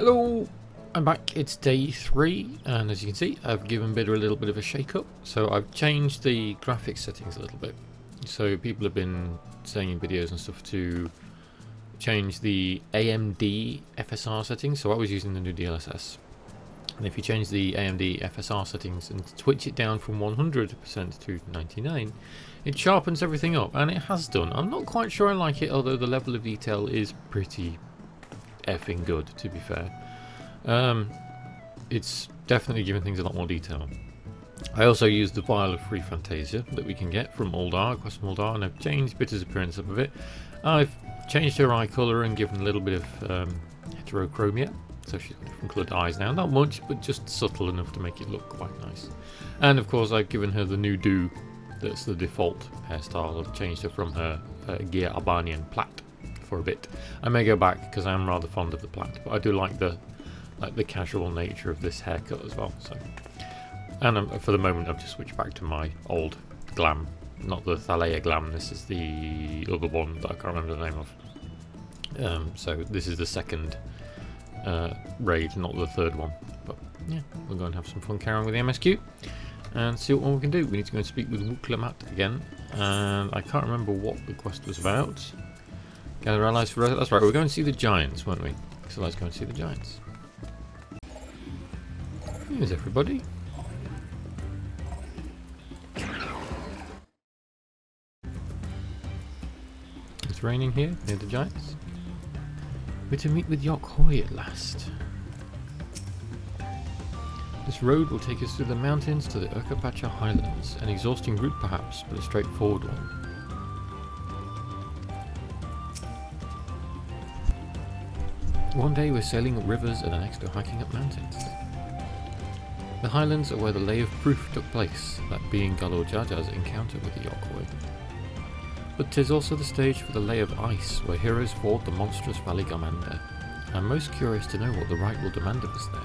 Hello, I'm back. It's day 3, and as you can see, I've given Bidder a little bit of a shake-up. So I've changed the graphics settings a little bit. So people have been saying in videos and stuff to change the AMD FSR settings. So I was using the new DLSS. And if you change the AMD FSR settings and switch it down from 100% to 99, it sharpens everything up, and it has done. I'm not quite sure I like it, although the level of detail is pretty effing good, to be fair. It's definitely giving things a lot more detail. I also used the vial of free Fantasia that we can get from Uldar, across from Uldar, and I've changed Bitter's appearance up a bit. I've changed her eye colour and given a little bit of heterochromia, so she's got different coloured eyes now. Not much, but just subtle enough to make it look quite nice. And of course I've given her the new do that's the default hairstyle. I've changed her from her Gear Albanian plait for a bit. I may go back because I am rather fond of the plait, but I do like the casual nature of this haircut as well. So, and for the moment I've just switched back to my old glam, not the Thalea glam. This is the other one that I can't remember the name of. So this is the second raid, not the third one. But yeah, we'll go and have some fun carrying with the MSQ and see what we can do. We need to go and speak with Wuklamat again, and I can't remember what the quest was about. Gather allies for... That's right, we're going to see the giants, weren't we? So let's go and see the giants. Here's everybody. It's raining here, near the giants. We're to meet with Yok Hoi at last. This road will take us through the mountains to the Urkapacha Highlands. An exhausting route perhaps, but a straightforward one. One day we're sailing up rivers and the next we're hiking up mountains. The highlands are where the Lay of Proof took place, that being Galo Jaja's encounter with the Yok Hoi. But 'tis also the stage for the Lay of Ice, where heroes fought the monstrous Valley Gamander. I'm most curious to know what the right will demand of us there.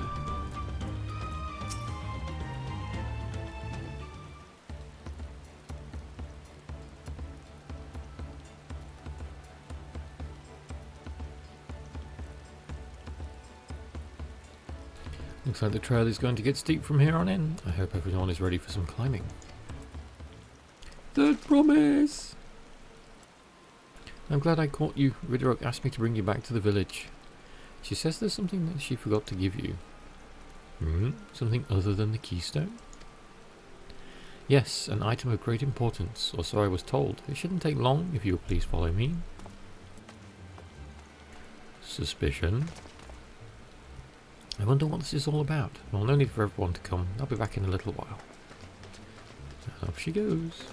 Looks like the trail is going to get steep from here on in. I hope everyone is ready for some climbing. Third promise! I'm glad I caught you. Ridderok asked me to bring you back to the village. She says there's something that she forgot to give you. Something other than the keystone? Yes, an item of great importance, or so I was told. It shouldn't take long, if you will please follow me. Suspicion. I wonder what this is all about. Well, no need for everyone to come. I'll be back in a little while. And off she goes.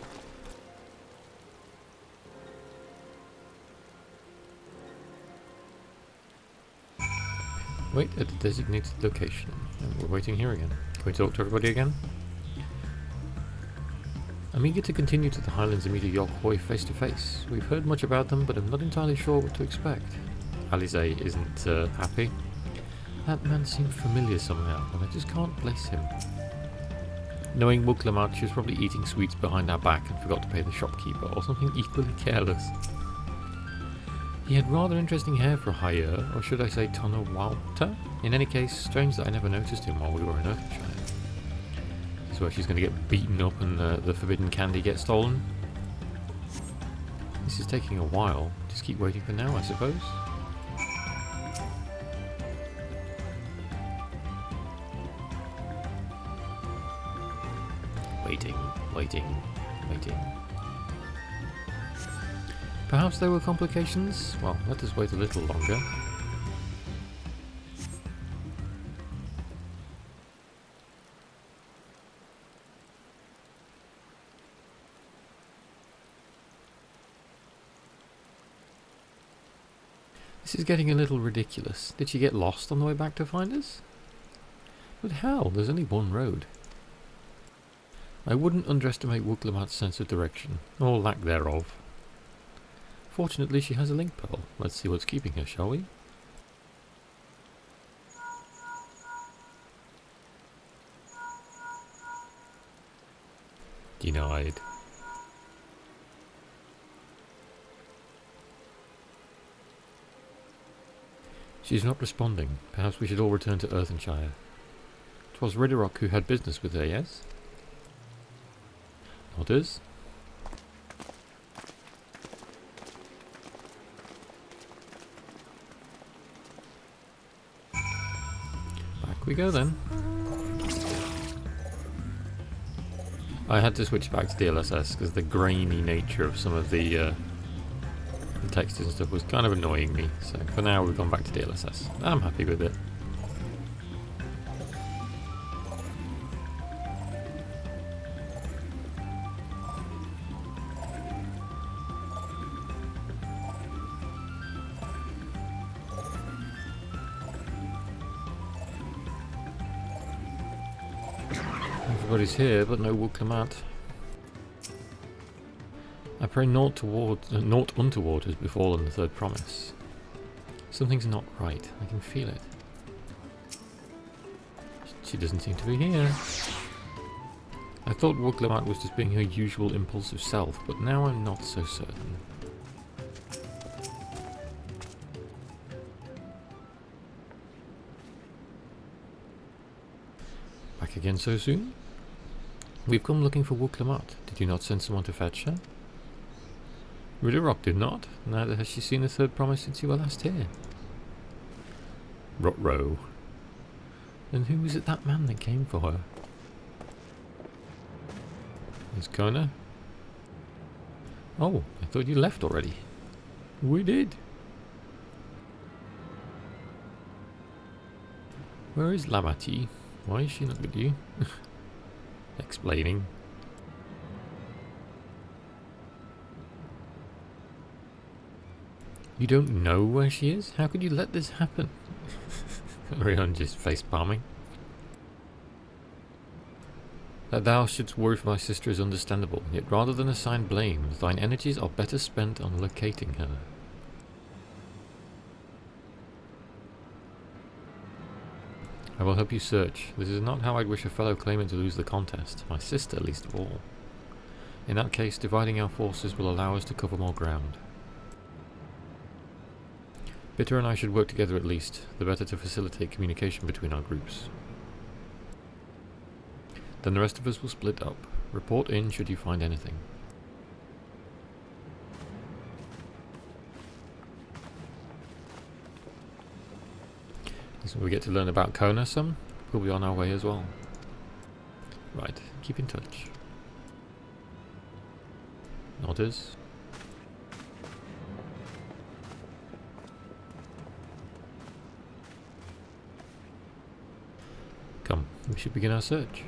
Wait at the designated location. And we're waiting here again. Can we talk to everybody again? I'm eager to continue to the highlands and meet a Yok Hoi face to face. We've heard much about them, but I'm not entirely sure what to expect. Alize isn't happy. That man seemed familiar somehow, and I just can't place him. Knowing Wuklamat, she was probably eating sweets behind our back and forgot to pay the shopkeeper, or something equally careless. He had rather interesting hair for a higher, or should I say Tonawalta? In any case, strange that I never noticed him while we were in Earthshire. This is where she's going to get beaten up and the forbidden candy gets stolen. This is taking a while. Just keep waiting for now, I suppose. Waiting. Perhaps there were complications? Well, let us wait a little longer. This is getting a little ridiculous. Did she get lost on the way back to find us? But hell, there's only one road. I wouldn't underestimate Wuklamat's sense of direction, or lack thereof. Fortunately, she has a link pearl. Let's see what's keeping her, shall we? Denied. She's not responding. Perhaps we should all return to Earthenshire. 'Twas Ridderock who had business with her, yes? Others? Back we go then. I had to switch back to DLSS because the grainy nature of some of the text and stuff was kind of annoying me. So for now we've gone back to DLSS. I'm happy with it. Everybody's here, but no Wooklemat. I pray naught untoward has befallen the third promise. Something's not right. I can feel it. She doesn't seem to be here. I thought Wooklemat was just being her usual impulsive self, but now I'm not so certain. Back again so soon? We've come looking for Wooklemat. Did you not send someone to fetch her? Ridderock did not. Neither has she seen the third promise since you were last here. Ruh-roh. Then who was it that man that came for her? There's Kona. Oh, I thought you left already. We did. Where is Lamati? Why is she not with you? Explaining. You don't know where she is? How could you let this happen? Orion just face palming. That thou shouldst worry for my sister is understandable, yet rather than assign blame, thine energies are better spent on locating her. I will help you search. This is not how I'd wish a fellow claimant to lose the contest, my sister least of all. In that case, dividing our forces will allow us to cover more ground. Bitter and I should work together at least, the better to facilitate communication between our groups. Then the rest of us will split up. Report in should you find anything. So we get to learn about Kona some. We'll be on our way as well. Right, keep in touch. Nodders. Come, we should begin our search.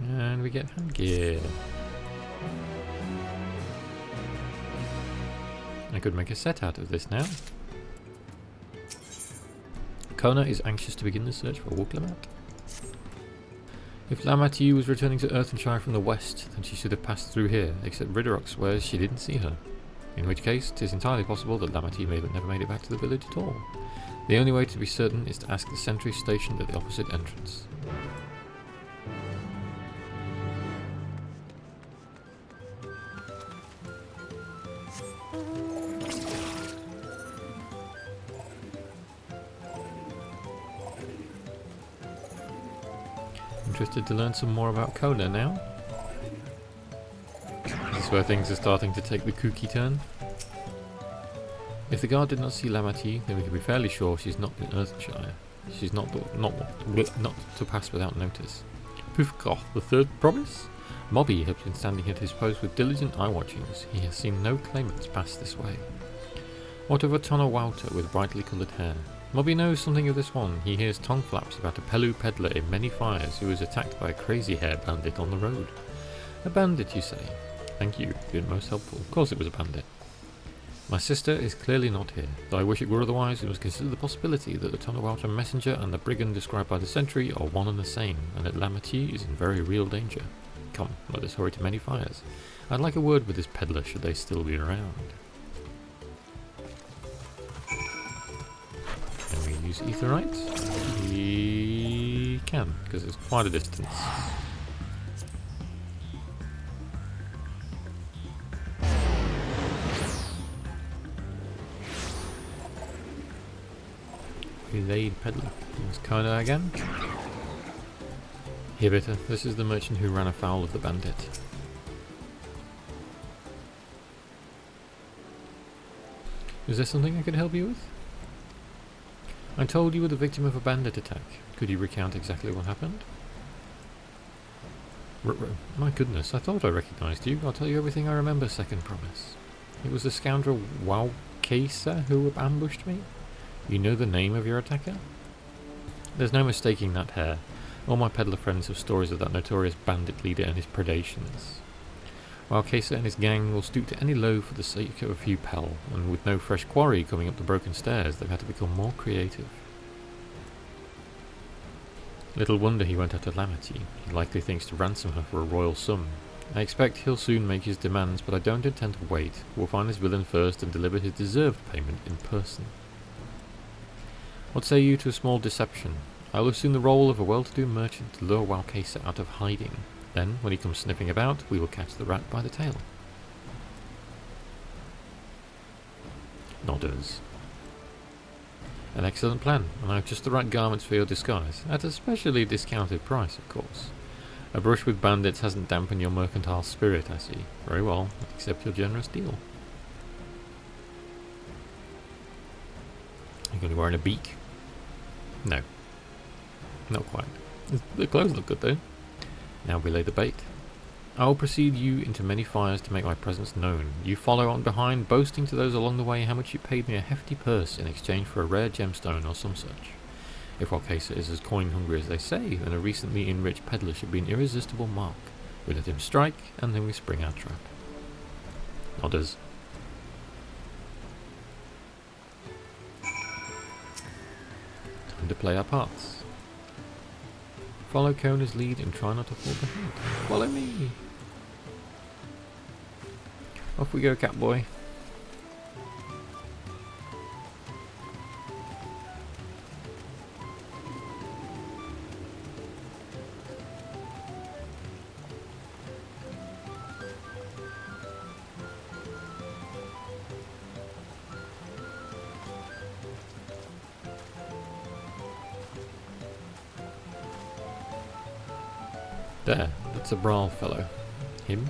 And we get hand gear. I could make a set out of this now. Kona is anxious to begin the search for Wooklemat. If Lamati was returning to Earthenshire from the west, then she should have passed through here, except Ridderock swears she didn't see her. In which case, it is entirely possible that Lamati may have never made it back to the village at all. The only way to be certain is to ask the sentry stationed at the opposite entrance. Interested to learn some more about Kona now. This is where things are starting to take the kooky turn. If the guard did not see Lamati, then we can be fairly sure she's not in Earthenshire. She's not to pass without notice. Pufkoch, the third promise? Mobby has been standing at his post with diligent eye-watchings. He has seen no claimants pass this way. What of a Tonawauta with brightly coloured hair? Mobby knows something of this one. He hears tongue flaps about a Pelu peddler in many fires who was attacked by a crazy hair bandit on the road. A bandit, you say? Thank you, you've been most helpful. Of course it was a bandit. My sister is clearly not here. Though I wish it were otherwise, we must consider the possibility that the Tonawauta messenger and the brigand described by the sentry are one and the same, and that Lamati is in very real danger. Come, let us hurry to many fires. I'd like a word with this peddler should they still be around. Can we use Aetherite? We can, because it's quite a distance. Delayed peddler. It's Kona again. Here, Bitter. This is the merchant who ran afoul of the bandit. Is there something I could help you with? I told you were the victim of a bandit attack. Could you recount exactly what happened? My goodness, I thought I recognized you. I'll tell you everything I remember, second promise. It was the scoundrel Wowkesa who ambushed me. You know the name of your attacker? There's no mistaking that hair. All my peddler friends have stories of that notorious bandit leader and his predations. Wowkesa and his gang will stoop to any low for the sake of a few pel, and with no fresh quarry coming up the broken stairs, they've had to become more creative. Little wonder he went after Lamity. He likely thinks to ransom her for a royal sum. I expect he'll soon make his demands, but I don't intend to wait. We'll find his villain first and deliver his deserved payment in person. What say you to a small deception? I will assume the role of a well-to-do merchant to lure Wowkesa out of hiding. Then, when he comes sniffing about, we will catch the rat by the tail. Nodders. An excellent plan, and I have just the right garments for your disguise, at a specially discounted price, of course. A brush with bandits hasn't dampened your mercantile spirit, I see. Very well, I accept your generous deal. Are you going to be wearing a beak? No. Not quite. The clothes look good though. Now we lay the bait. I will precede you into many fires to make my presence known. You follow on behind, boasting to those along the way how much you paid me a hefty purse in exchange for a rare gemstone or some such. If Wowkesa is as coin-hungry as they say, then a recently enriched peddler should be an irresistible mark. We let him strike, and then we spring our trap. Nodders. Time to play our parts. Follow Kona's lead and try not to fall behind. Follow me! Off we go, Catboy. There, that's a Brawl fellow. Him?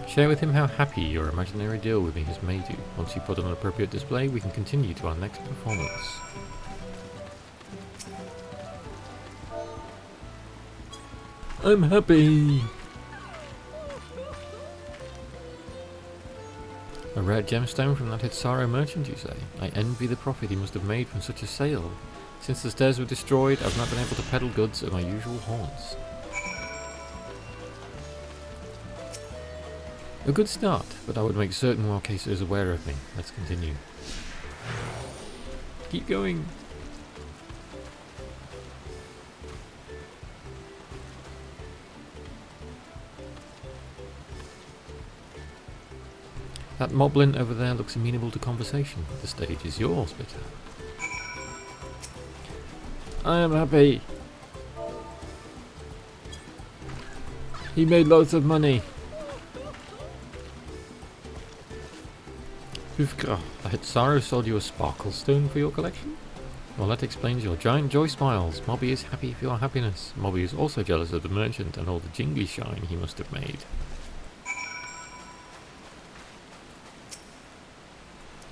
Share with him how happy your imaginary deal with me has made you. Once you put on an appropriate display, we can continue to our next performance. I'm happy! A rare gemstone from that Hitsaro merchant, you say? I envy the profit he must have made from such a sale. Since the stairs were destroyed, I've not been able to peddle goods at my usual haunts. A good start, but I would make certain Wowkesa is aware of me. Let's continue. Keep going. That moblin over there looks amenable to conversation. The stage is yours, Bitter. I am happy. He made loads of money. The Hitsaro sold you a sparkle stone for your collection? Well, that explains your giant joy smiles. Mobby is happy for your happiness. Mobby is also jealous of the merchant and all the jingly shine he must have made.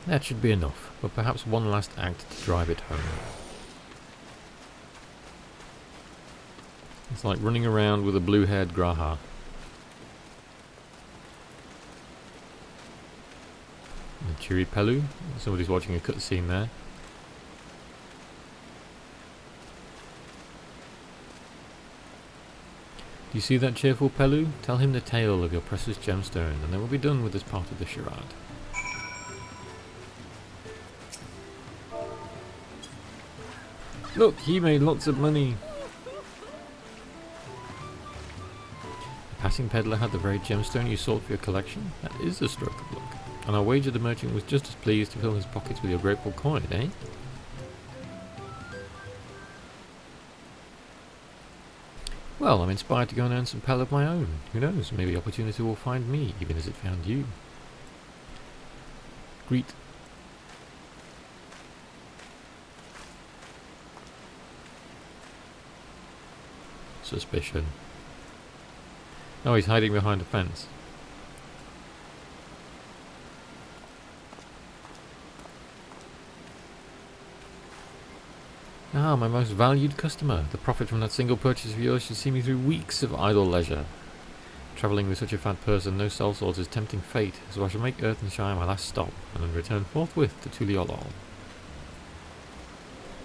That should be enough, but perhaps one last act to drive it home. It's like running around with a blue-haired Graha. Chiri Pelu. Somebody's watching a cutscene there. Do you see that cheerful Pelu? Tell him the tale of your precious gemstone, and then we'll be done with this part of the charade. Look, he made lots of money. The passing peddler had the very gemstone you sought for your collection? That is a stroke of luck. And I wager the merchant was just as pleased to fill his pockets with your grateful coin, eh? Well, I'm inspired to go and earn some pel of my own. Who knows, maybe opportunity will find me, even as it found you. Greet. suspicion. Oh, he's hiding behind a fence. Ah, my most valued customer. The profit from that single purchase of yours should see me through weeks of idle leisure. Travelling with such a fat person, no sellswords is tempting fate, so I shall make Earthenshire my last stop, and then return forthwith to Tuliolol.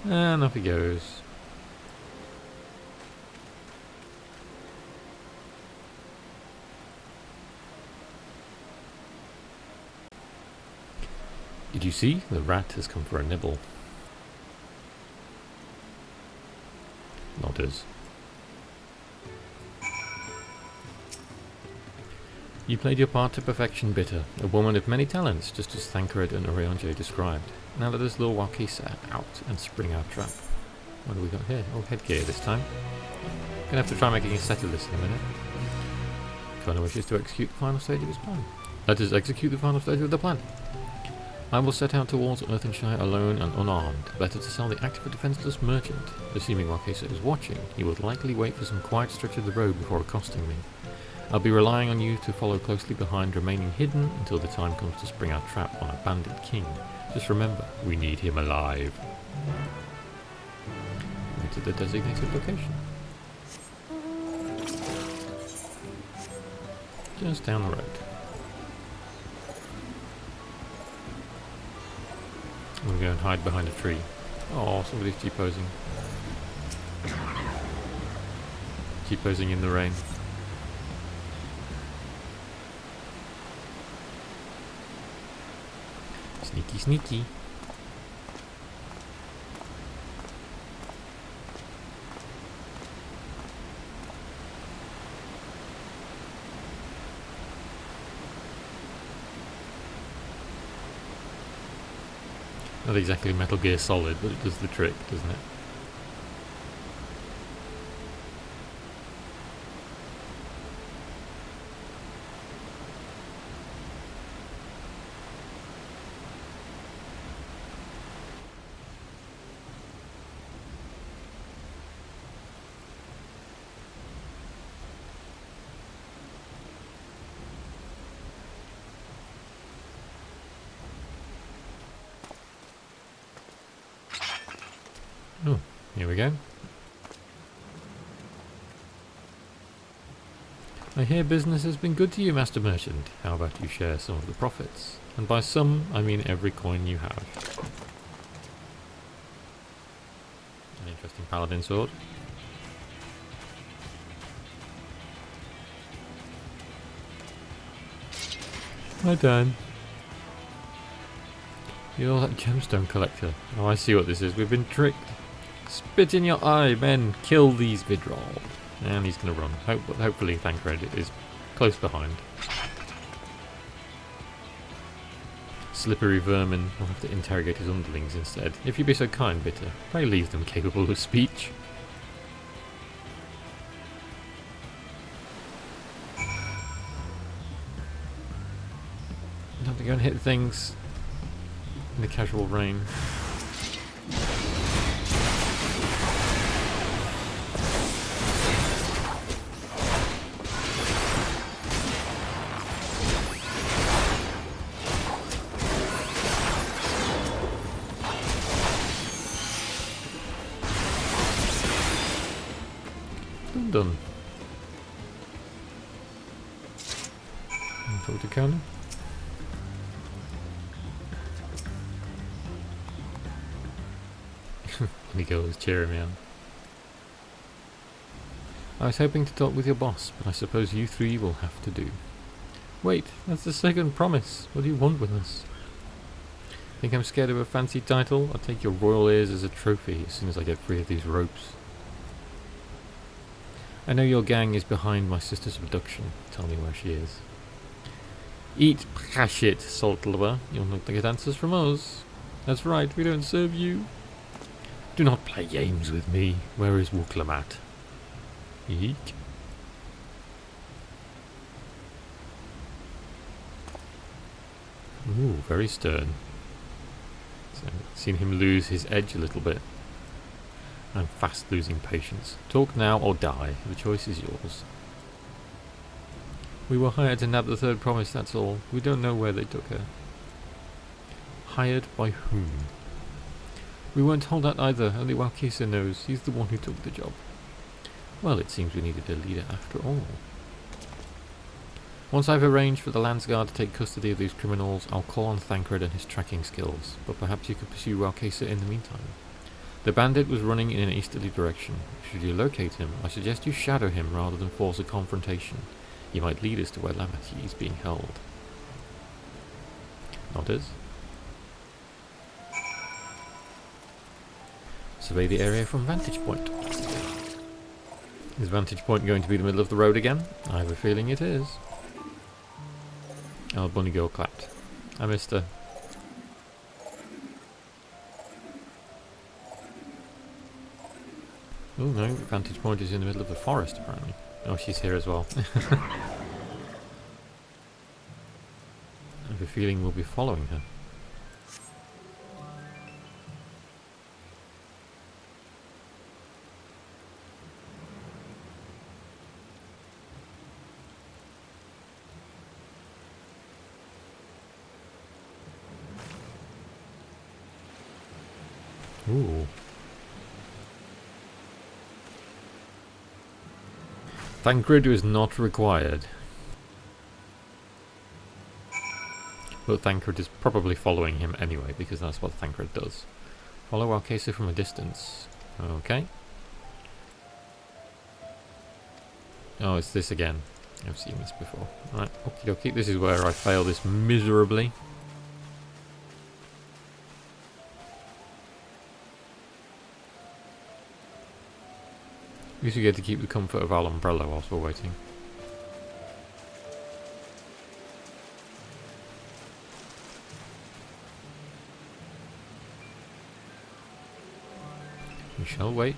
And off he goes. Did you see? The rat has come for a nibble. Nodders. You played your part to perfection, Bitter, a woman of many talents, just as Thancred and Orionje described. Now let us lure Wakisa out and spring our trap. What do we got here? Oh, headgear this time. Gonna have to try making a set of this in a minute. Connor wishes to execute the final stage of his plan. Let us execute the final stage of the plan. I will set out towards Earthenshire alone and unarmed, better to sell the active or defenceless merchant. Assuming Wakisa is watching, he would likely wait for some quiet stretch of the road before accosting me. I'll be relying on you to follow closely behind, remaining hidden until the time comes to spring our trap on a bandit king. Just remember, we need him alive. Wait at the designated location. Just down the road. I'm going to go and hide behind a tree. Oh, somebody's G-posing. G-posing in the rain. Sneaky, sneaky. Not exactly Metal Gear Solid, but it does the trick, doesn't it? Oh, here we go. I hear business has been good to you, Master Merchant. How about you share some of the profits? And by some, I mean every coin you have. An interesting paladin sword. Hi, Dan. You're that gemstone collector. Oh, I see what this is. We've been tricked. Spit in your eye, men! Kill these Vidrol. And he's going to run. Hopefully Thancred is close behind. Slippery vermin will have to interrogate his underlings instead. If you be so kind, Bitter, pray leave them capable of speech. I'd have to go and hit things in the casual rain. Done. Talk to Conan. The girl is cheering me on. I was hoping to talk with your boss, but I suppose you three will have to do. Wait, that's the second promise. What do you want with us? Think I'm scared of a fancy title? I'll take your royal ears as a trophy as soon as I get free of these ropes. I know your gang is behind my sister's abduction. Tell me where she is. Eat shit, salt lover. You'll not get answers from us. That's right, we don't serve you. Do not play games with me. Where is Wuklamat? Eek. Ooh, very stern. So, seen him lose his edge a little bit. I'm fast losing patience. Talk now or die. The choice is yours. We were hired to nab the third promise, that's all. We don't know where they took her. Hired by whom? We weren't told that either, only Walkisa knows. He's the one who took the job. Well, it seems we needed a leader after all. Once I've arranged for the Landsguard to take custody of these criminals, I'll call on Thancred and his tracking skills, but perhaps you could pursue Walkisa in the meantime. The bandit was running in an easterly direction. Should you locate him, I suggest you shadow him rather than force a confrontation. He might lead us to where Lamati is being held. Nodders. Survey the area from vantage point. Is vantage point going to be the middle of the road again? I have a feeling it is. Oh, bunny girl clapped. I missed her. Oh no, vantage point is in the middle of the forest apparently. Oh, she's here as well. I have a feeling we'll be following her. Ooh. Thancred is not required. But Thancred is probably following him anyway, because that's what Thancred does. Follow Walkisa from a distance. Okay. Oh, it's this again. I've seen this before. Right, okie dokie. This is where I fail this miserably. At least we get to keep the comfort of our umbrella whilst we're waiting. We shall wait.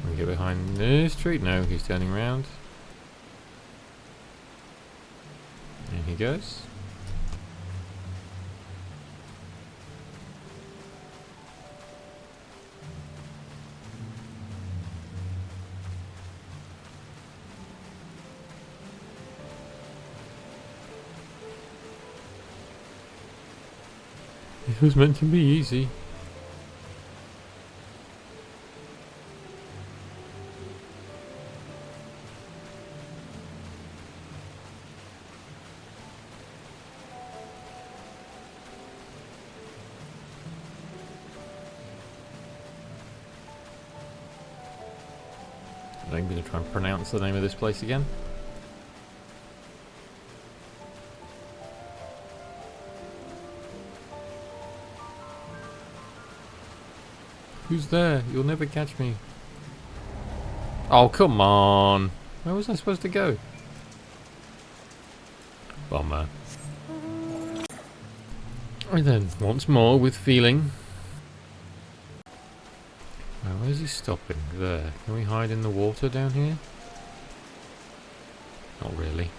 Can we get behind this tree? No, he's turning around. There he goes. It was meant to be easy. I'm going to try and pronounce the name of this place again. Who's there? You'll never catch me. Oh, come on. Where was I supposed to go? Bummer. And then, once more, with feeling. Well, where's he stopping? There. Can we hide in the water down here? Not really.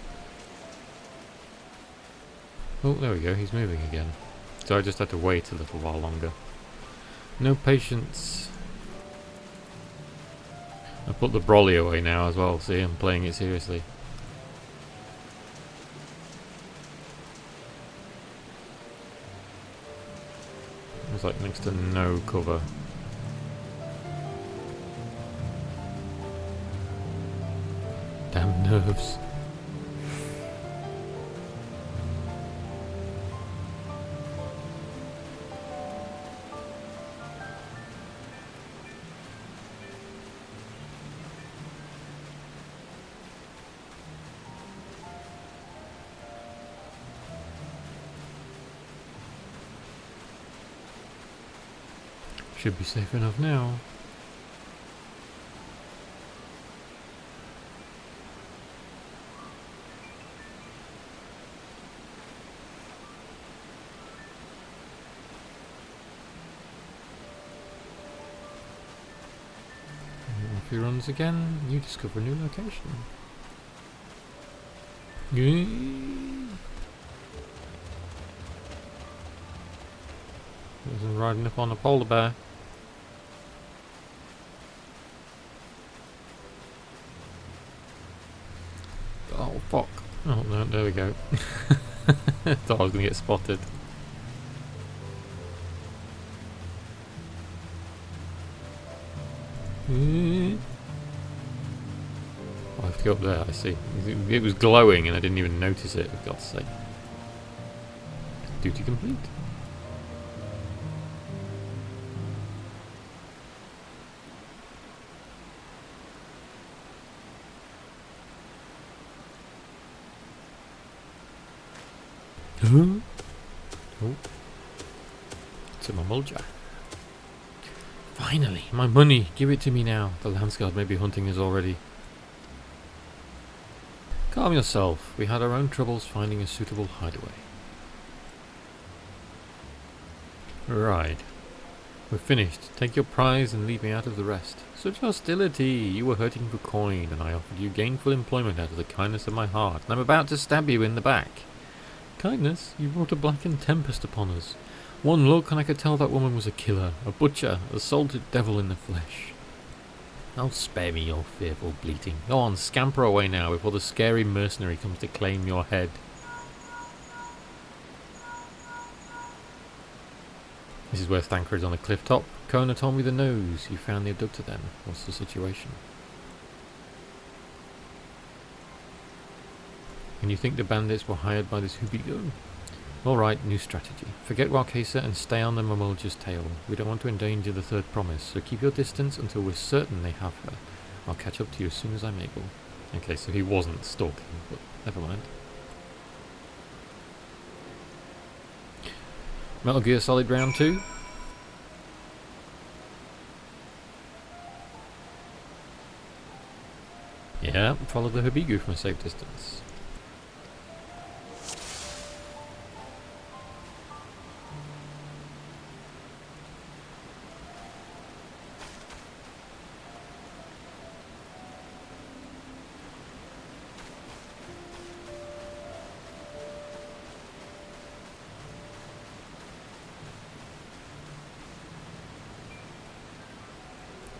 Oh, there we go. He's moving again. So I just had to wait a little while longer. No patience. I put the brolly away now as well. See, I'm playing it seriously. There's like next to no cover. Damn nerves. Should be safe enough now. trophy runs again, you discover a new location. There's him riding up on a polar bear. Oh fuck. Oh no, there we go. Thought I was going to get spotted. I have to go up there, I see. It was glowing and I didn't even notice it, for God's sake. Duty complete. Oh. To my mulja. Finally, my money! Give it to me now. The Landsguard may be hunting us already. Calm yourself. We had our own troubles finding a suitable hideaway. Right. We're finished. Take your prize and leave me out of the rest. Such hostility! You were hurting for coin, and I offered you gainful employment out of the kindness of my heart, and I'm about to stab you in the back. Kindness? You brought a blackened tempest upon us. One look and I could tell that woman was a killer, a butcher, a salted devil in the flesh. Oh, spare me your fearful bleating. Go on, scamper away now before the scary mercenary comes to claim your head. This is where Thancred is on the cliff top. Kona told me the nose. You found the abductor then. What's the situation? And you think the bandits were hired by this Hubigo? Alright, new strategy. Forget Warkesa and stay on the Mamulja's tail. We don't want to endanger the third promise, so keep your distance until we're certain they have her. I'll catch up to you as soon as I'm able. Okay, so he wasn't stalking, but never mind. Metal Gear Solid Round 2. Yeah, follow the Hubigo from a safe distance.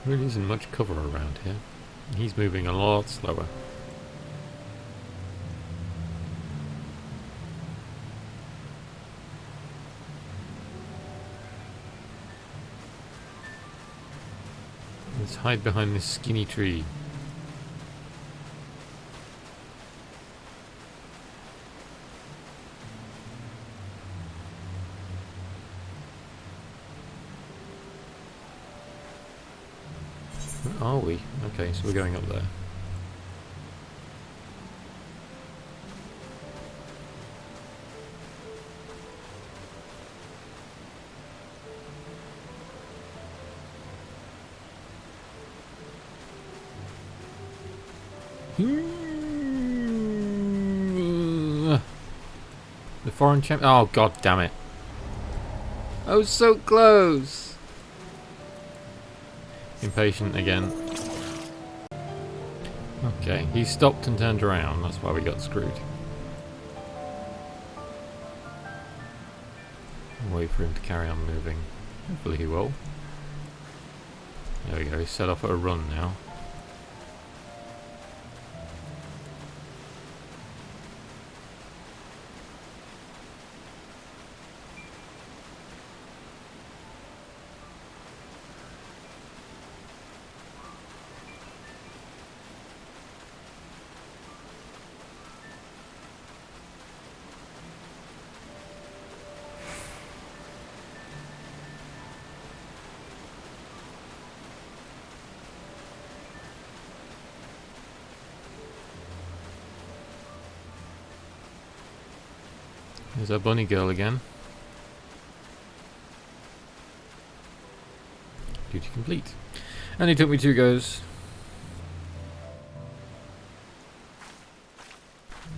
There really isn't much cover around here. He's moving a lot slower. Let's hide behind this skinny tree. Where are we? Okay, so we're going up there. The foreign champ. Oh, god damn it. I was so close. Impatient again. Okay, he stopped and turned around. That's why we got screwed. Wait for him to carry on moving. Hopefully he will. There we go. He's set off at a run now. There's our bunny girl again. Duty complete. And he took me 2 goes.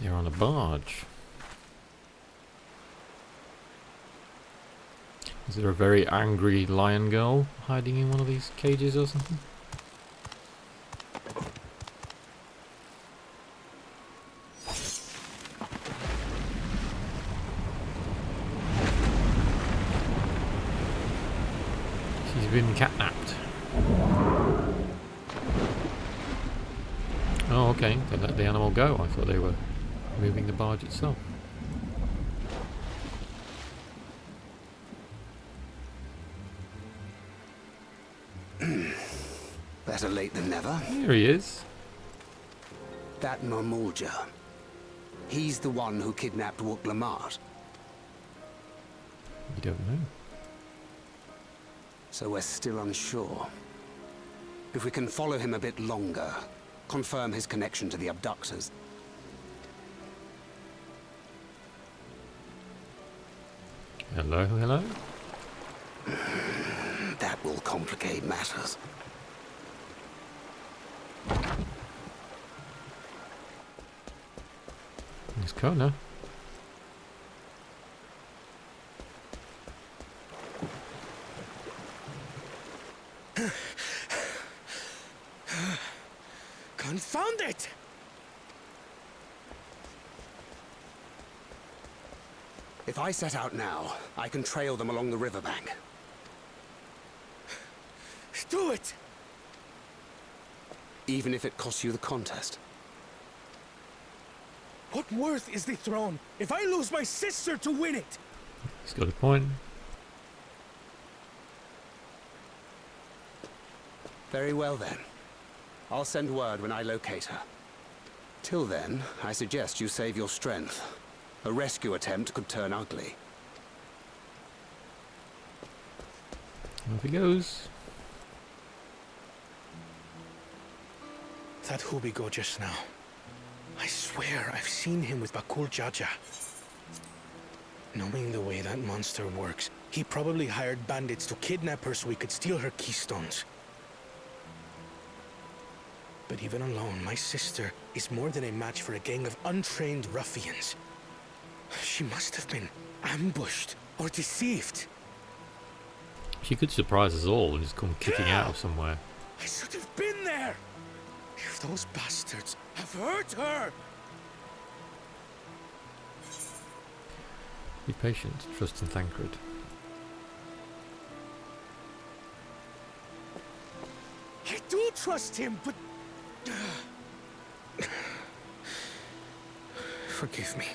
You're on a barge. Is there a very angry lion girl hiding in one of these cages or something? She's been catnapped. Oh, okay. They let the animal go. I thought they were moving the barge itself. Better late than never. Here he is. That Mamulja. He's the one who kidnapped Wook Lamart. You don't know. So we're still unsure. If we can follow him a bit longer, confirm his connection to the abductors. Hello, hello. That will complicate matters. There's Kona. Confound it! If I set out now, I can trail them along the riverbank. Do it! Even if it costs you the contest. What worth is the throne if I lose my sister to win it? He's got a point. Very well then. I'll send word when I locate her. Till then, I suggest you save your strength. A rescue attempt could turn ugly. Off he goes. That Hubigo just now. I swear I've seen him with Bakul Jaja. Knowing the way that monster works, he probably hired bandits to kidnap her so he could steal her keystones. But even alone, my sister is more than a match for a gang of untrained ruffians. She must have been ambushed or deceived. She could surprise us all and just come kicking out of somewhere. I should have been there! If those bastards have hurt her! Be patient, trust in Thancred. I do trust him, but... Forgive me.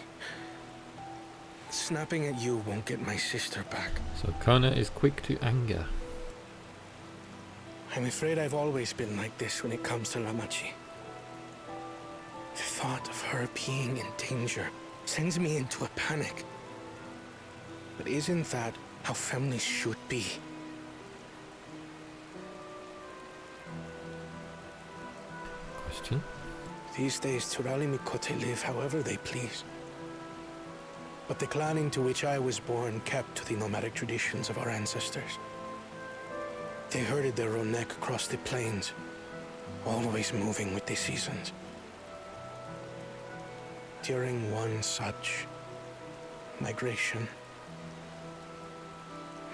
Snapping at you won't get my sister back. So Kona is quick to anger. I'm afraid I've always been like this when it comes to Lamachi. The thought of her being in danger sends me into a panic. But isn't that how families should be? Question? These days, Turali Mikote live however they please. But the clan into which I was born kept to the nomadic traditions of our ancestors. They herded their own neck across the plains, always moving with the seasons. During one such migration,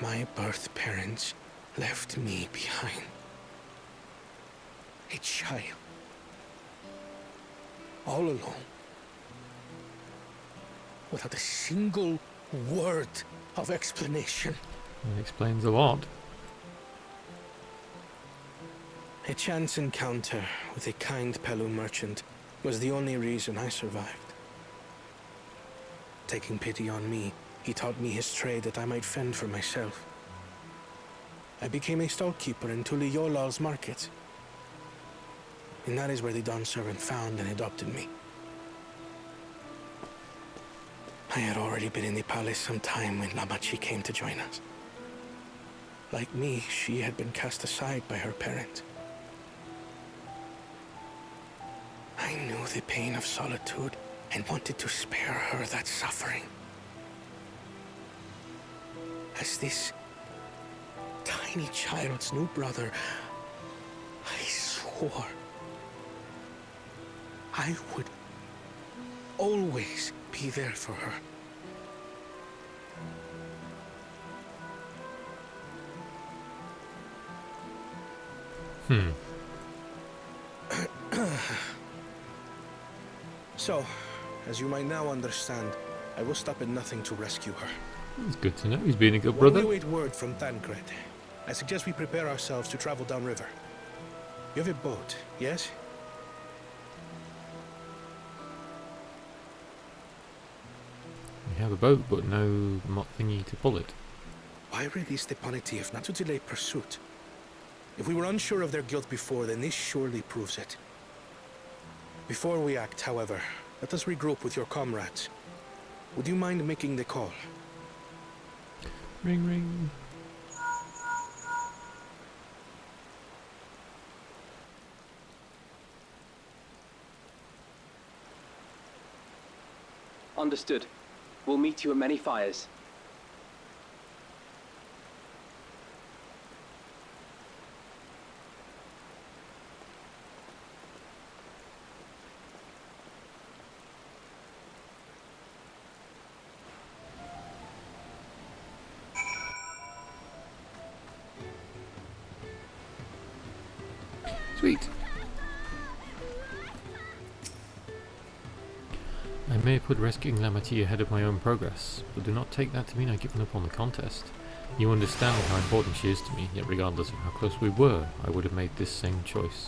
my birth parents left me behind. A child. All alone. Without a single word of explanation. That explains a lot. A chance encounter with a kind Pelu merchant was the only reason I survived. Taking pity on me, he taught me his trade that I might fend for myself. I became a stallkeeper in Tuliyolal's market. And that is where the Dawn servant found and adopted me. I had already been in the palace some time when Lamachi came to join us. Like me, she had been cast aside by her parents. I knew the pain of solitude and wanted to spare her that suffering. As this tiny child's new brother, I swore I would always be there for her. So, as you might now understand, I will stop at nothing to rescue her. It's good to know he's been a good While brother. we wait word from Thancred, I suggest we prepare ourselves to travel downriver. You have a boat, yes? We have a boat, but no thingy to pull it. Why release the Panity if not to delay pursuit? If we were unsure of their guilt before, then this surely proves it. Before we act, however, let us regroup with your comrades. Would you mind making the call? Ring ring. Understood. We'll meet you at many fires. Sweet. I may have put rescuing Lamati ahead of my own progress, but do not take that to mean I've given up on the contest. You understand how important she is to me, yet regardless of how close we were, I would have made this same choice.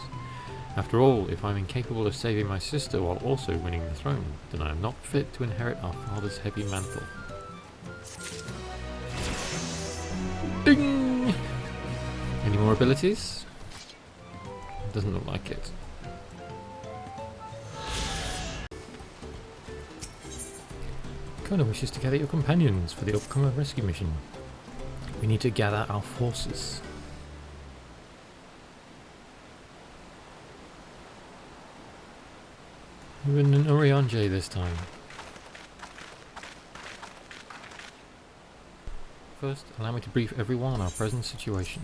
After all, if I'm incapable of saving my sister while also winning the throne, then I am not fit to inherit our father's heavy mantle. Ding! Any more abilities? Doesn't look like it. Kona wishes to gather your companions for the upcoming rescue mission. We need to gather our forces. We're in an Orianje this time. First, allow me to brief everyone on our present situation.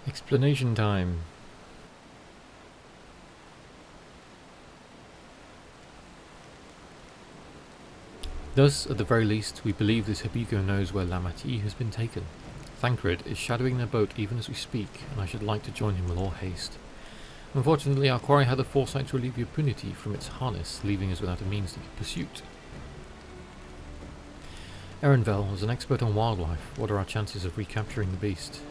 Explanation time. Thus, at the very least, we believe this Hibiko knows where Lamati has been taken. Thancred is shadowing their boat even as we speak, and I should like to join him with all haste. Unfortunately, our quarry had the foresight to relieve Punity from its harness, leaving us without a means to pursuit. Erenvel, as an expert on wildlife, what are our chances of recapturing the beast?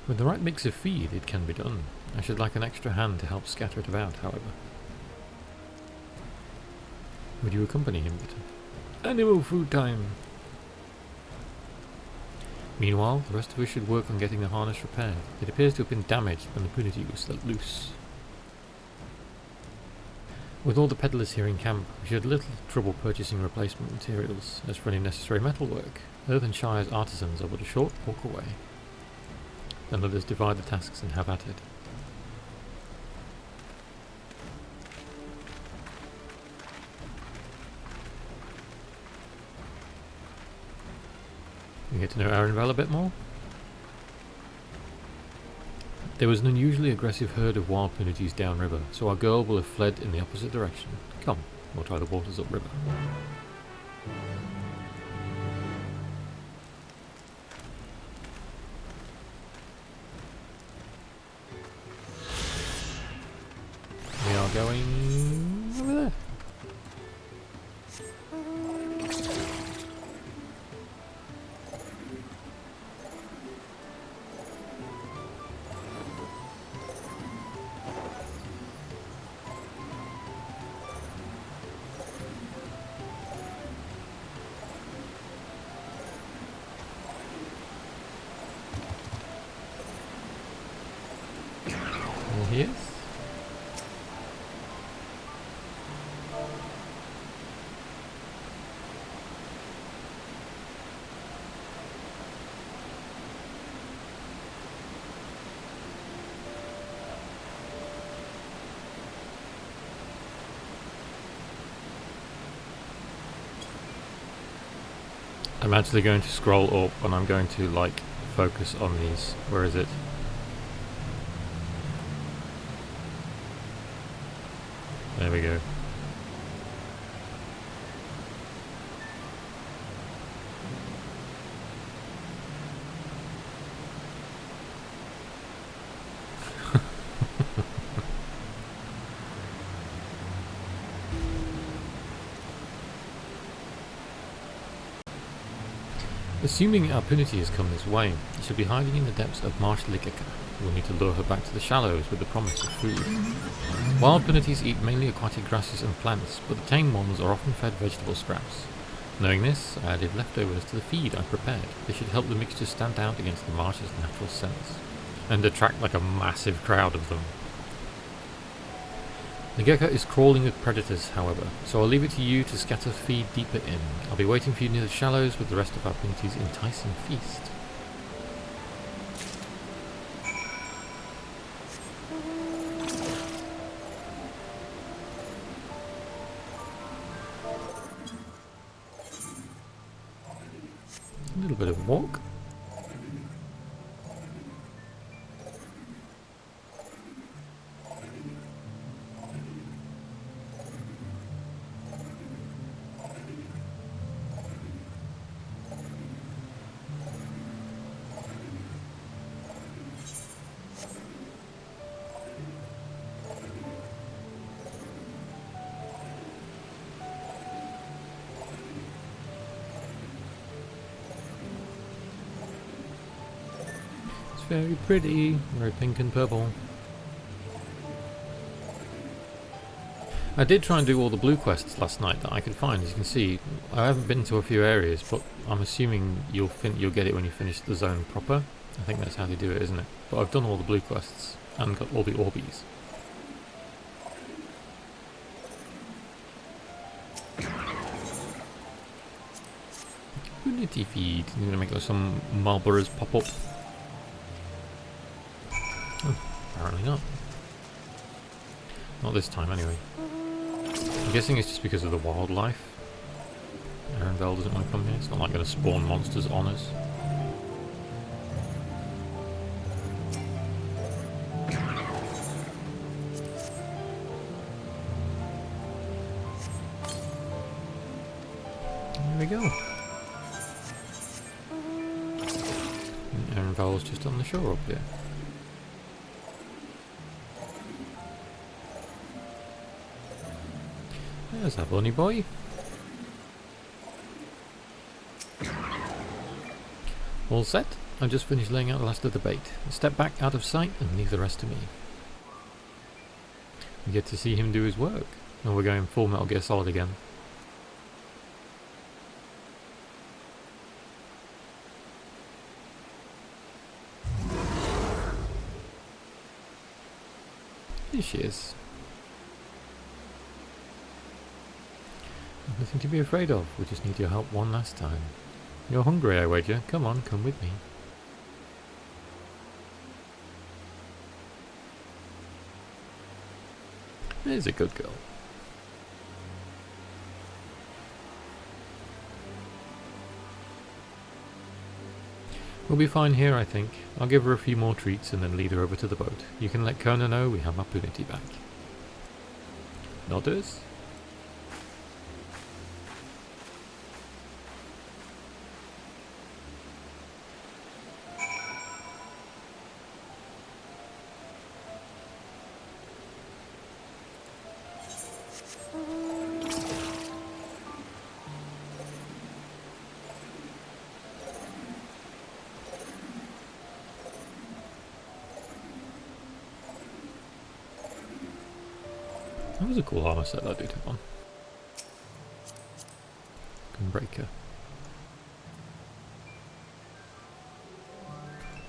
With the right mix of feed, it can be done. I should like an extra hand to help scatter it about, however. Would you accompany him, Peter? Animal food time! Meanwhile, the rest of us should work on getting the harness repaired. It appears to have been damaged when the Punity was let loose. With all the peddlers here in camp, we should have little trouble purchasing replacement materials. As for any necessary metalwork, Earthenshire's artisans are but a short walk away. Then let us divide the tasks and have at it. We get to know Erenvel a bit more. There was an unusually aggressive herd of wild punities downriver, so our girl will have fled in the opposite direction. Come, we'll try the waters upriver. We are going over there. There he is. I'm actually going to scroll up and I'm going to like focus on these. Where is it? There we go. Assuming our Punity has come this way, she'll be hiding in the depths of Marsh Ligeka. We'll need to lure her back to the shallows with the promise of food. Wild Punities eat mainly aquatic grasses and plants, but the tame ones are often fed vegetable scraps. Knowing this, I added leftovers to the feed I prepared. This should help the mixture stand out against the marsh's natural scents, and attract like a massive crowd of them. The gecko is crawling with predators, however, so I'll leave it to you to scatter feed deeper in. I'll be waiting for you near the shallows with the rest of our Punity's enticing feast. A little bit of a walk. Very pretty, very pink and purple. I did try and do all the blue quests last night that I could find. As you can see, I haven't been to a few areas, but I'm assuming you'll get it when you finish the zone proper. I think that's how they do it, isn't it? But I've done all the blue quests and got all the Orbeez. Unity feed. You're gonna make some Marlboros pop up. Oh, apparently not. Not this time, anyway. I'm guessing it's just because of the wildlife. Arenville doesn't want to come here. It's not like going to spawn monsters on us. There we go. And Arenville's just on the shore up here. There's that bunny boy. All set. I've just finished laying out the last of the bait. Step back out of sight and leave the rest to me. We get to see him do his work. And we're going full Metal Gear Solid again. Here she is. Nothing to be afraid of, we just need your help one last time. You're hungry, I wager. Come on, come with me. There's a good girl. We'll be fine here, I think. I'll give her a few more treats and then lead her over to the boat. You can let Kona know we have our Punity back. Nodders? That was a cool armor set that dude had on. Gunbreaker.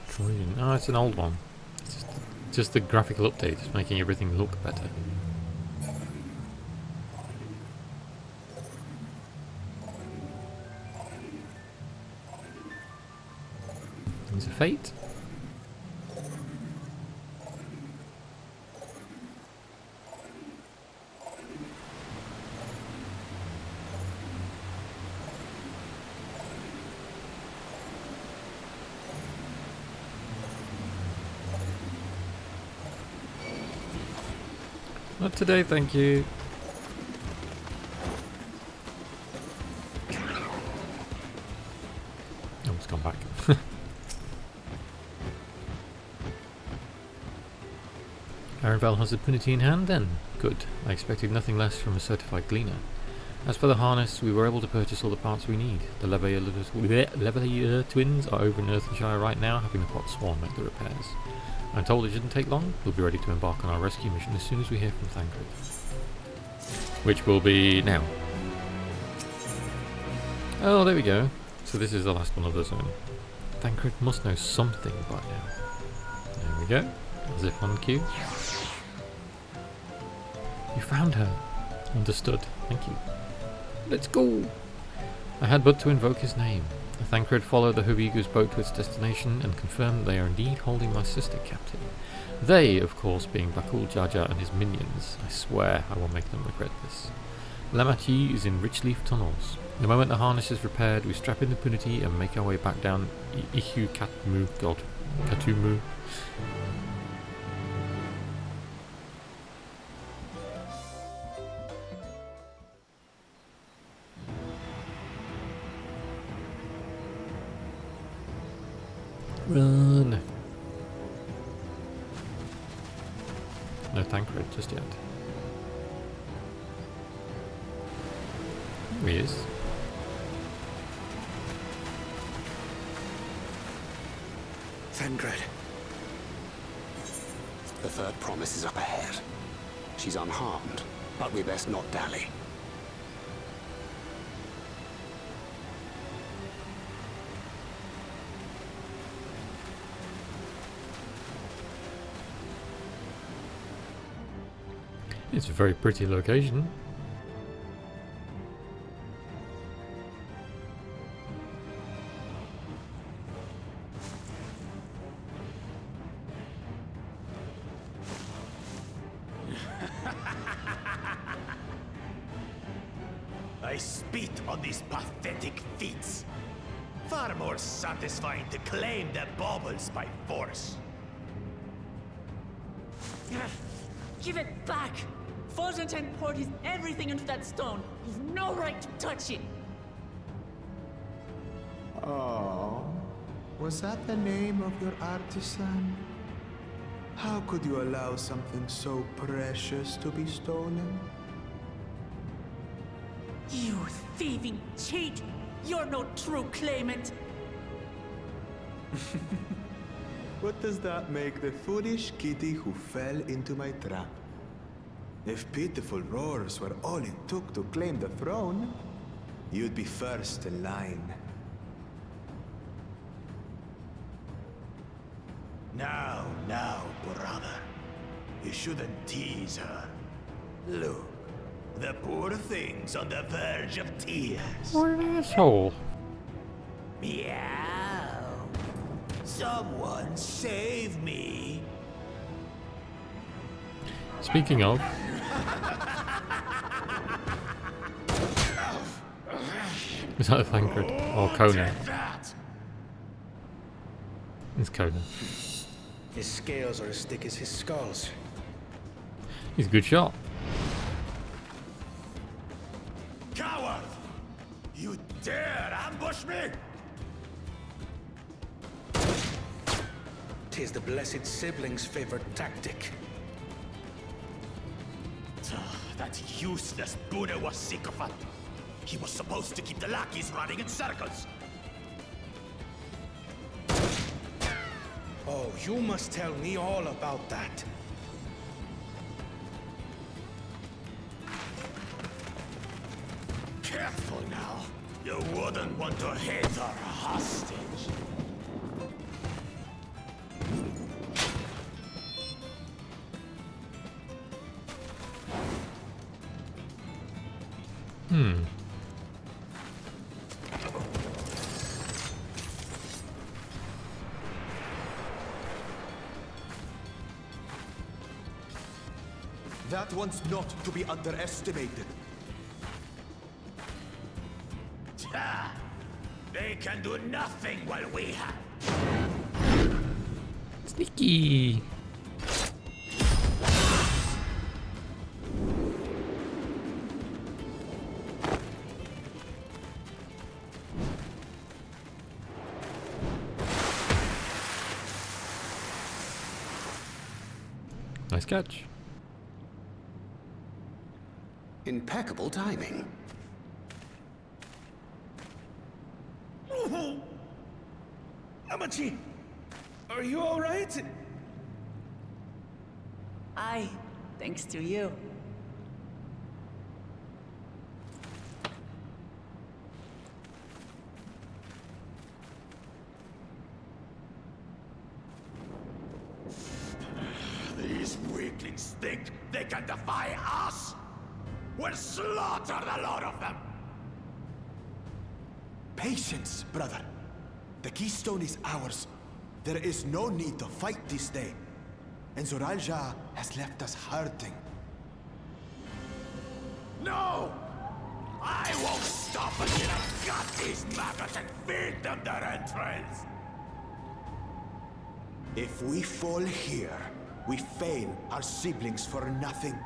Trojan. Oh, it's an old one. It's just the graphical update is making everything look better. There's a Fate. Not today, thank you. Oh, it's gone back. Arenville has the Punity in hand then. Good. I expected nothing less from a certified gleaner. As for the harness, we were able to purchase all the parts we need. The Leveilleur twins are over in Earthenshire right now, having the pot swan make the repairs. I'm told it shouldn't take long. We'll be ready to embark on our rescue mission as soon as we hear from Thancred. Which will be now. Oh, there we go. So this is the last one of the zone. Thancred must know something by now. There we go. As if on cue. You found her. Understood. Thank you. Let's go! I had but to invoke his name. Thancred followed the Hubigu's boat to its destination and confirmed they are indeed holding my sister captive. They, of course, being Bakul Jaja and his minions. I swear I will make them regret this. Lamati is in Richleaf tunnels. The moment the harness is repaired, we strap in the Punity and make our way back down Ihu Katumu. Run! No Thancred just yet. Here he is. Thancred. The third promise is up ahead. She's unharmed, but we best not dally. It's a very pretty location. I spit on these pathetic feats. Far more satisfying to claim the baubles by force. Give it back! Fosunten poured his everything into that stone. You've no right to touch it! Oh, was that the name of your artisan? How could you allow something so precious to be stolen? You thieving cheat! You're no true claimant! What does that make the foolish kitty who fell into my trap? If pitiful roars were all it took to claim the throne, you'd be first in line. Now, brother. You shouldn't tease her. Look, the poor thing's on the verge of tears. What an asshole. Meow. Someone save me. Speaking of... Is that a Thancred? Or Conan? It's Conan. His scales are as thick as his skulls. He's a good shot. Coward! You dare ambush me? 'Tis the blessed sibling's favorite tactic. That useless Buddha was sycophant. He was supposed to keep the lackeys running in circles. Oh, you must tell me all about that. Careful now. You wouldn't want to hit her hostage. That one's not to be underestimated. They can do nothing while we have. Sneaky. Nice catch. Impeccable timing. Amachi, are you all right? Aye, thanks to you. These weaklings think they can defy us? We'll slaughter the lot of them! Patience, brother. The keystone is ours. There is no need to fight this day. And Zoralja has left us hurting. No! I won't stop until I've got these maggots and feed them their entrails! If we fall here, we fail our siblings for nothing.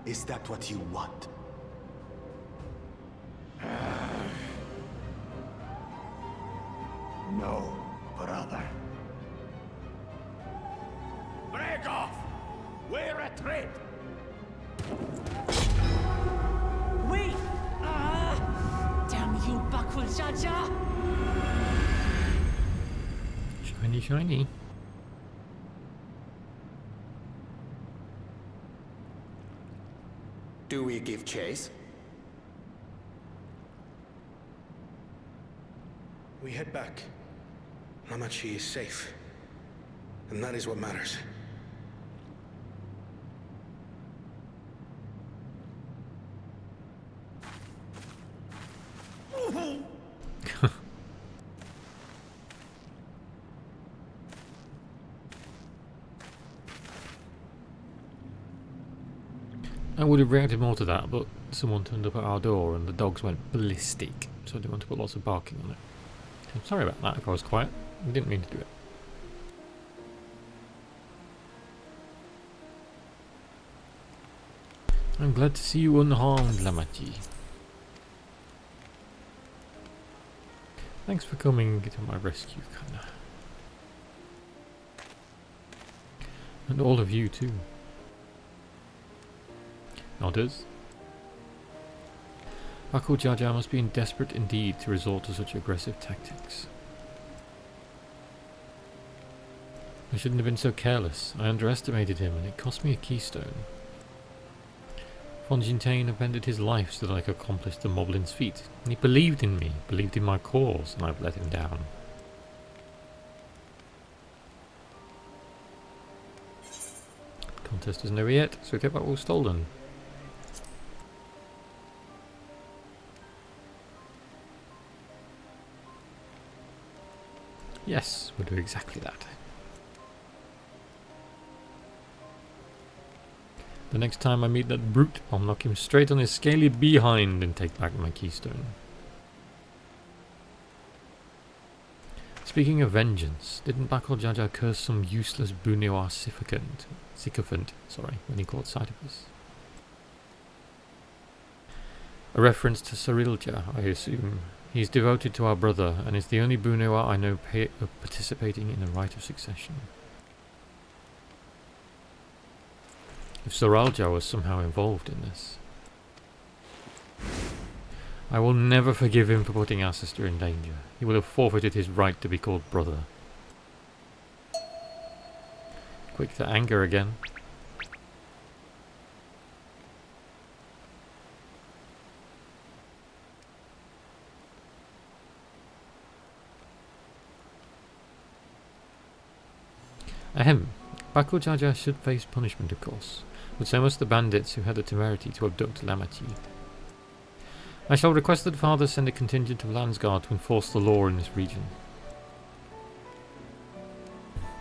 Is that what you want? No, brother. Break off! We retreat! Wait! Damn you, Bakul Jaja! Shiny, shiny. Do we give chase? We head back. Amachi is safe. And that is what matters. I would have reacted more to that, but someone turned up at our door and the dogs went ballistic, so I didn't want to put lots of barking on it. I'm sorry about that if I was quiet. I didn't mean to do it. I'm glad to see you unharmed, Lamachi. Thanks for coming to my rescue, Kana. And all of you too. Others? Bakul Jaja must be desperate indeed to resort to such aggressive tactics. I shouldn't have been so careless. I underestimated him and it cost me a keystone. Fonjintain upended his life so that I could accomplish the Moblin's feat, and he believed in me, believed in my cause, and I've let him down. Contest isn't over yet, so we take back what was stolen. Yes, we'll do exactly that. The next time I meet that brute, I'll knock him straight on his scaly behind and take back my keystone. Speaking of vengeance, didn't Bakul Jaja curse some useless Bunewa sycophant, when he caught sight of us? A reference to Sarilja, I assume. He's devoted to our brother, and is the only Bunewa I know participating in the rite of succession. If Soralja was somehow involved in this, I will never forgive him for putting our sister in danger. He will have forfeited his right to be called brother. Quick to anger again. Ahem. Bakul Jaja should face punishment, of course, but so must the bandits who had the temerity to abduct Lamachi. I shall request that Father send a contingent of Landsguard to enforce the law in this region.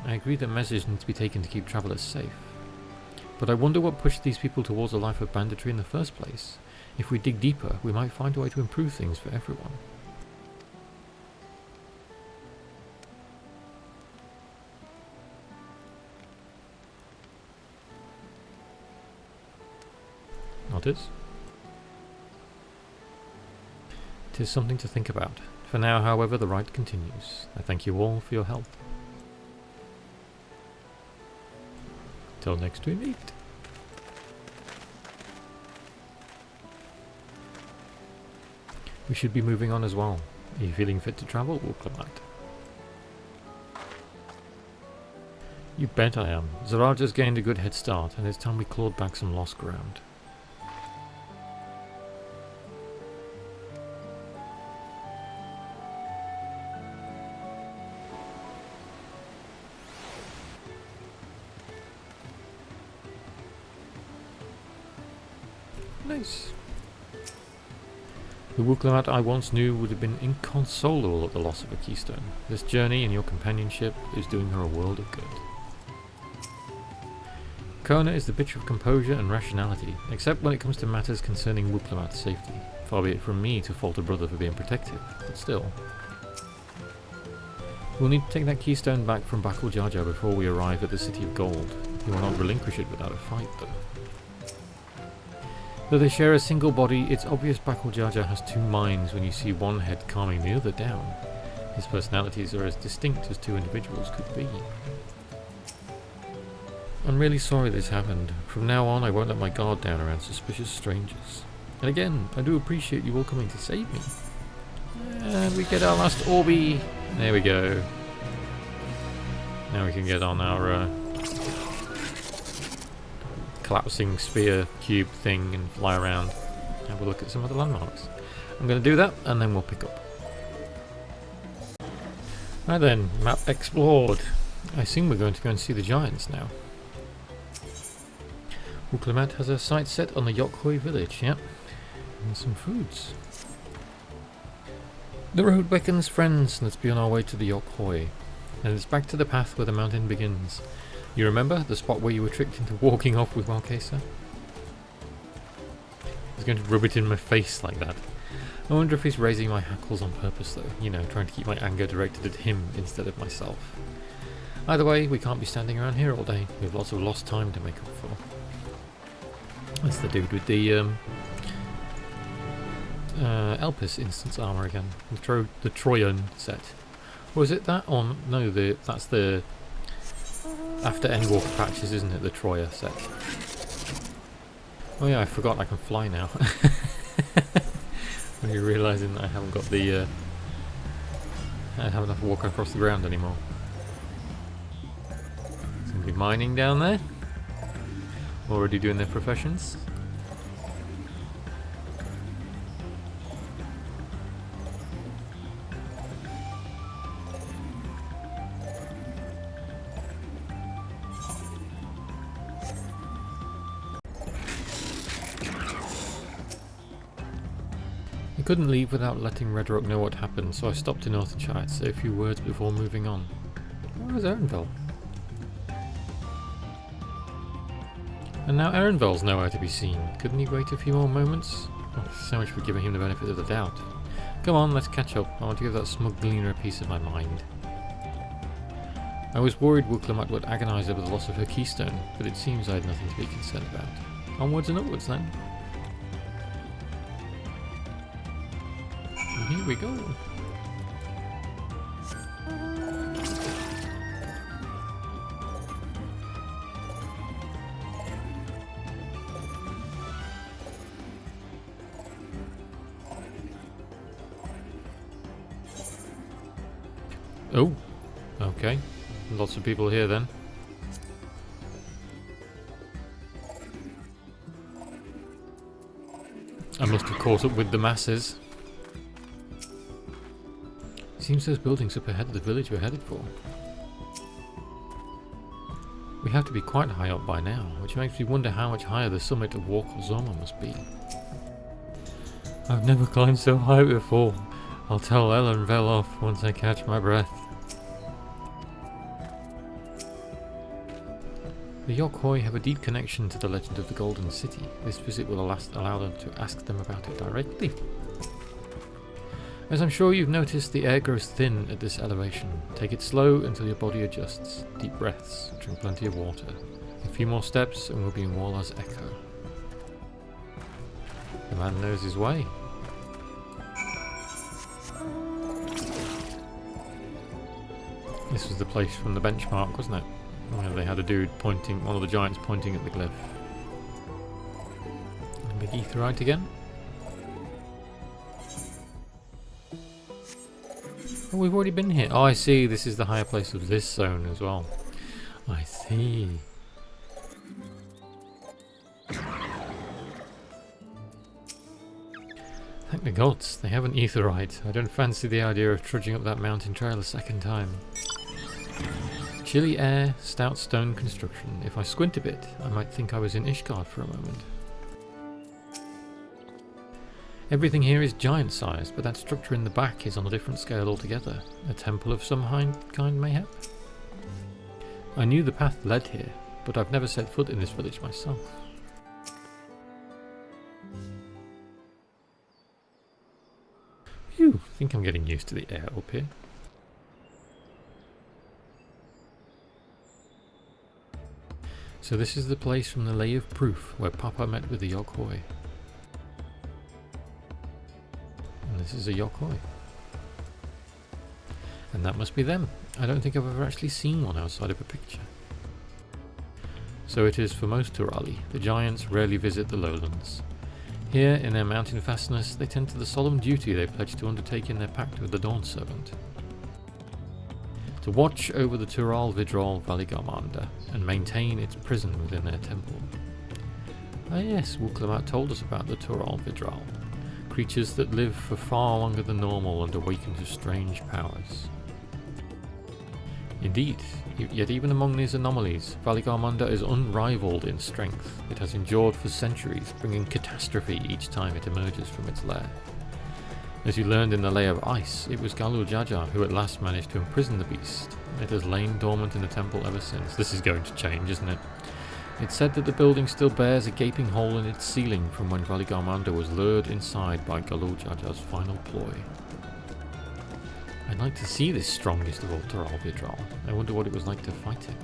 I agree that measures need to be taken to keep travellers safe, but I wonder what pushed these people towards a life of banditry in the first place. If we dig deeper, we might find a way to improve things for everyone. Others? It is something to think about. For now, however, the rite continues. I thank you all for your help. Till next we meet. We should be moving on as well. Are you feeling fit to travel, Wuklemat? You bet I am. Zarar just gained a good head start, and it's time we clawed back some lost ground. Nice. The Wuklemat I once knew would have been inconsolable at the loss of a keystone. This journey and your companionship is doing her a world of good. Kona is the bitch of composure and rationality, except when it comes to matters concerning Wuklemat's safety. Far be it from me to fault a brother for being protective, but still. We'll need to take that keystone back from Bakul Jar Jar before we arrive at the City of Gold. You will not relinquish it without a fight, though. Though they share a single body, it's obvious Bakul Jar Jar has two minds when you see one head calming the other down. His personalities are as distinct as two individuals could be. I'm really sorry this happened. From now on, I won't let my guard down around suspicious strangers. And again, I do appreciate you all coming to save me. And we get our last Orby. There we go. Now we can get on our collapsing sphere cube thing and fly around. Have a look at some of the landmarks. I'm going to do that, and then we'll pick up. Right then, map explored. I assume we're going to go and see the giants now. Wuklemat has her sights set on the Yokhoi village, yep. And some foods. The road beckons, friends. Let's be on our way to the Yokhoi. And it's back to the path where the mountain begins. You remember the spot where you were tricked into walking off with Marquesa? He's going to rub it in my face like that. I wonder if he's raising my hackles on purpose though. You know, trying to keep my anger directed at him instead of myself. Either way, we can't be standing around here all day. We have lots of lost time to make up for. That's the dude with the Elpis instance armor again. The Troyan set. Was it that? Or no, that's the after Endwalker patches, isn't it? The Troya set. Oh yeah, I forgot I can fly now. When you're realising that I haven't got the I haven't enough to walk across the ground anymore. It's gonna be mining down there. Already doing their professions. I couldn't leave without letting Red Rock know what happened, so I stopped in Northenshire to say a few words before moving on. Where was Erenvel? And now Erenvel's nowhere to be seen. Couldn't he wait a few more moments? Oh, so much for giving him the benefit of the doubt. Come on, let's catch up. I want to give that smug gleaner a piece of my mind. I was worried Wuklemat would agonise over the loss of her keystone, but it seems I had nothing to be concerned about. Onwards and upwards then. And here we go. Oh, okay. Lots of people here then. I must have caught up with the masses. Seems those buildings up ahead of the village we're headed for. We have to be quite high up by now, which makes me wonder how much higher the summit of Warkozoma must be. I've never climbed so high before. I'll tell Erenvel off once I catch my breath. The Yokhoi have a deep connection to the legend of the Golden City. This visit will allow them to ask them about it directly. As I'm sure you've noticed, the air grows thin at this elevation. Take it slow until your body adjusts. Deep breaths, drink plenty of water. A few more steps and we'll be in Warla's Echo. The man knows his way. This was the place from the benchmark, wasn't it? Where they had a dude pointing, one of the giants pointing at the glyph. And big Aetheryte again. Oh, we've already been here. Oh, I see. This is the higher place of this zone as well. I see. Thank the gods, they have an aetherite. I don't fancy the idea of trudging up that mountain trail a second time. Chilly air, stout stone construction. If I squint a bit, I might think I was in Ishgard for a moment. Everything here is giant-sized, but that structure in the back is on a different scale altogether. A temple of some kind, mayhap? I knew the path led here, but I've never set foot in this village myself. Phew, I think I'm getting used to the air up here. So this is the place from the Lay of Proof, where Papa met with the Yoghoi. And this is a Yoghoi. And that must be them. I don't think I've ever actually seen one outside of a picture. So it is for most Turali. The giants rarely visit the lowlands. Here, in their mountain fastness, they tend to the solemn duty they pledged to undertake in their pact with the Dawn Servant. To watch over the Tural Vidral Valigarmanda and maintain its prison within their temple. Ah yes, Wuklamat told us about the Tural Vidral, creatures that live for far longer than normal and awaken to strange powers. Indeed, yet even among these anomalies, Valigarmanda is unrivaled in strength. It has endured for centuries, bringing catastrophe each time it emerges from its lair. As you learned in the Lay of Ice, it was Galul Jaja who at last managed to imprison the beast. It has lain dormant in the temple ever since. This is going to change, isn't it? It's said that the building still bears a gaping hole in its ceiling from when Valigarmanda was lured inside by Galul Jaja's final ploy. I'd like to see this strongest of all Tural Vidral. I wonder what it was like to fight it.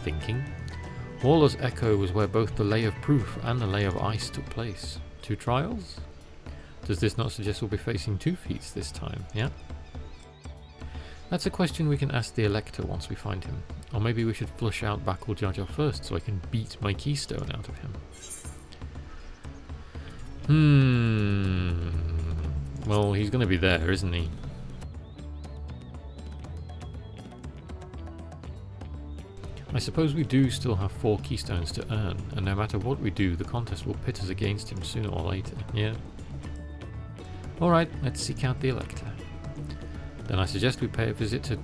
Thinking. Warlor's Echo was where both the Lay of Proof and the Lay of Ice took place. 2 trials? Does this not suggest we'll be facing 2 feats this time, yeah? That's a question we can ask the Elector once we find him. Or maybe we should flush out Bakul Jaja first so I can beat my keystone out of him. Well, he's going to be there, isn't he? I suppose we do still have 4 keystones to earn, and no matter what we do, the contest will pit us against him sooner or later, yeah? Alright, let's seek out the Elector. Then I suggest we pay a visit to...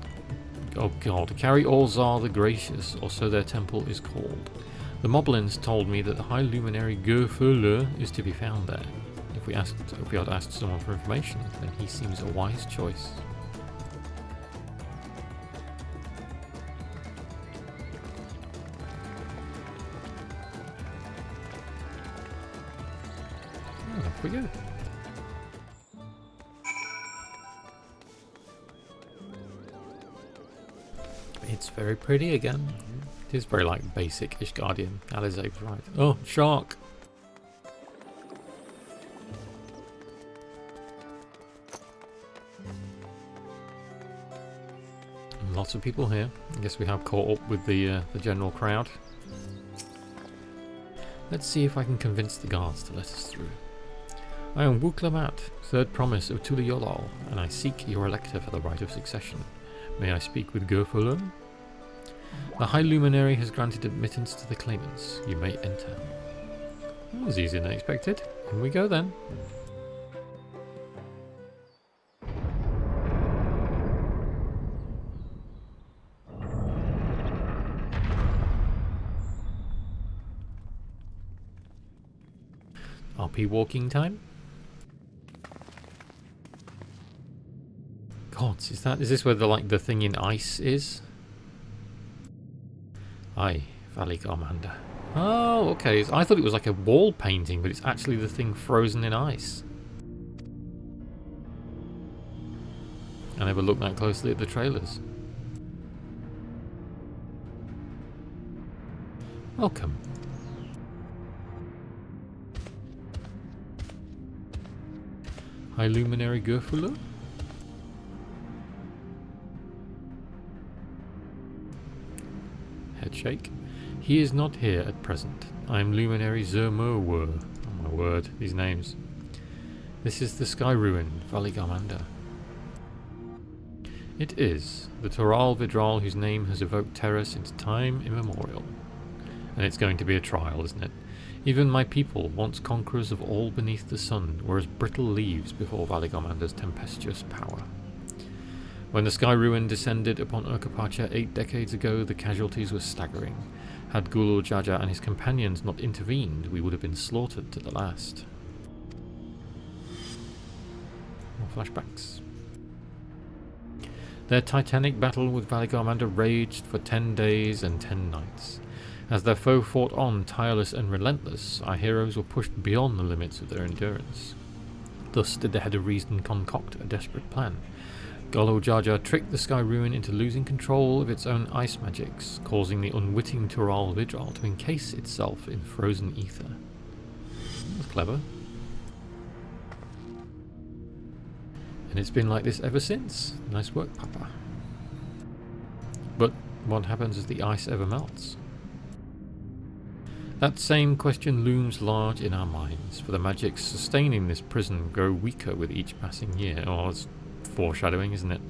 oh god, Carry Alzar the Gracious, or so their temple is called. The Moblins told me that the High Luminary Gerfurler is to be found there. If we had asked someone for information, then he seems a wise choice. Oh, off we go. It's very pretty again. It is very like basic Ishgardian. Alizabe's right. Oh, shark! Lots of people here. I guess we have caught up with the general crowd. Let's see if I can convince the guards to let us through. I am Wuklamat, 3rd promise of Tuliolal, and I seek your Elector for the right of succession. May I speak with Gerfurler? The High Luminary has granted admittance to the claimants. You may enter. That was easier than expected. In we go then. RP walking time. Gods, is this where the thing in ice is? Aye, Valigarmanda. Oh, okay. I thought it was like a wall painting, but it's actually the thing frozen in ice. I never looked that closely at the trailers. Welcome. High Luminary Gerfurler? Headshake. He is not here at present. I am Luminary Zermurwur. Oh my word, these names. This is the Sky Ruin, Valigarmanda. It is. The Toral Vidral whose name has evoked terror since time immemorial. And it's going to be a trial, isn't it? Even my people, once conquerors of all beneath the sun, were as brittle leaves before Valigomander's tempestuous power. When the Sky Ruin descended upon Urkapacha 8 decades ago, the casualties were staggering. Had Gulur Jaja and his companions not intervened, we would have been slaughtered to the last. More flashbacks. Their titanic battle with Valigomander raged for 10 days and 10 nights. As their foe fought on, tireless and relentless, our heroes were pushed beyond the limits of their endurance. Thus did the Head of Reason concoct a desperate plan. Gulur Jaja tricked the Sky Ruin into losing control of its own ice magics, causing the unwitting Toral Vidral to encase itself in frozen ether. That's clever. And it's been like this ever since. Nice work, Papa. But what happens as the ice ever melts? That same question looms large in our minds, for the magics sustaining this prison grow weaker with each passing year. Oh, it's foreshadowing, isn't it?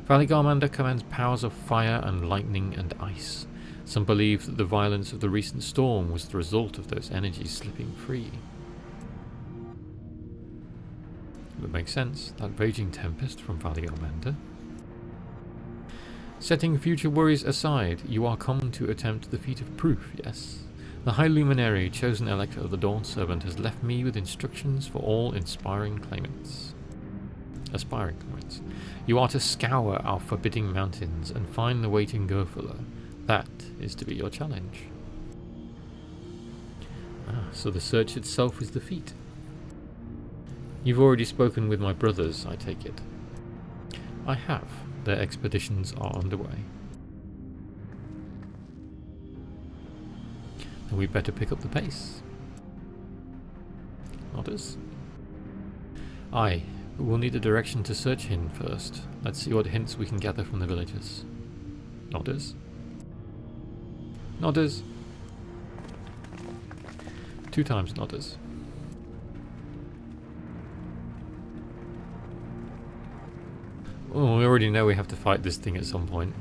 Valigomander commands powers of fire and lightning and ice. Some believe that the violence of the recent storm was the result of those energies slipping free. That makes sense, that raging tempest from Valigomander. Setting future worries aside, you are come to attempt the feat of proof, yes? The High Luminary, chosen Elector of the Dawn Serpent, has left me with instructions for all aspiring claimants. You are to scour our forbidding mountains and find the waiting Gurfula. That is to be your challenge. So the search itself is the feat. You've already spoken with my brothers, I take it. I have. Their expeditions are underway. Then we'd better pick up the pace. Otters? Aye, but we'll need a direction to search in first. Let's see what hints we can gather from the villagers. Nodders? Nodders? 2 times nodders. Oh, we already know we have to fight this thing at some point.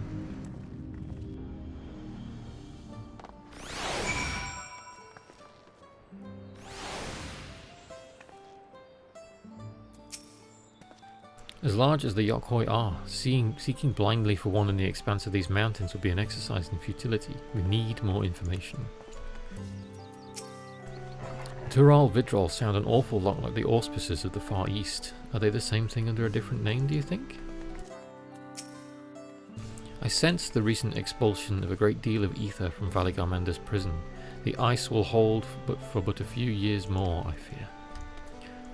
As large as the Yokhoi are, seeking blindly for one in the expanse of these mountains would be an exercise in futility. We need more information. Toral Vidral sound an awful lot like the auspices of the Far East. Are they the same thing under a different name, do you think? I sense the recent expulsion of a great deal of ether from Valigomander's prison. The ice will hold for but a few years more, I fear.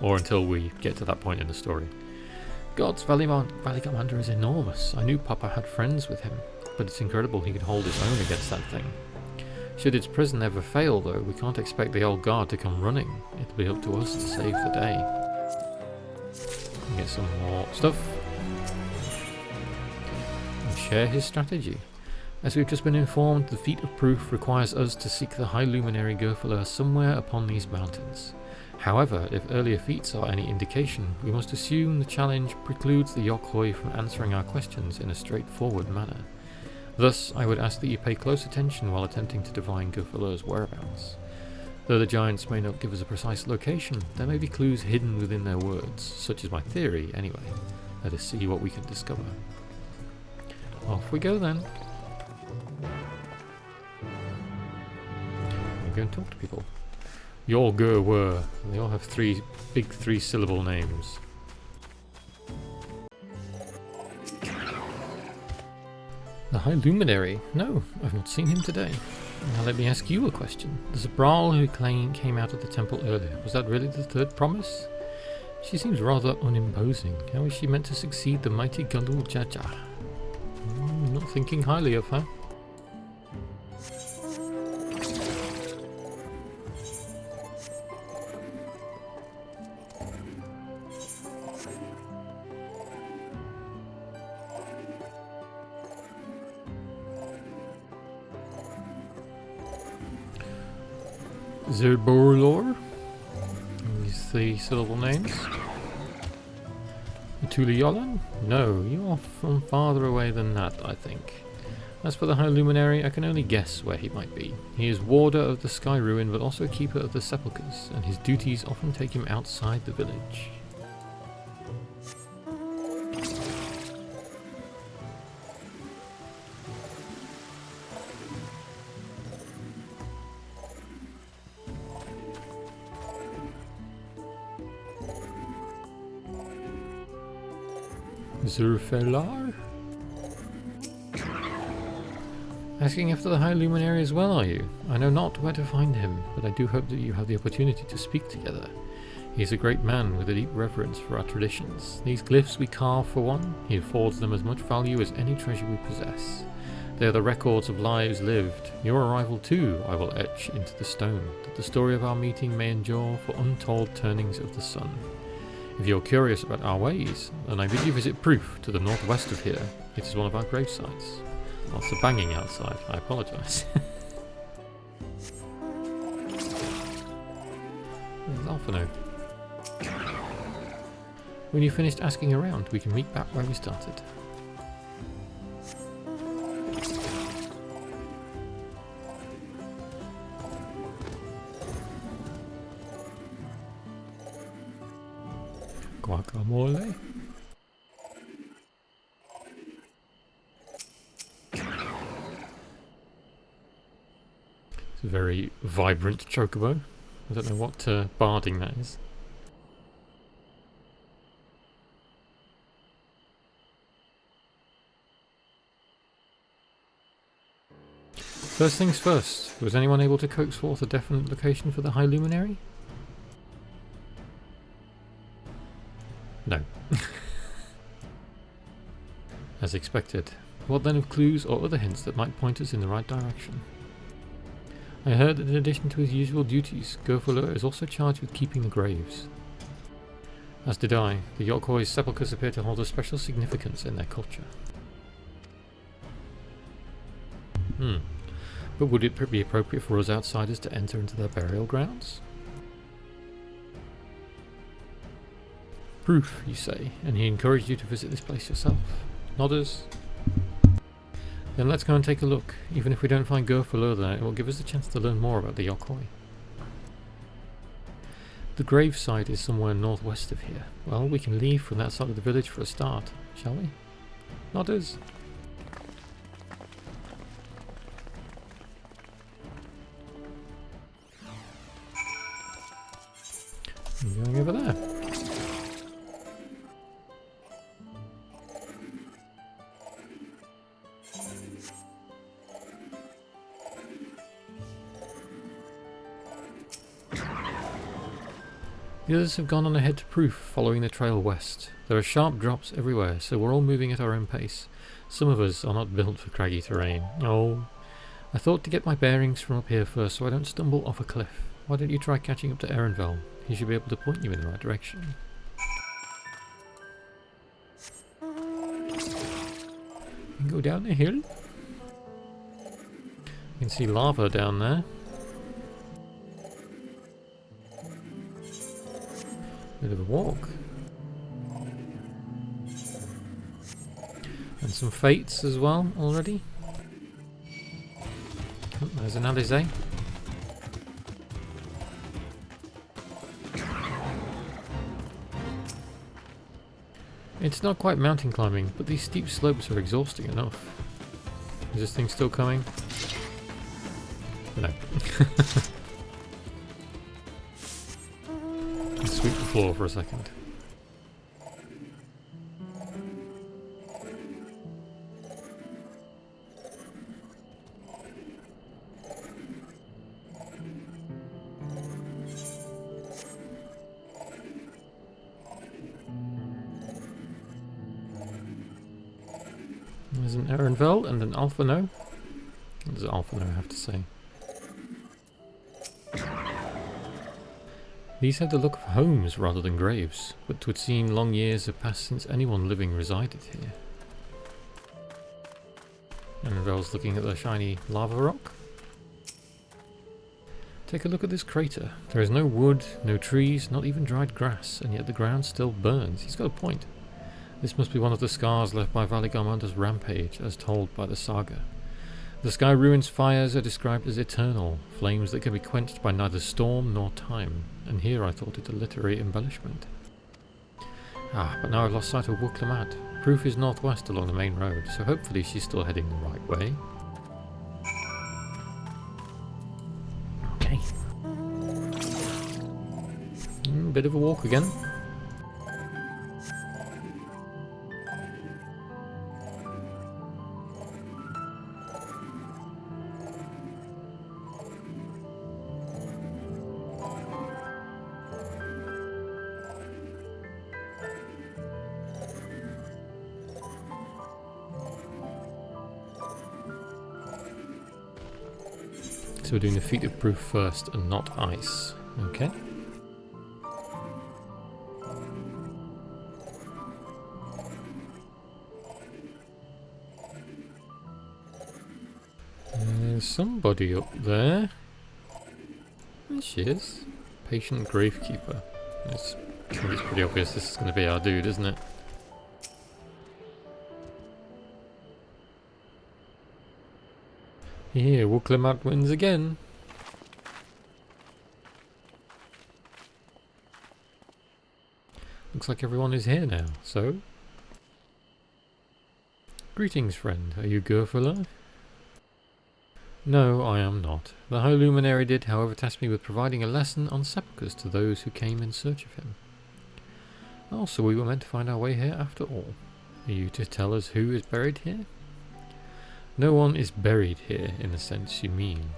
Or until we get to that point in the story. Gods, Valigomander is enormous. I knew Papa had friends with him, but it's incredible he could hold his own against that thing. Should its prison ever fail, though, we can't expect the old guard to come running. It'll be up to us to save the day. Get some more stuff. And share his strategy. As we've just been informed, the feat of proof requires us to seek the High Luminary Gurfula somewhere upon these mountains. However, if earlier feats are any indication, we must assume the challenge precludes the Yokhoi from answering our questions in a straightforward manner. Thus, I would ask that you pay close attention while attempting to divine Gurfula's whereabouts. Though the giants may not give us a precise location, there may be clues hidden within their words, such is my theory anyway. Let us see what we can discover. Off we go then. We'll go and talk to people. Your Gur were. They all have big 3-syllable names. The High Luminary? No, I've not seen him today. Now let me ask you a question. The Zabral who came out of the temple earlier, was that really the third promise? She seems rather unimposing. How is she meant to succeed the mighty Gulur Jaja? Not thinking highly of her. Zerborlor? These 3-syllable names. Tuliolan? No, you are from farther away than that, I think. As for the High Luminary, I can only guess where he might be. He is warder of the Sky Ruin, but also keeper of the sepulchres, and his duties often take him outside the village. Zurfelar? Asking after the High Luminary as well, are you? I know not where to find him, but I do hope that you have the opportunity to speak together. He is a great man with a deep reverence for our traditions. These glyphs we carve for one, he affords them as much value as any treasure we possess. They are the records of lives lived. Your arrival too I will etch into the stone, that the story of our meeting may endure for untold turnings of the sun. If you're curious about our ways, then I bid you visit Proof to the northwest of here. It is one of our grave sites. Lots of banging outside, I apologise. There's Alphino. When you've finished asking around, we can meet back where we started. Guacamole. It's a very vibrant chocobo. I don't know what barding that is. First things first, was anyone able to coax forth a definite location for the High Luminary? No. As expected. What then of clues or other hints that might point us in the right direction? I heard that in addition to his usual duties, Gurfalur is also charged with keeping the graves. As did I. The Yokoi's sepulchres appear to hold a special significance in their culture. But would it be appropriate for us outsiders to enter into their burial grounds? Proof, you say, and he encouraged you to visit this place yourself. Nodders? Then let's go and take a look. Even if we don't find Gurfalur there, it will give us a chance to learn more about the Yokoi. The grave site is somewhere northwest of here. Well, we can leave from that side of the village for a start, shall we? Nodders? I'm going over there. The others have gone on ahead to Proof, following the trail west. There are sharp drops everywhere, so we're all moving at our own pace. Some of us are not built for craggy terrain. Oh, I thought to get my bearings from up here first so I don't stumble off a cliff. Why don't you try catching up to Ehrenvel? He should be able to point you in the right direction. You can go down the hill. You can see lava down there. Bit of a walk. And some fates as well already. Oh, there's an Alizé. It's not quite mountain climbing, but these steep slopes are exhausting enough. Is this thing still coming? No. Let's sweep the floor for a second. There's an Ehrenvel and an Alphino. What does Alphino have to say? These have the look of homes rather than graves, but 'twould seem long years have passed since anyone living resided here. Ehrenvel's looking at the shiny lava rock. Take a look at this crater. There is no wood, no trees, not even dried grass, and yet the ground still burns. He's got a point. This must be one of the scars left by Valigarmanda's rampage, as told by the saga. The Sky Ruin's fires are described as eternal, flames that can be quenched by neither storm nor time, and here I thought it a literary embellishment. Ah, but now I've lost sight of Wuklamad. Proof is northwest along the main road, so hopefully she's still heading the right way. Okay. Bit of a walk again. So we're doing the feat of proof first and not ice. Okay. There's somebody up there. There she is. Patient Gravekeeper. I think it's pretty obvious this is going to be our dude, isn't it? Here, Wuklamad wins again. Looks like everyone is here now, so... Greetings, friend. Are you Gurfula? No, I am not. The High Luminary did, however, task me with providing a lesson on sepulchres to those who came in search of him. Also, we were meant to find our way here after all. Are you to tell us who is buried here? No one is buried here in the sense you mean.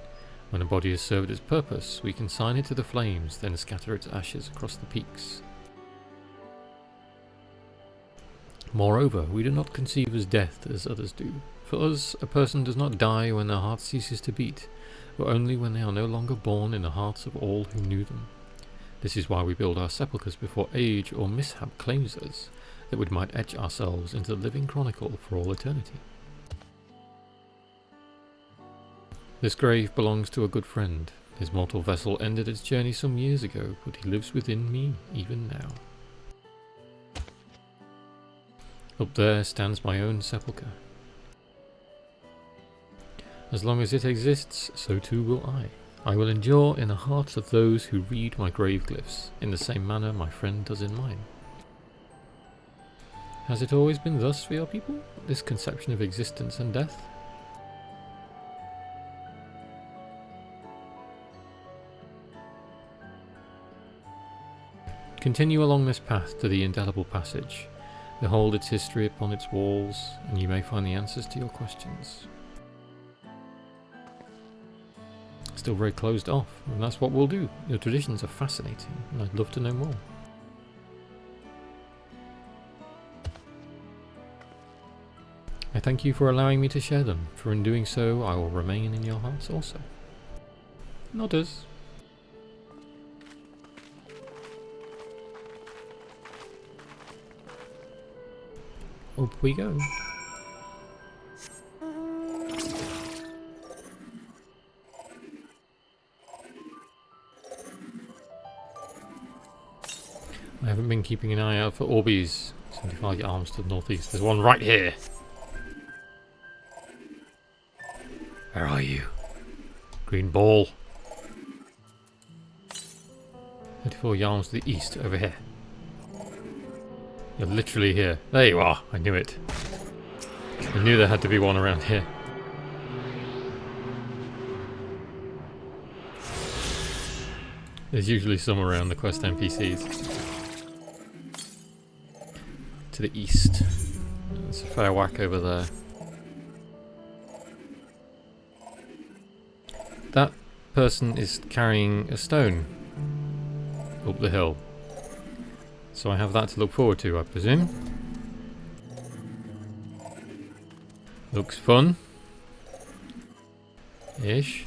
When a body has served its purpose, we consign it to the flames, then scatter its ashes across the peaks. Moreover, we do not conceive as death as others do. For us, a person does not die when their heart ceases to beat, but only when they are no longer born in the hearts of all who knew them. This is why we build our sepulchres before age or mishap claims us, that we might etch ourselves into the living chronicle for all eternity. This grave belongs to a good friend. His mortal vessel ended its journey some years ago, but he lives within me even now. Up there stands my own sepulchre. As long as it exists, so too will I. I will endure in the hearts of those who read my grave glyphs, in the same manner my friend does in mine. Has it always been thus for your people, this conception of existence and death? Continue along this path to the indelible passage. Behold its history upon its walls, and you may find the answers to your questions. Still very closed off, and that's what we'll do. Your traditions are fascinating, and I'd love to know more. I thank you for allowing me to share them, for in doing so I will remain in your hearts also. Nodders. Up we go. I haven't been keeping an eye out for Orbeez. 75 arms to the northeast. There's one right here. Where are you? Green ball. 34 yards to the east, over here. You're literally here. There you are. I knew it. I knew there had to be one around here. There's usually some around the quest NPCs. To the east. There's a fair whack over there. That person is carrying a stone up the hill. So I have that to look forward to, I presume. Looks fun. Ish.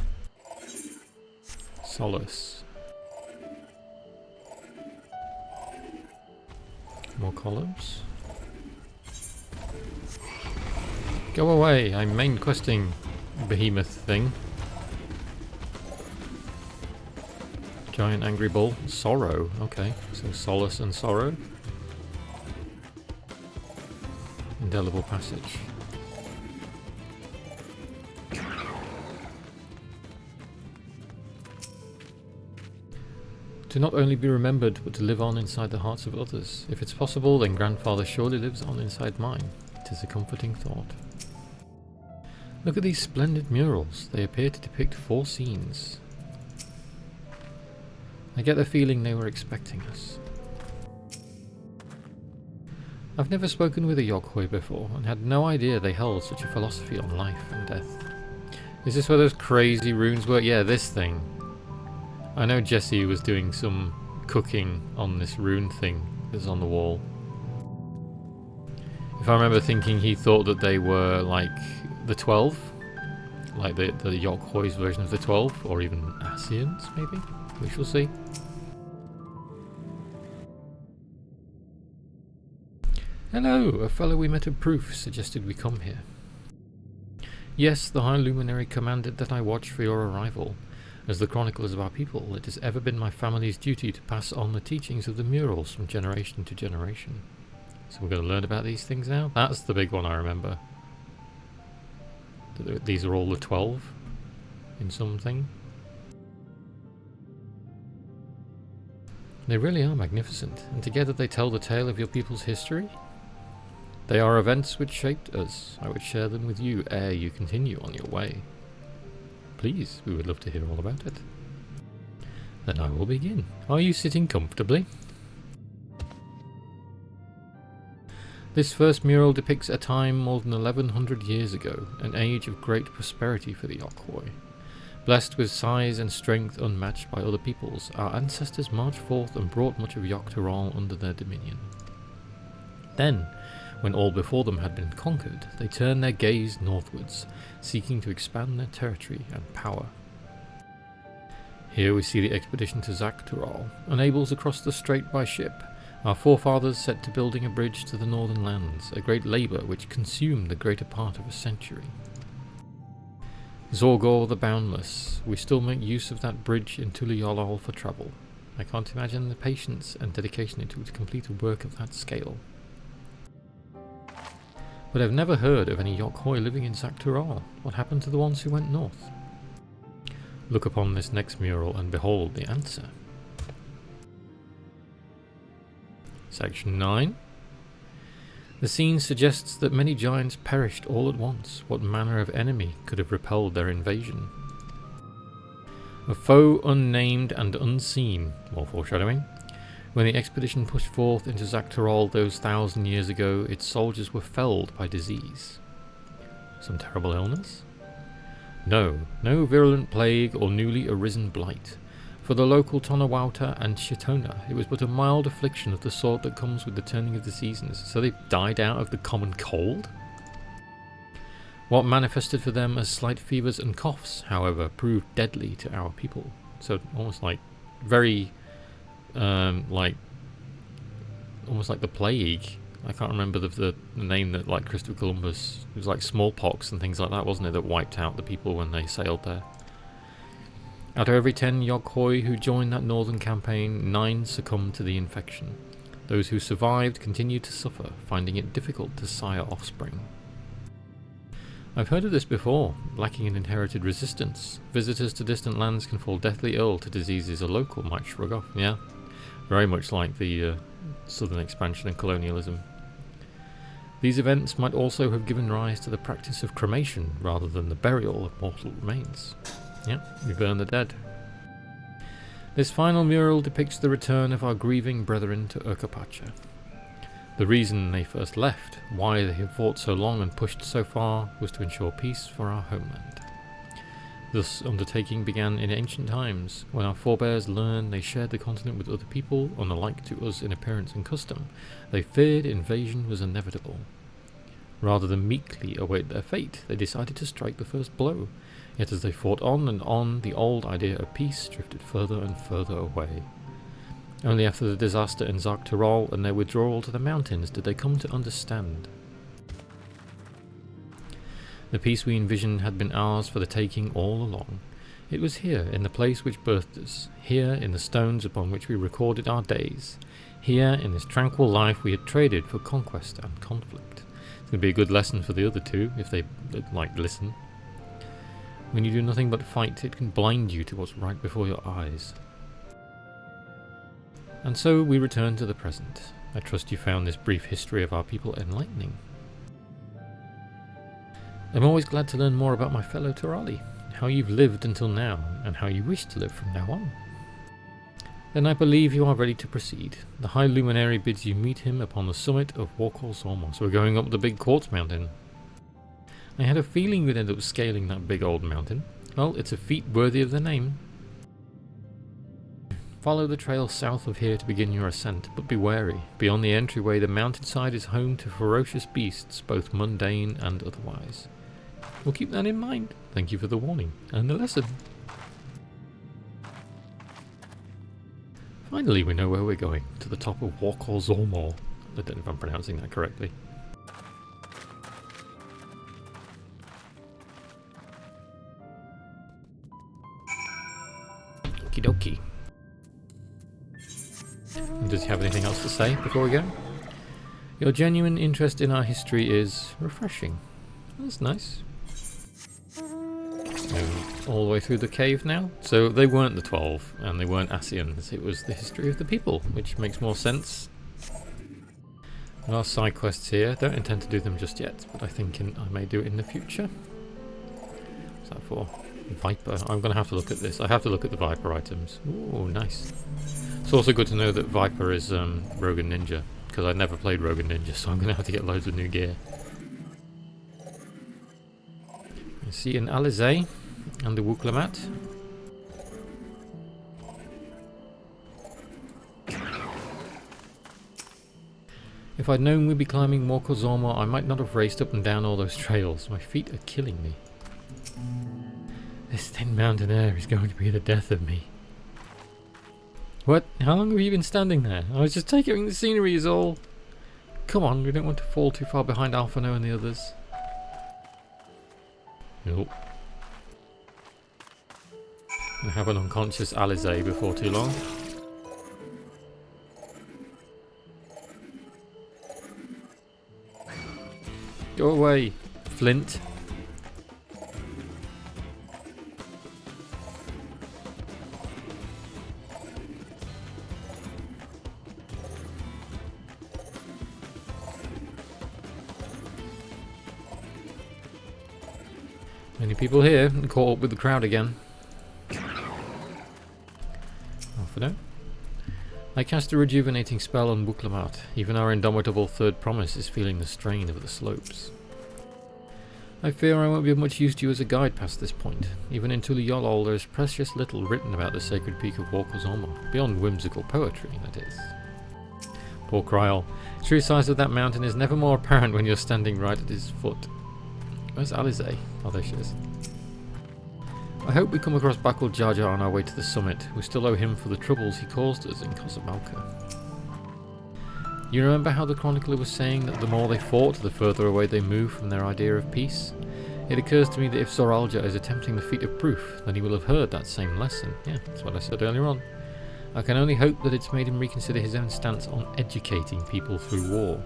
Solace. More columns. Go away, I'm main questing behemoth thing. Giant angry bull. Sorrow. Okay, so solace and sorrow. indelible passage. To not only be remembered, but to live on inside the hearts of others. If it's possible, then grandfather surely lives on inside mine. It is a comforting thought. Look at these splendid murals. They appear to depict 4 scenes. I get the feeling they were expecting us. I've never spoken with a Yokhoi before, and had no idea they held such a philosophy on life and death. Is this where those crazy runes were? Yeah, this thing. I know Jesse was doing some cooking on this rune thing that's on the wall. If I remember thinking, he thought that they were like the 12, like the Yokhoi's version of the 12, or even Asians maybe. We shall see. Hello, a fellow we met at Proof suggested we come here. Yes, the High Luminary commanded that I watch for your arrival. As the chroniclers of our people, it has ever been my family's duty to pass on the teachings of the murals from generation to generation. So we're going to learn about these things now? That's the big one I remember. These are all the 12 in something. They really are magnificent, and together they tell the tale of your people's history. They are events which shaped us. I would share them with you ere you continue on your way. Please, we would love to hear all about it. Then I will begin. Are you sitting comfortably? This first mural depicts a time more than 1100 years ago, an age of great prosperity for the Yokhoi. Blessed with size and strength unmatched by other peoples, our ancestors marched forth and brought much of Yogg-Tyrol under their dominion. Then, when all before them had been conquered, they turned their gaze northwards, seeking to expand their territory and power. Here we see the expedition to Yogg-Tyrol, unable to cross the strait by ship. Our forefathers set to building a bridge to the northern lands, a great labour which consumed the greater part of a century. Zorgor the Boundless, we still make use of that bridge in Tuliolol for travel. I can't imagine the patience and dedication it took to complete a work of that scale. But I've never heard of any Yokhoi living in Yogg-Tyrol. What happened to the ones who went north? Look upon this next mural and behold the answer. Section 9. The scene suggests that many giants perished all at once. What manner of enemy could have repelled their invasion? A foe unnamed and unseen, more foreshadowing. When the expedition pushed forth into Yogg-Tyrol those 1,000 years ago, its soldiers were felled by disease. Some terrible illness? No virulent plague or newly arisen blight. For the local Tonawauta and Chitona, it was but a mild affliction of the sort that comes with the turning of the seasons, so they died out of the common cold? What manifested for them as slight fevers and coughs, however, proved deadly to our people. So almost like very, almost like the plague. I can't remember the name that like Christopher Columbus, it was like smallpox and things like that, wasn't it, that wiped out the people when they sailed there. Out of every 10 Yokhoi who joined that northern campaign, 9 succumbed to the infection. Those who survived continued to suffer, finding it difficult to sire offspring. I've heard of this before, lacking an inherited resistance. Visitors to distant lands can fall deathly ill to diseases a local might shrug off. Yeah, very much like the southern expansion and colonialism. These events might also have given rise to the practice of cremation rather than the burial of mortal remains. Yep, we burn the dead. This final mural depicts the return of our grieving brethren to Urkapacha. The reason they first left, why they have fought so long and pushed so far, was to ensure peace for our homeland. This undertaking began in ancient times, when our forebears learned they shared the continent with other people, unlike to us in appearance and custom. They feared invasion was inevitable. Rather than meekly await their fate, they decided to strike the first blow. Yet as they fought on and on, the old idea of peace drifted further and further away. Only after the disaster in Yogg-Tyrol and their withdrawal to the mountains did they come to understand. The peace we envisioned had been ours for the taking all along. It was here, in the place which birthed us, here in the stones upon which we recorded our days, here in this tranquil life we had traded for conquest and conflict. It's going to be a good lesson for the other two, if they, like, listen. When you do nothing but fight, it can blind you to what's right before your eyes. And so we return to the present. I trust you found this brief history of our people enlightening. I'm always glad to learn more about my fellow Turali, how you've lived until now, and how you wish to live from now on. Then I believe you are ready to proceed. The High Luminary bids you meet him upon the summit of Walkall Zormor. So we're going up the big quartz mountain. I had a feeling we'd end up scaling that big old mountain. Well, it's a feat worthy of the name. Follow the trail south of here to begin your ascent, but be wary. Beyond the entryway, the mountainside is home to ferocious beasts, both mundane and otherwise. We'll keep that in mind. Thank you for the warning and the lesson. Finally, we know where we're going, to the top of Walkall Zormor. I don't know if I'm pronouncing that correctly. Okie dokie. Does he have anything else to say before we go? Your genuine interest in our history is refreshing. That's nice. All the way through the cave now. So they weren't the 12, and they weren't Ascians. It was the history of the people, which makes more sense. There are side quests here. Don't intend to do them just yet, but I think I may do it in the future. What's that for? Viper. I'm going to have to look at this. I have to look at the Viper items. Ooh, nice. It's also good to know that Viper is Rogue and Ninja, because I never played Rogue and Ninja, so I'm going to have to get loads of new gear. You see an Alizé and the Wuklamat. If I'd known we'd be climbing Walkall Zormor, I might not have raced up and down all those trails. My feet are killing me. This thin mountain air is going to be the death of me. What? How long have you been standing there? I was just taking the scenery is all. Come on, we don't want to fall too far behind Alphano and the others. Nope. Gonna have an unconscious Alizé before too long. Go away, Flint. Many people here, caught up with the crowd again. Off I go. I cast a rejuvenating spell on Wuklamat. Even our indomitable third promise is feeling the strain of the slopes. I fear I won't be of much use to you as a guide past this point. Even in Tuliyollal there is precious little written about the sacred peak of Walkall Zormor, beyond whimsical poetry, that is. Poor Kryal. True size of that mountain is never more apparent when you're standing right at his foot. Where's Alizé? Oh, there she is. I hope we come across Bakul Jar Jar on our way to the summit. We still owe him for the troubles he caused us in Casablanca. You remember how the chronicler was saying that the more they fought, the further away they moved from their idea of peace? It occurs to me that if Zoralja is attempting the feat of proof, then he will have heard that same lesson. Yeah, that's what I said earlier on. I can only hope that it's made him reconsider his own stance on educating people through war.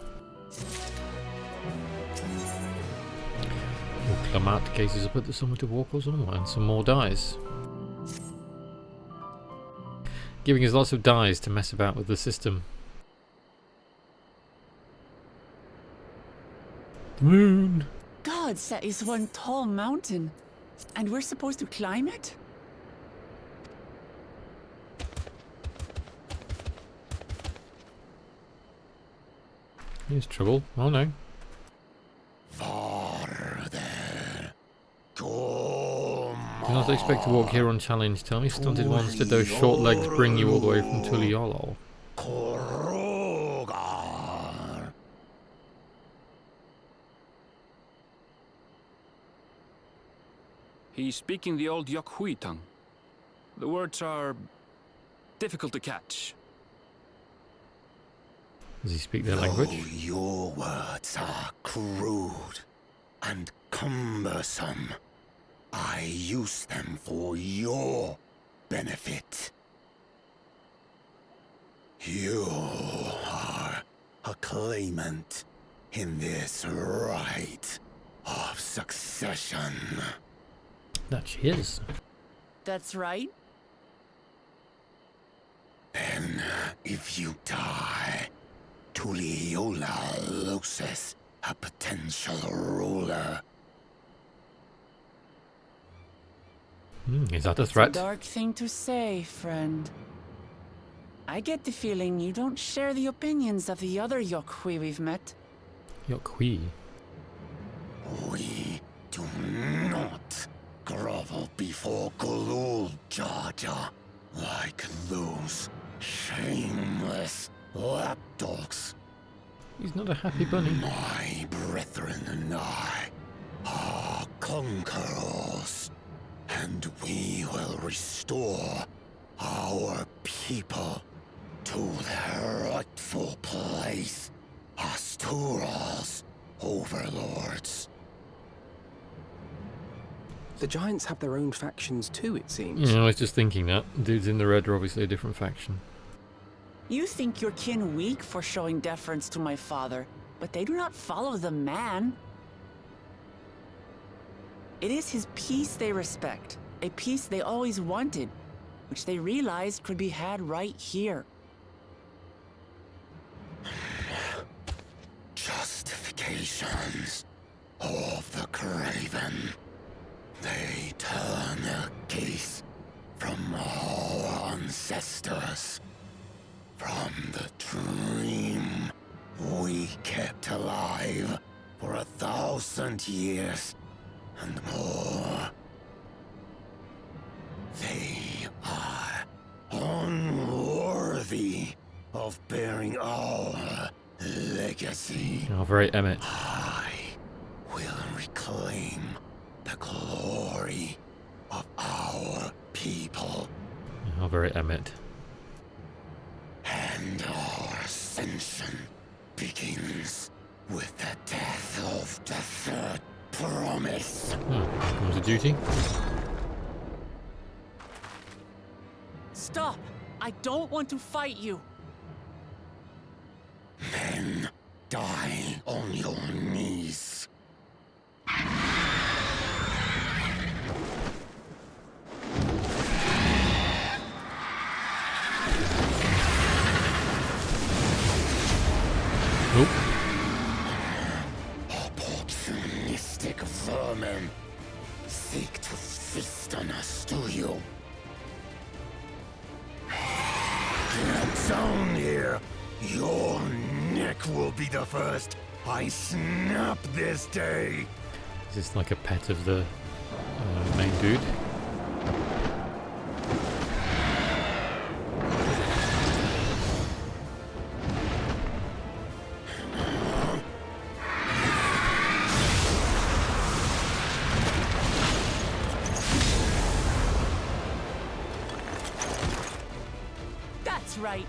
Wuklamat gazes up at the summit of Walkall Zormor and some more dies. Giving us lots of dies to mess about with the system. The moon! God, that is one tall mountain. And we're supposed to climb it? Here's trouble. Oh no. Do not expect to walk here unchallenged. Tell me stunted ones, did those short legs bring you all the way from Tuliyollal? He's speaking the old Yokhui tongue. The words are difficult to catch. Does he speak their language? Oh, your words are crude and cumbersome. I use them for your benefit. You are a claimant, in this right of succession. That she is. That's right. Then, if you die, Tuliola loses a potential ruler. Is that a It's a threat? dark thing to say, friend. I get the feeling you don't share the opinions of the other Yokhui we've met. Yokhui. We do not grovel before Gulul, Jar Jar, like those shameless lapdogs. He's not a happy bunny. My brethren and I are conquerors, and we will restore our people to their rightful place as Tural's overlords. The Giants have their own factions too, it seems. Yeah, I was just thinking that. Dudes in the red are obviously a different faction. You think your kin weak for showing deference to my father, but they do not follow the man. It is his peace they respect, a peace they always wanted, which they realized could be had right here. Justifications of the craven. They turn their gaze from our ancestors, from the dream we kept alive for 1,000 years and more. They are unworthy of bearing our legacy. Oh, very Emmett. I will reclaim the glory of our people. Oh, very Emmett. And our ascension begins with the death of the third promise. Comes to duty. Stop! I don't want to fight you. Then die on your knees. Nope. Opportunistic vermin seek to feast on us, do you? Get down here. Your neck will be the first I snap this day. Is this like a pet of the main dude? That's right.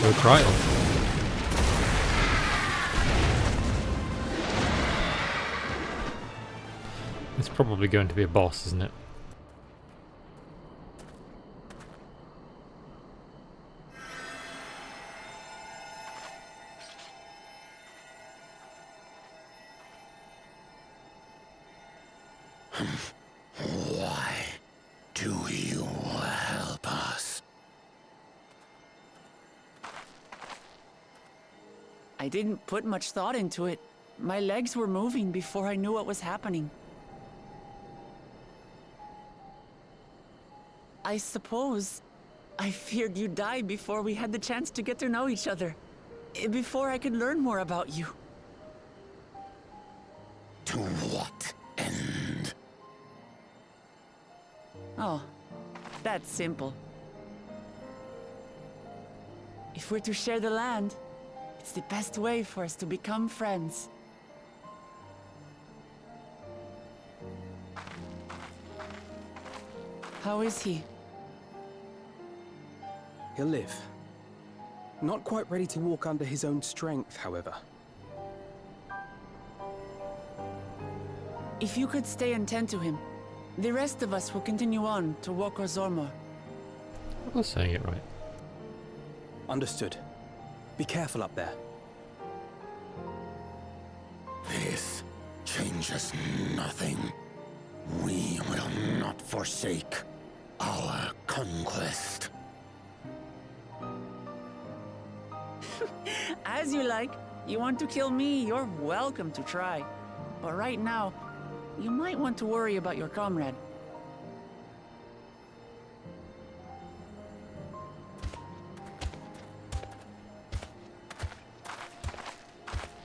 Go trial. It's probably going to be a boss, isn't it? Why do you help us? I didn't put much thought into it. My legs were moving before I knew what was happening. I suppose I feared you'd die before we had the chance to get to know each other. Before I could learn more about you. To what end? Oh, that's simple. If we're to share the land, it's the best way for us to become friends. How is he? He'll live. Not quite ready to walk under his own strength, however. If you could stay and tend to him, the rest of us will continue on to Wokozormor. I was saying it right. Understood. Be careful up there. This changes nothing. We will not forsake our conquest. As you like. You want to kill me, you're welcome to try. But right now, you might want to worry about your comrade.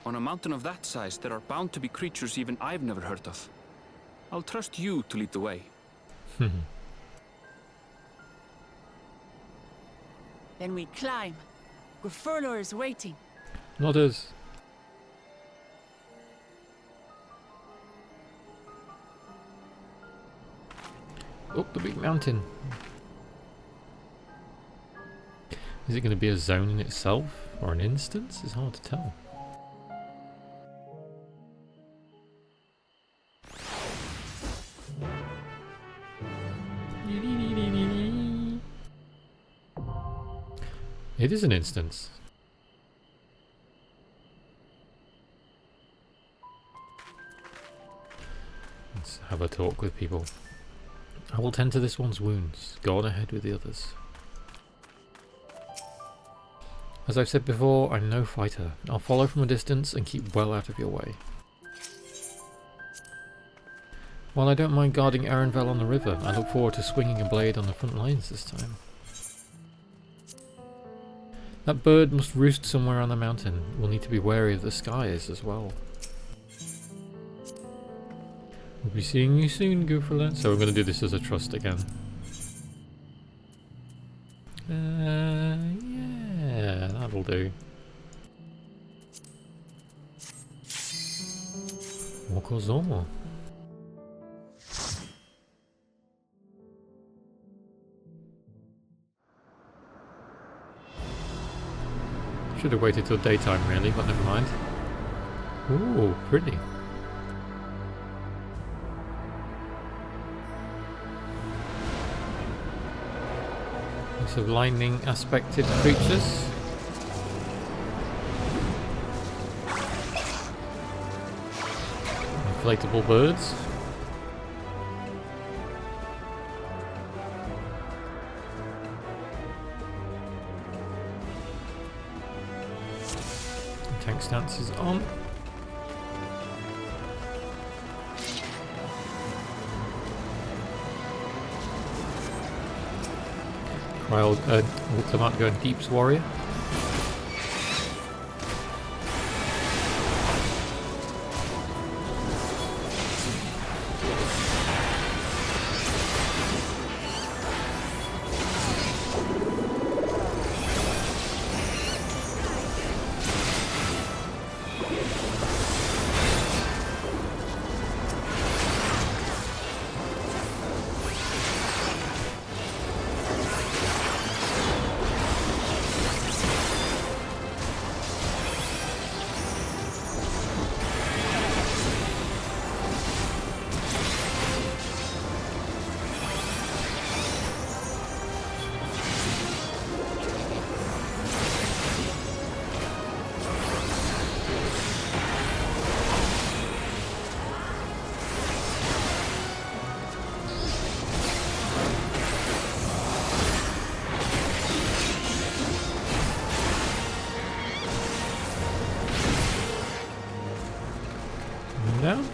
On a mountain of that size, there are bound to be creatures even I've never heard of. I'll trust you to lead the way. Then we climb. Grifurlor is waiting. Not us. Up the big mountain. Is it going to be a zone in itself or an instance? It's hard to tell. It is an instance. Let's have a talk with people. I will tend to this one's wounds. Go on ahead with the others. As I've said before, I'm no fighter. I'll follow from a distance and keep well out of your way. While I don't mind guarding Arenvel on the river, I look forward to swinging a blade on the front lines this time. That bird must roost somewhere on the mountain. We'll need to be wary of the skies as well. We'll be seeing you soon, Goofrela. So we're going to do this as a trust again. Yeah, that'll do. Wokozormor. Should have waited till daytime really, but never mind. Ooh, pretty. Lots of lightning aspected creatures. Inflatable birds. Tank stance is on. Looks like going Deep's Warrior. Down.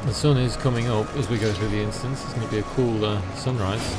The sun is coming up as we go through the instance. It's going to be a cool sunrise.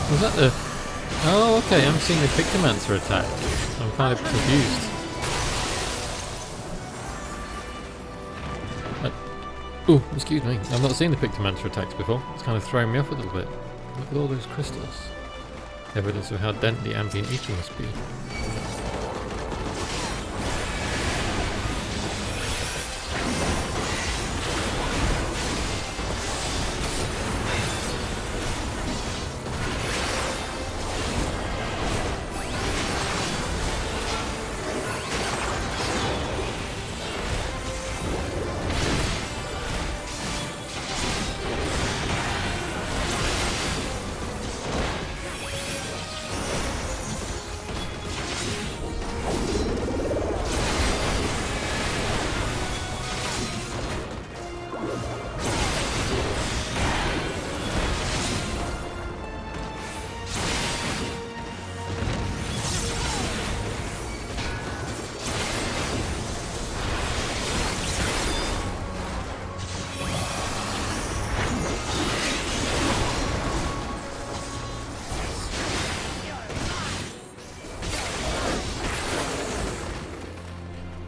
Was that the... Oh, okay, I'm seeing the Pictomancer attack. I'm kind of confused. Oh, excuse me. I've not seen the Pictomancer attacks before. It's kind of throwing me off a little bit. Look at all those crystals. Evidence of how dense the ambient ether must be.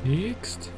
Next.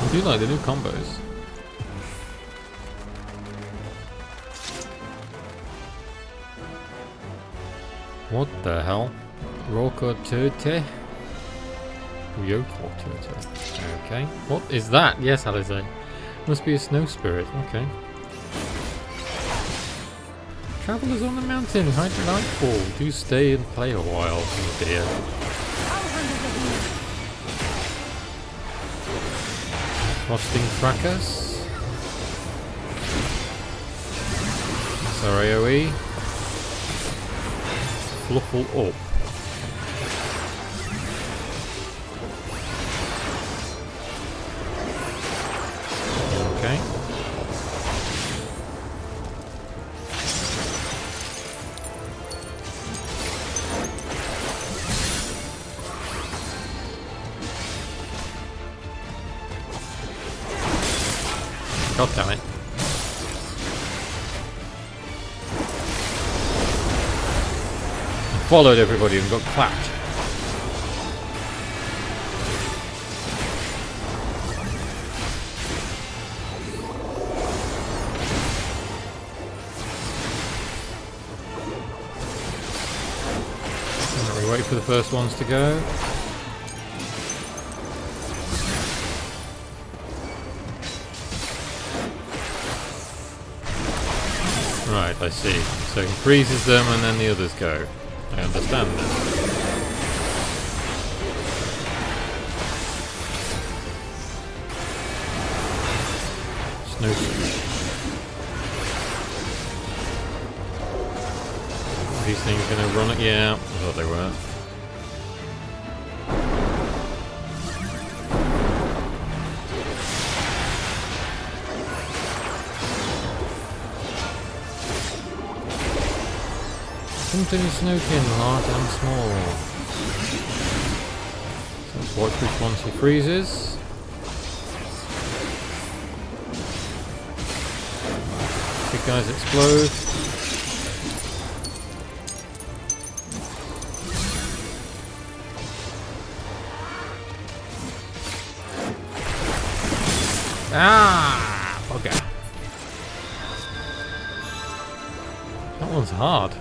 I do like the new combos. What the hell? Roko Turte? Yoko Turte. Okay. What is that? Yes, Alize. Must be a snow spirit. Okay. Travelers on the mountain, hide your nightfall. Do stay and play a while. Oh dear. Frosting Fracas. SRAOE. Fluffle up. Okay. God damn it. I followed everybody and got clapped. And we wait for the first ones to go. Right, I see. So he freezes them and then the others go. I understand now. Snow Spirit. Are these things gonna run it? Yeah, I thought they were. Something Snowkin, large and small. So let's watch which ones he freezes. Big guys explode. Ah! Bugger. one's hard.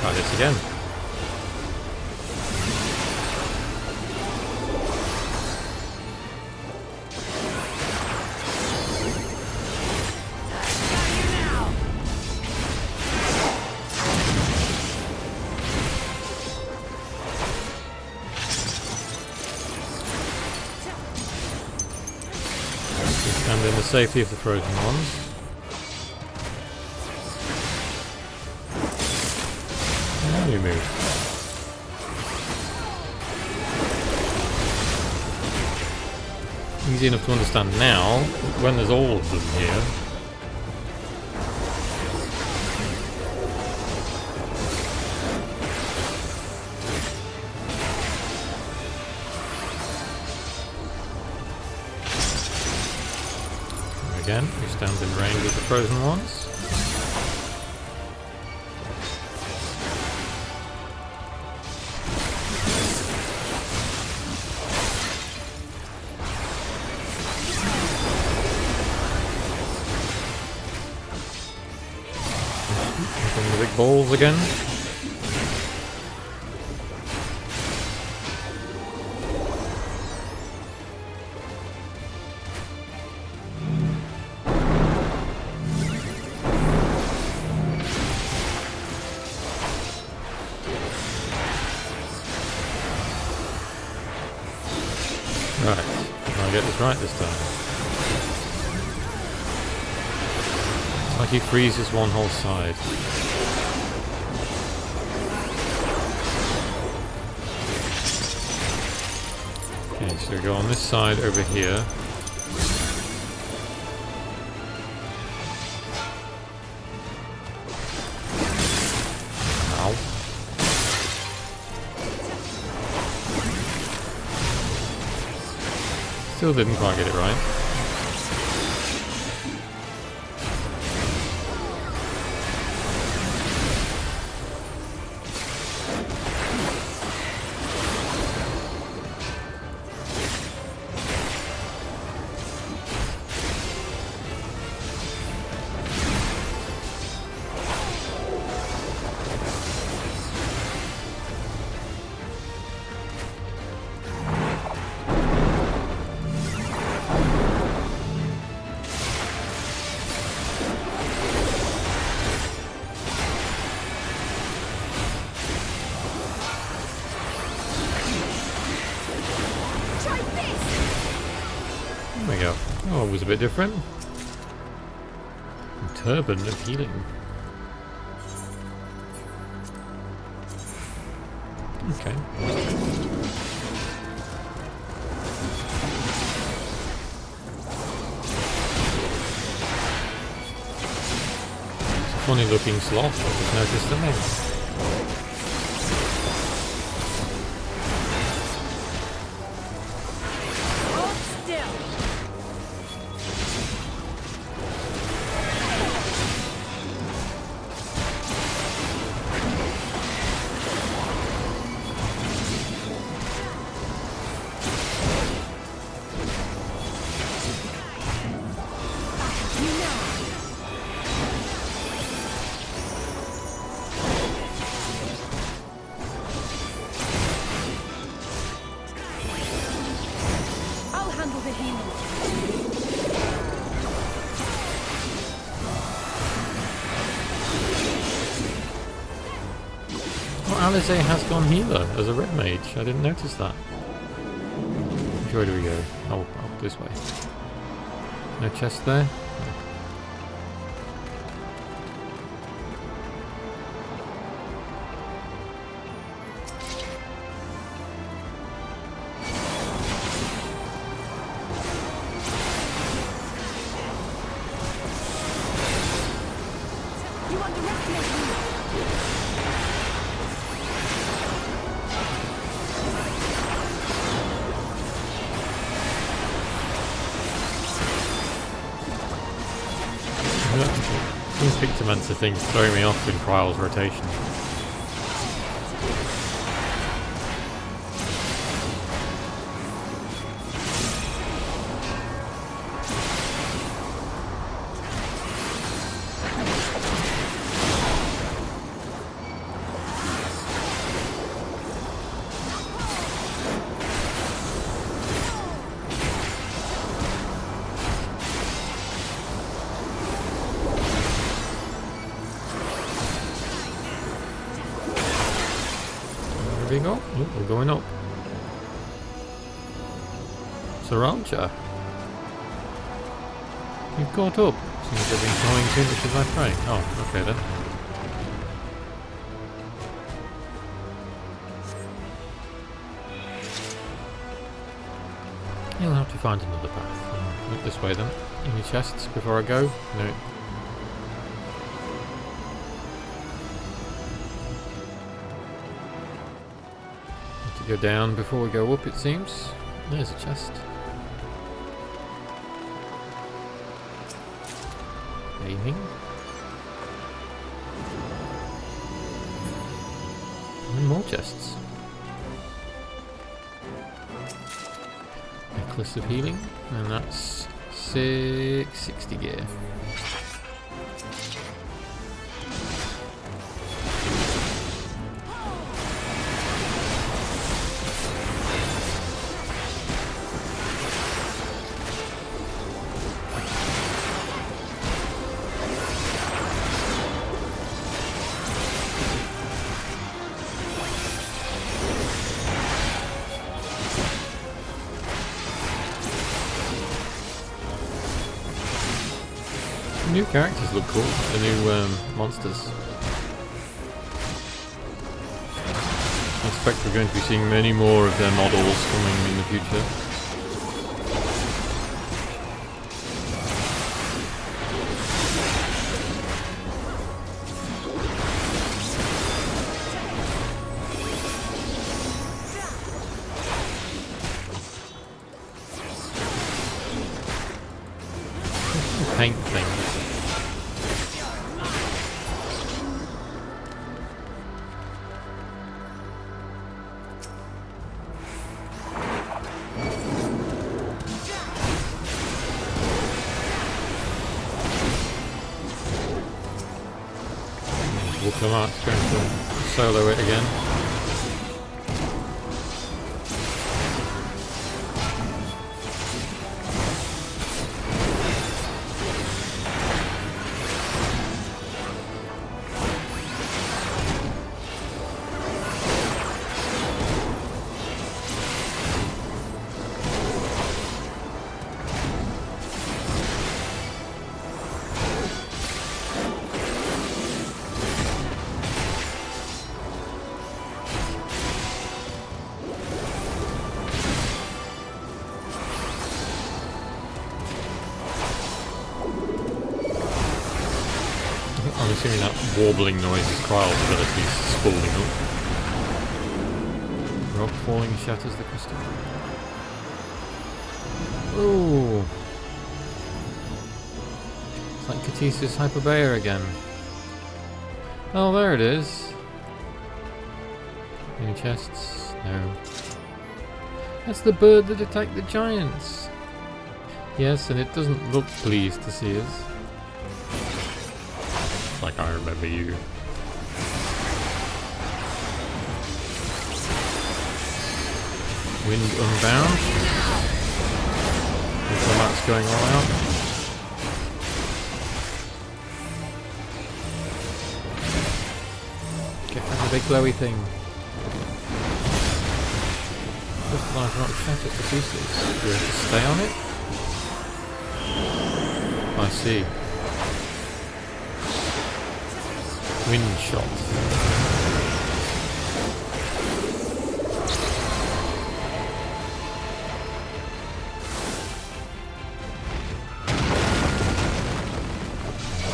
Try this again. Stand in the safety of the frozen ones. Now you move. Easy enough to understand now, when there's all of them here. Again, we stand in range of the frozen ones. The big balls again. Right, I'll get this right this time. It's like he freezes one whole side. Okay, so we go on this side over here. Ow. Still didn't quite get it right. There we go. Oh, it was a bit different. A turban of healing. Okay. It's a funny looking sloth, I just noticed that. Alize has gone healer as a red mage. I didn't notice that. Which way do we go? Oh, this way. No chest there? the thing throwing me off in Kryle's rotation. There we go. Oh, we're going up. Sriracha. You've caught up. Seems they've been throwing too much of my prey. Oh, okay then. You'll have to find another path. Look this way then. Any chests before I go? No. Have to go down before we go up, it seems. There's a chest. Aiming. And more chests. Necklace of healing, and that's 660 gear. The new characters look cool, the new monsters. I expect we're going to be seeing many more of their models coming in the future. Paint things. Walk going to solo it again. I'm assuming that warbling noise is Kryle's abilities spooling up. Rock falling shatters the crystal. Ooh. It's like Katisa's Hyperbear again. Oh, there it is. Any chests? No. That's the bird that attacked the giants. Yes, and it doesn't look pleased to see us. Like I remember you. Wind unbound. Looks like that's going all out. Get that big glowy thing. Just like not shattered to pieces. Do we have to stay on it? I see. Wind shot.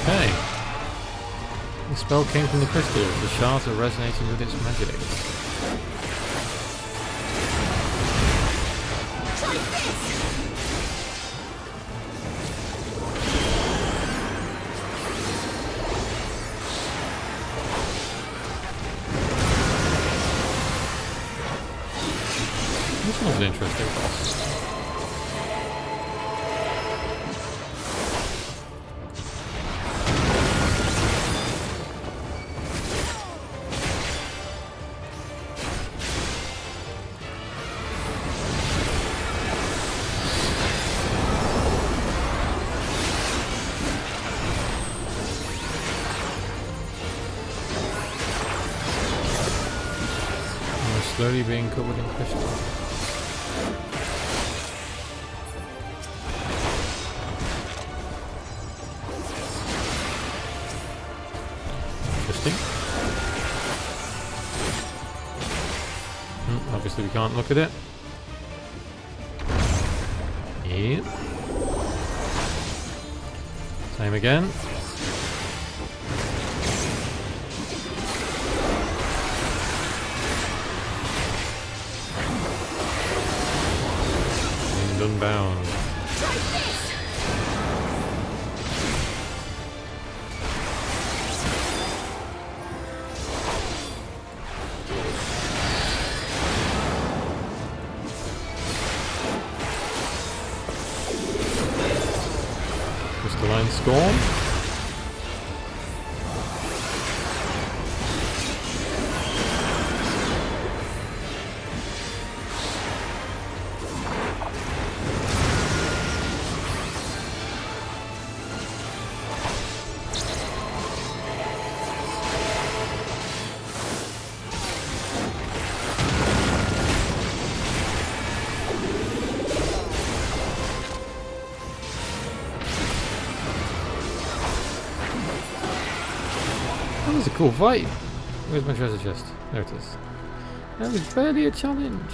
Okay. The spell came from the crystal. The shards are resonating with its magic. This one's an interesting boss. Slowly being covered in crystal. Interesting. Obviously we can't look at it. Yep. Same again. Unbound. Crystalline Storm. That was a cool fight. Where's my treasure chest? There it is. That was barely a challenge.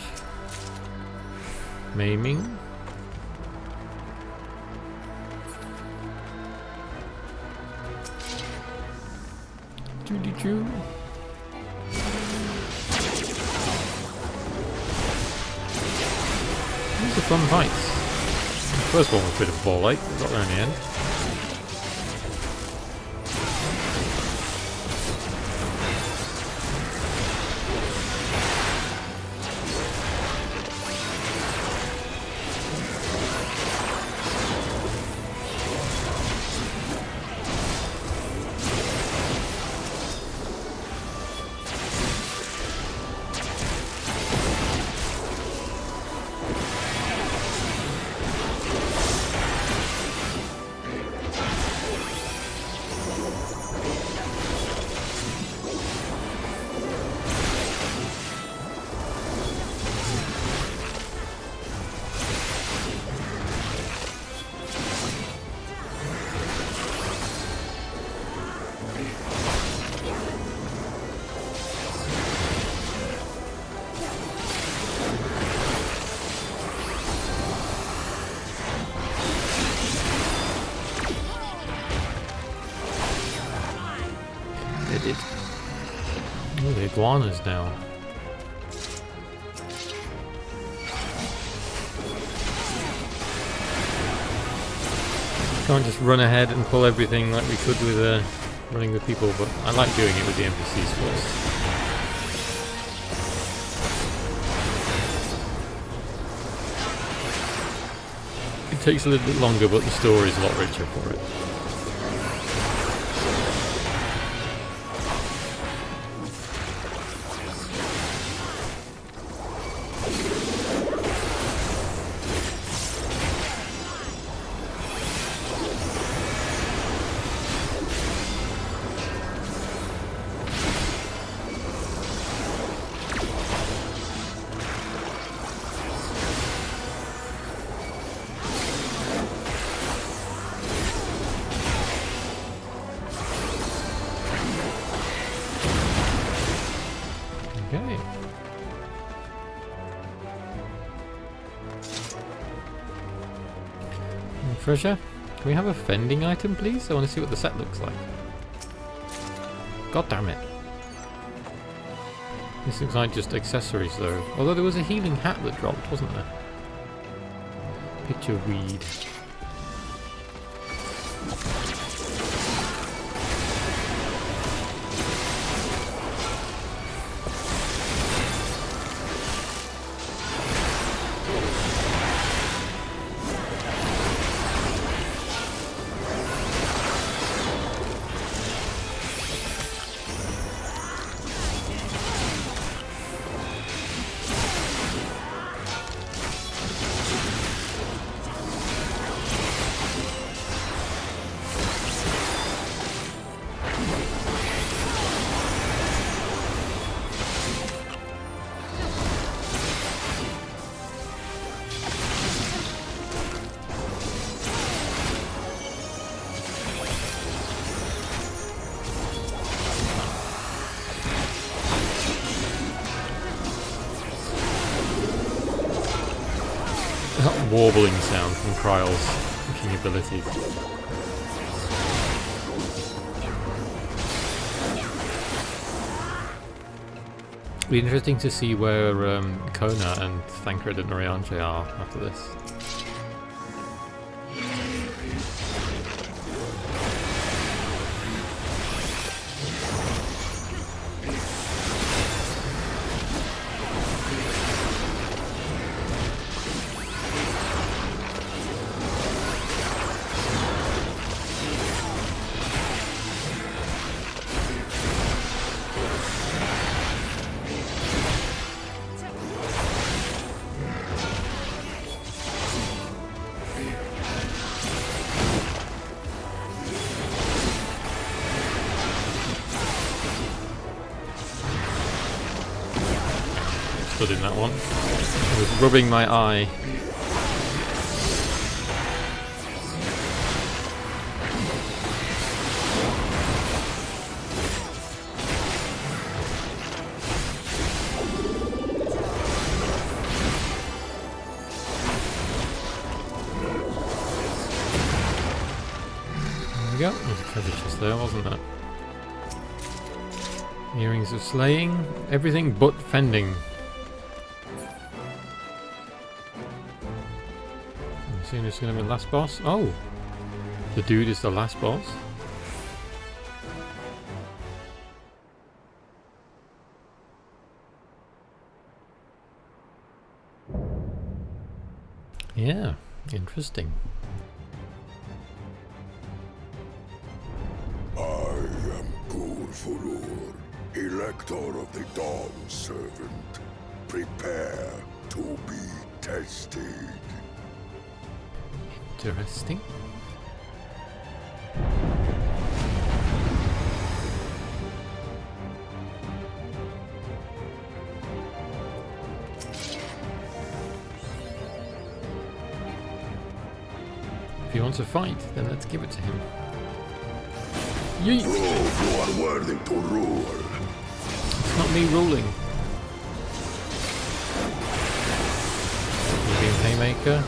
Maiming. Choo-dee-choo. These are fun fights. The first one was a bit of a ball ache, but got there in the end. Oh, the iguanas now. Can't just run ahead and pull everything like we could with running with people, but I like doing it with the NPCs first. It takes a little bit longer, but the story is a lot richer for it. Okay. Treasure? Can we have a vending item, please? I want to see what the set looks like. God damn it. This looks like just accessories, though. Although there was a healing hat that dropped, wasn't there? Picture weed. That warbling sound from Kryle's fucking ability. Be interesting to see where Kona and Thancred and Oriange are after this. In that one. I was rubbing my eye. There we go. There's a treasure chest there, wasn't there? Earrings of slaying. Everything but fending. Assume it's going to be the last boss. Oh! The dude is the last boss. Yeah, interesting. I am Gulfulur, Elector of the Dawn Servant. Prepare to be tested. Interesting. If he wants to fight, then let's give it to him. Yeet! Prove you are worthy to rule. It's not me ruling. Beam Haymaker.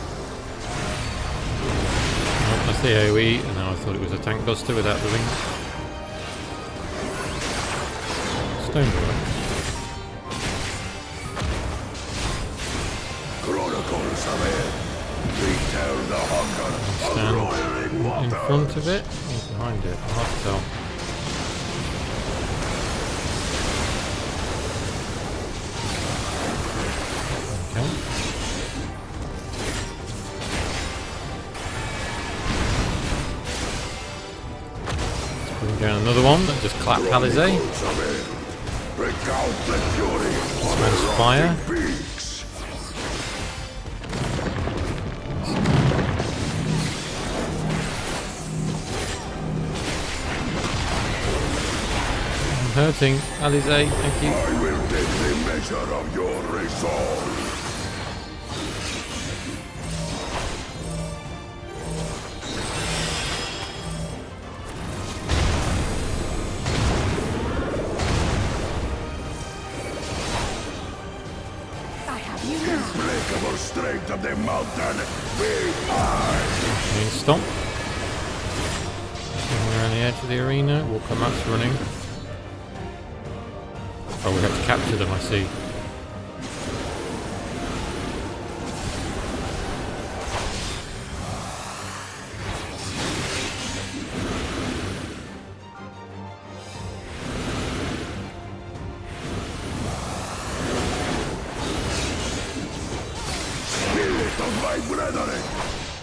That's the AoE, and now I thought it was a tank buster without the wings. Stone Boy. Chronicles of it. Return the hunger of roiling water. In front of it or behind it? I'll have to tell. Okay. Down another one that just clapped Alizé. Smells fire. I'm hurting. Alizé, thank you. I will take the measure of your resolve. Strength of the mountain, be mine! Stomp. Around the edge of the arena, we'll come out running. Oh, we have to capture them, I see. My brethren,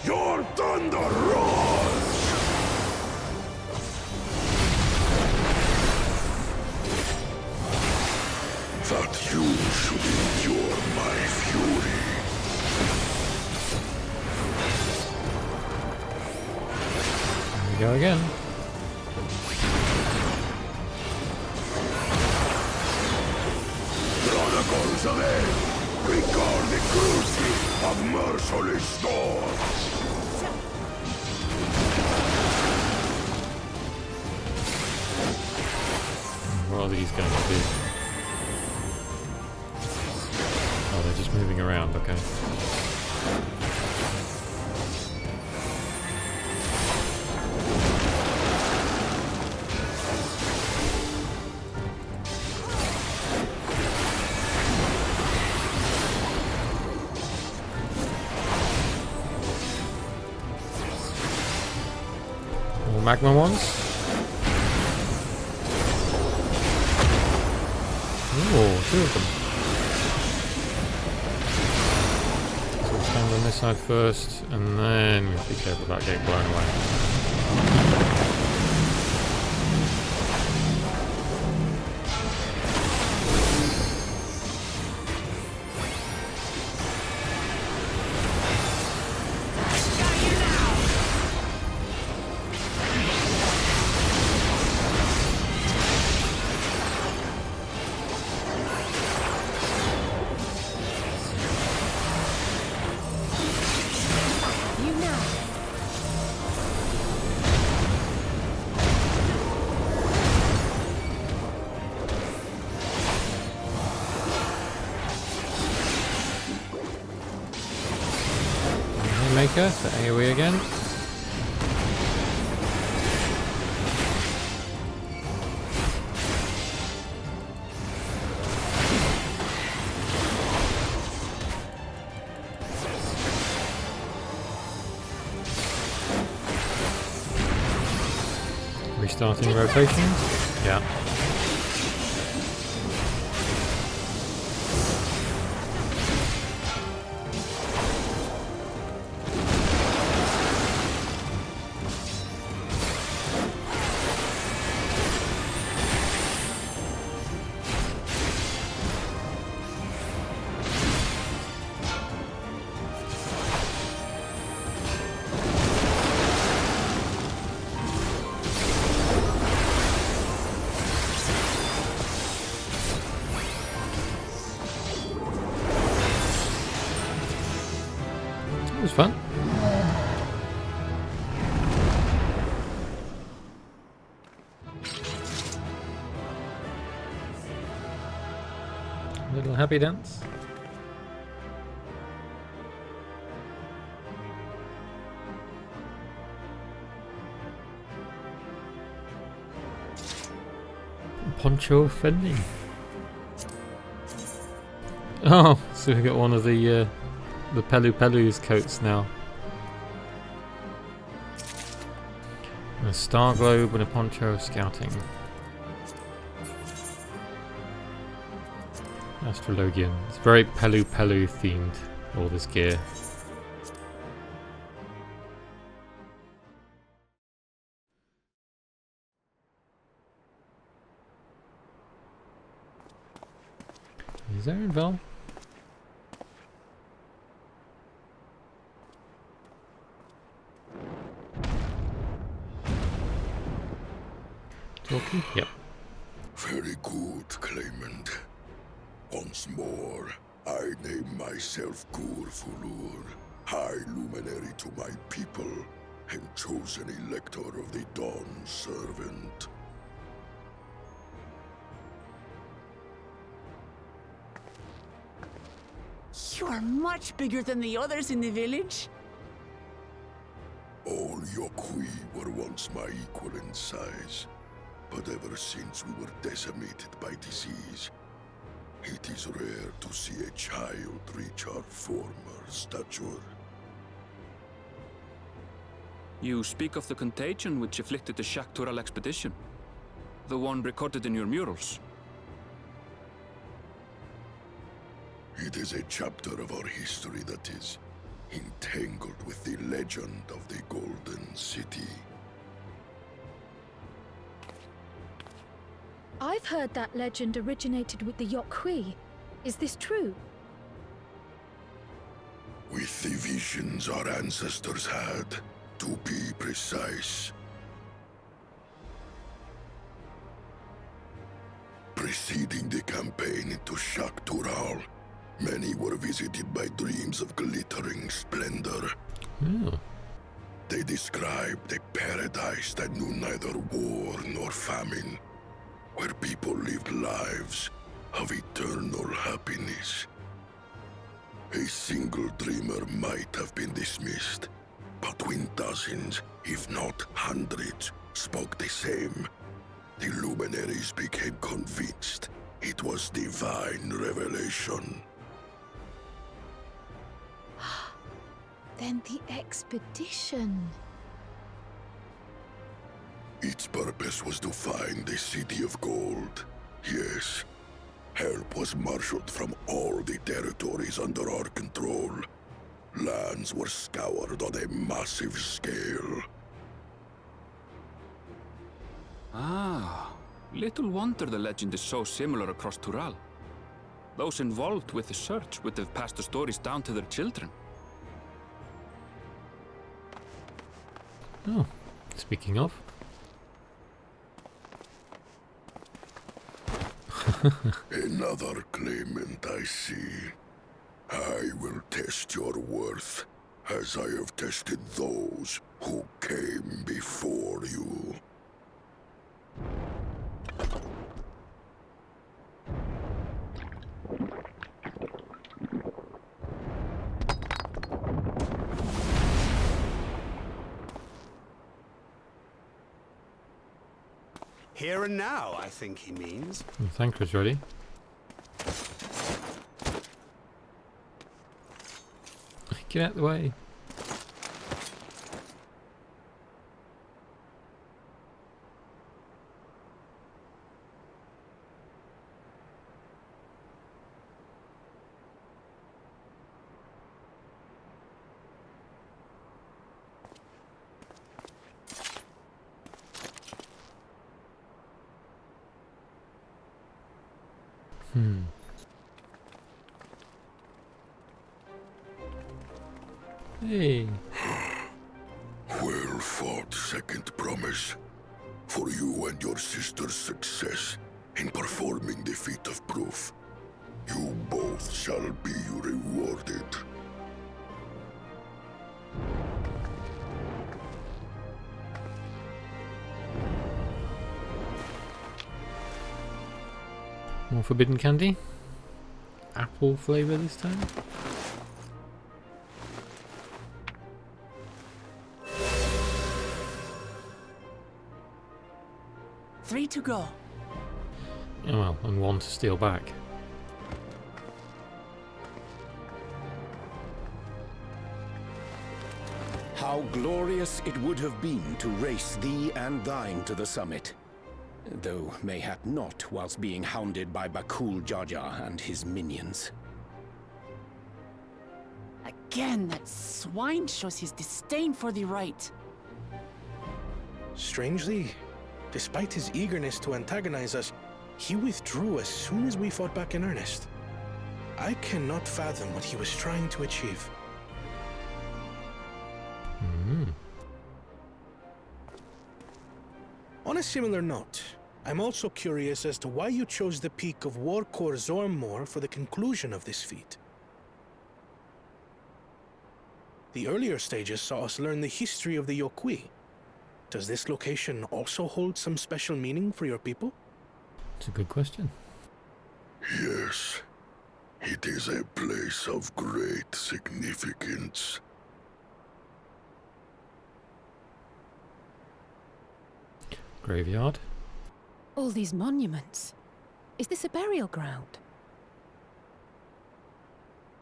your thunder roars! That you should endure my fury. There we go again. Chronicles of Hell. Record the cruelty of merciless storms. What are these going to do? Oh, they're just moving around, okay. magma ones. Oh, 2 of them. So we'll stand on this side first, and then we have to be careful about getting blown away. Maker for AoE again. Restarting rotations. Yeah. It was fun. Little happy dance. Poncho Fendi. Oh, so we got one of the Pelu Pelu's coats now. And a star globe and a poncho scouting. Astrologian. It's very Pelu Pelu themed, all this gear. Is there Val? Talkie? Yep. Very good, claimant. Once more, I name myself Gur-Fulur, High Luminary to my people, and chosen Elector of the Dawn Servant. You are much bigger than the others in the village. All Yokui were once my equal in size, but ever since we were decimated by disease, it is rare to see a child reach our former stature. You speak of the contagion which afflicted the Shaktural expedition, the one recorded in your murals. It is a chapter of our history that is entangled with the legend of the Golden City. I've heard that legend originated with the Yokui. Is this true? With the visions our ancestors had, to be precise. Preceding the campaign into Shaktural, many were visited by dreams of glittering splendor. Oh. They described a paradise that knew neither war nor famine, where people lived lives of eternal happiness. A single dreamer might have been dismissed, but when dozens, if not hundreds, spoke the same, the luminaries became convinced it was divine revelation. Then the expedition. Its purpose was to find the City of Gold. Yes. Help was marshaled from all the territories under our control. Lands were scoured on a massive scale. Ah, little wonder the legend is so similar across Tural. Those involved with the search would have passed the stories down to their children. Oh, speaking of. Another claimant, I see. I will test your worth, as I have tested those who came before you. Here and now, I think he means. Thanker's ready. Get out of the way. Hey. Well fought, second promise. For you and your sister's success in performing the feat of proof. You both shall be rewarded. More forbidden candy? Apple flavor this time? Three to go. Oh well, and one to steal back. How glorious it would have been to race thee and thine to the summit. Though mayhap not whilst being hounded by Bakul Jaja and his minions. Again, that swine shows his disdain for the right. Strangely, despite his eagerness to antagonize us, he withdrew as soon as we fought back in earnest. I cannot fathom what he was trying to achieve. On a similar note, I'm also curious as to why you chose the peak of Warkor Zormor for the conclusion of this feat. The earlier stages saw us learn the history of the Yokui. Does this location also hold some special meaning for your people? It's a good question. Yes, it is a place of great significance. Graveyard. All these monuments. Is this a burial ground?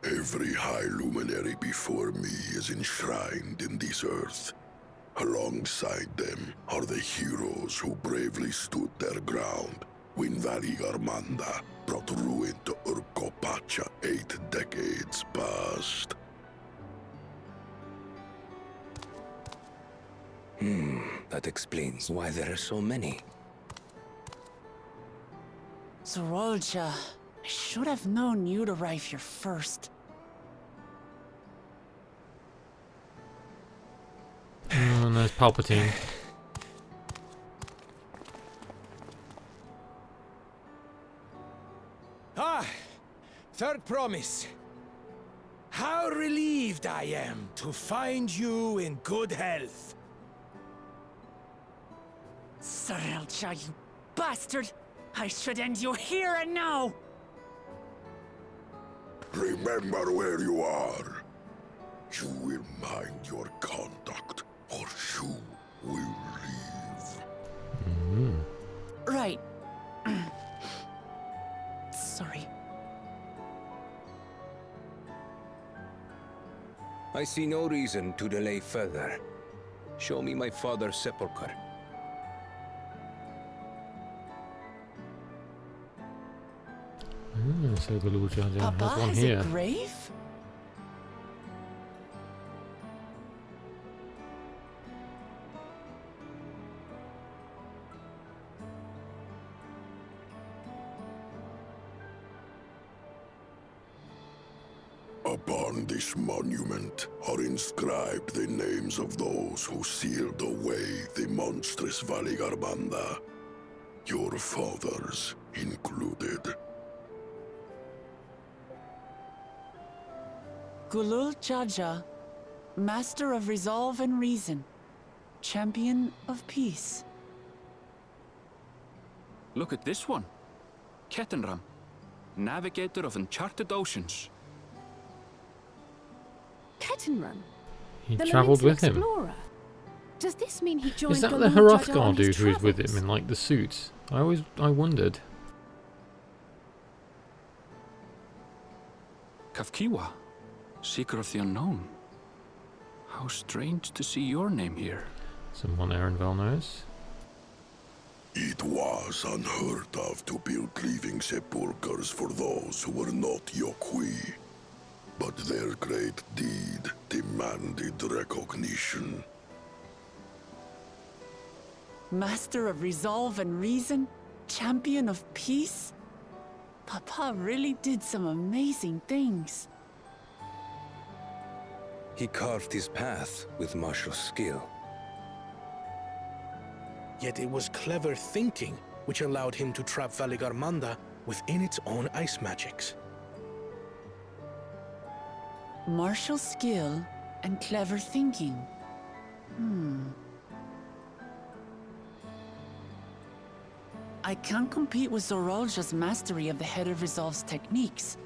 Every high luminary before me is enshrined in this earth. Alongside them are the heroes who bravely stood their ground when Valley Armanda brought ruin to Urkopacha 8 decades past. That explains why there are so many. Zorolja, I should have known you'd arrive here first. And there's Palpatine. Third promise. How relieved I am to find you in good health. Zorolja, you bastard! I should end you here and now! Remember where you are. You will mind your conduct, or you will leave. Right. Sorry. I see no reason to delay further. Show me my father's sepulchre. So Galul Jar Jar Papa has one has here. a grave? Upon this monument are inscribed the names of those who sealed away the monstrous Valigarbanda, your fathers included. Galul Jar Jar, Master of Resolve and Reason, Champion of Peace. Look at this one. Kettenram, Navigator of Uncharted Oceans. Kettenram, He the travelled with lamented him. explorer. Does this mean he joined Is that Galul the Jar Jar Hrothgar on his dude who is with him travels? in like the suits? I wondered. Kafkiwa, Seeker of the Unknown. How strange to see your name here. Someone Erenvel knows. It was unheard of to build living sepulchres for those who were not Yokwi. But their great deed demanded recognition. Master of Resolve and Reason, Champion of Peace? Papa really did some amazing things. He carved his path with martial skill. Yet it was clever thinking which allowed him to trap Valigarmanda within its own ice magics. Martial skill and clever thinking. I can't compete with Zorolja's mastery of the Head of Resolve's techniques.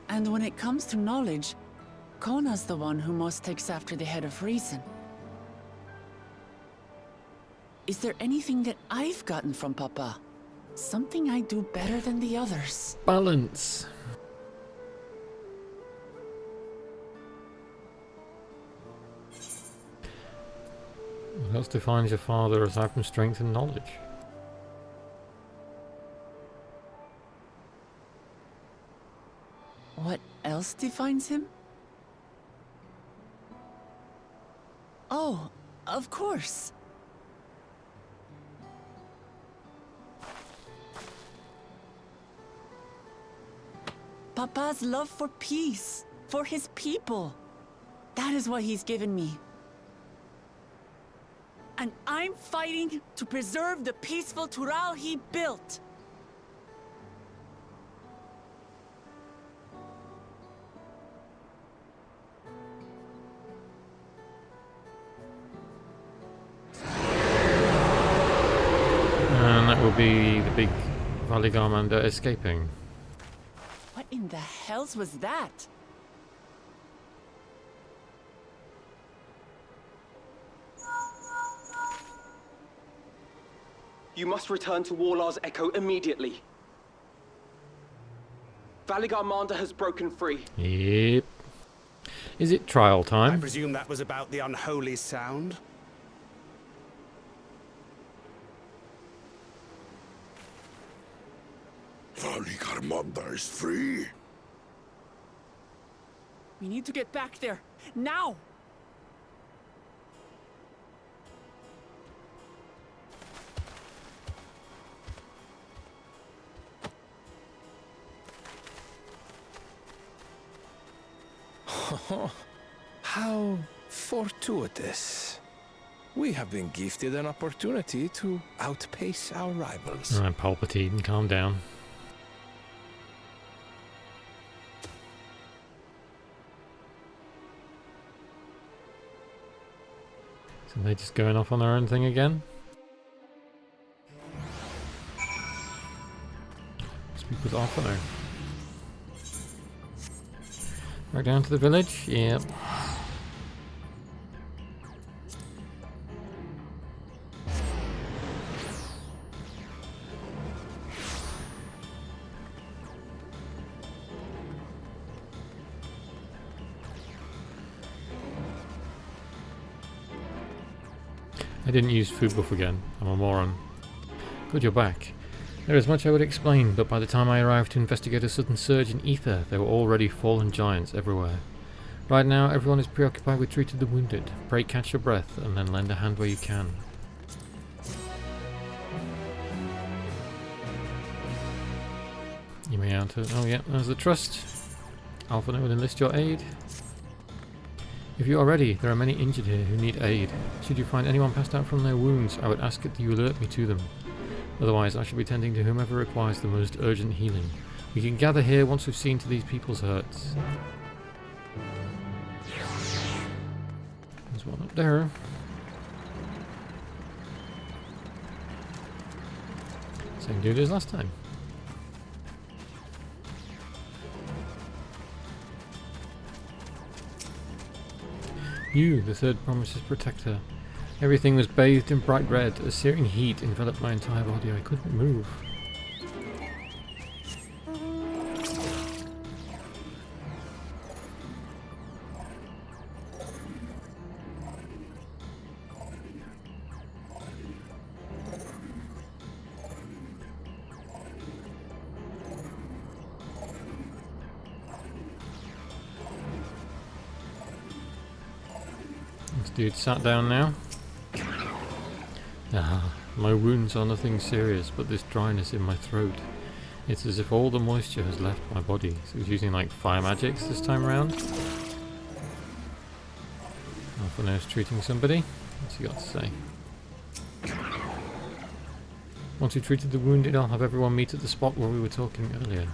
And when it comes to knowledge, Kona's the one who most takes after the Head of Reason. Is there anything that I've gotten from Papa? Something I do better than the others? Balance. What else defines your father aside from strength and knowledge? What else defines him? Oh, of course. Papa's love for peace, for his people. That is what he's given me. And I'm fighting to preserve the peaceful Tural he built. And that will be the big Valigarmanda escaping. What in the hells was that? You must return to Warlar's Echo immediately. Valigarmanda has broken free. Yep. Is it trial I time? presume that was about the unholy sound? Valigarmanda is free. We need to get back there, now! How fortuitous. We have been gifted an opportunity to outpace our rivals. Alright, Palpatine, calm down. So they're just going off on their own thing again? Speak with Arthur. Back down to the village? Yep. I didn't use food buff again. I'm a moron. Good, you're back. There is much I would explain, but by the time I arrived to investigate a sudden surge in ether, there were already fallen giants everywhere. Right now, everyone is preoccupied with treating the wounded. Pray catch your breath, and then lend a hand where you can. You may enter. Oh yeah, there's the trust. Alpha will enlist your aid. If you are ready, there are many injured here who need aid. Should you find anyone passed out from their wounds, I would ask that you alert me to them. Otherwise, I shall be tending to whomever requires the most urgent healing. We can gather here once we've seen to these people's hurts. There's one up there. Same dude as last time. You, the third promise's protector. Everything was bathed in bright red. A searing heat enveloped my entire body. I couldn't move. This dude sat down now. Ah, my wounds are nothing serious, but this dryness in my throat. It's as if all the moisture has left my body. So he's using like fire magics this time around. Alpha knows treating somebody. What's he got to say? Once we've treated the wounded, I'll have everyone meet at the spot where we were talking earlier.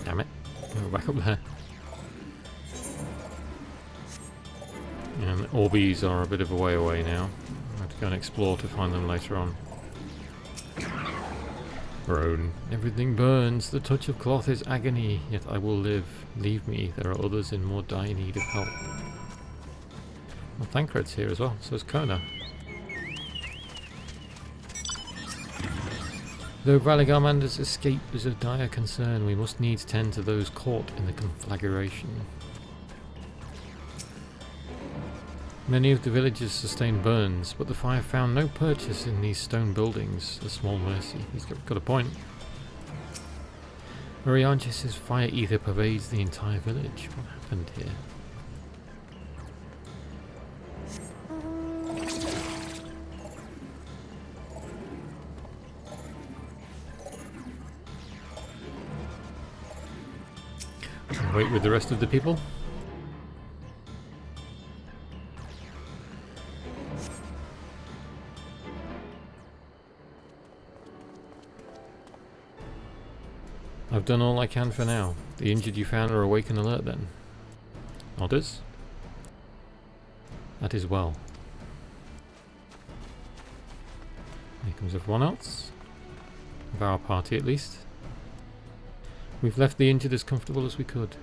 Damn it. We're back up there. And the Orbeez are a bit of a way away now. I have to go and explore to find them later on. Roan. Everything burns. The touch of cloth is agony, yet I will live. Leave me. There are others in more dire need of help. Well, Thancred's here as well. So is Kona. Though Raleigh-Garmander's escape is of dire concern, we must needs tend to those caught in the conflagration. Many of the villages sustained burns, but the fire found no purchase in these stone buildings. A small mercy. He's got a point. Marianchis' fire ether pervades the entire village. What happened here? Wait with the rest of the people. I've done all I can for now. The injured you found are awake and alert then. Others? That is well. Here comes everyone else. Of our party at least. We've left the injured as comfortable as we could.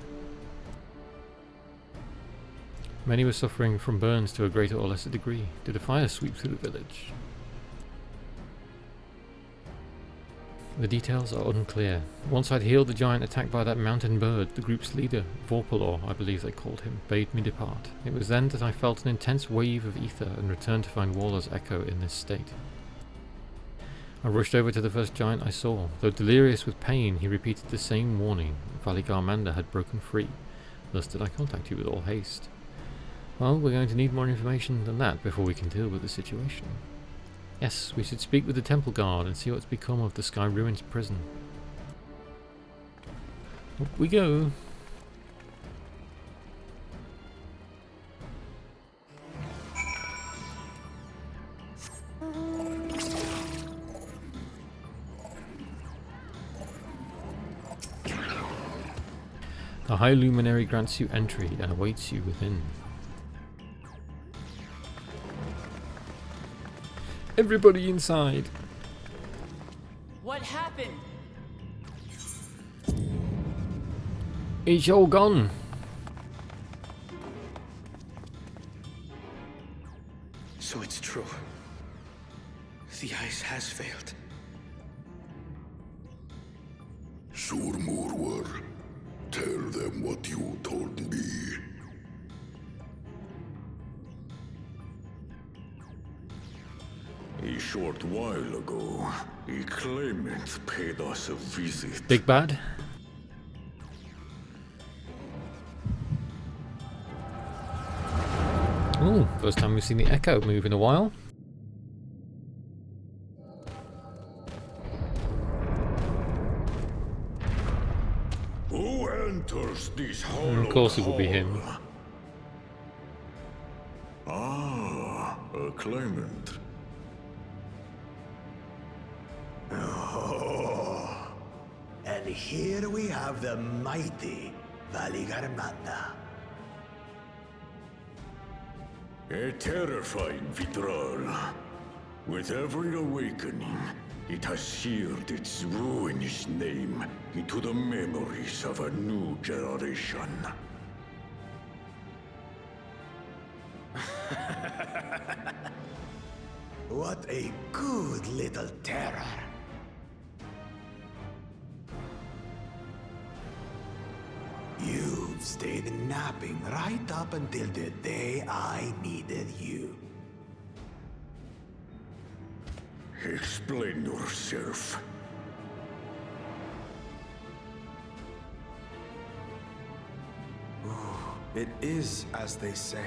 Many were suffering from burns to a greater or lesser degree. Did a fire sweep through the village? The details are unclear. Once I'd healed the giant attacked by that mountain bird, the group's leader, Vorpalor, I believe they called him, bade me depart. It was then that I felt an intense wave of ether and returned to find Waller's echo in this state. I rushed over to the first giant I saw. Though delirious with pain, he repeated the same warning. Raleigh-Garmander had broken free. Thus did I contact you with all haste. Well, we're going to need more information than that before we can deal with the situation. Yes, we should speak with the Temple Guard and see what's become of the Sky Ruins prison. Up we go. The High Luminary grants you entry and awaits you within. Everybody inside! What happened? It's all gone! So it's true. The ice has failed. Surmurwar, tell them am what you told me. A short while ago, a claimant paid us a visit. Big bad. Oh, first time we've seen the Echo move in a while. Who enters this hall? And of course it will be him. Ah, a claimant. Oh, and here we have the mighty Valigarmanda. A terrifying Vitral. With every awakening, it has seared its ruinous name into the memories of a new generation. What a good little terror. You've stayed napping right up until the day I needed you. Explain yourself. It is as they say.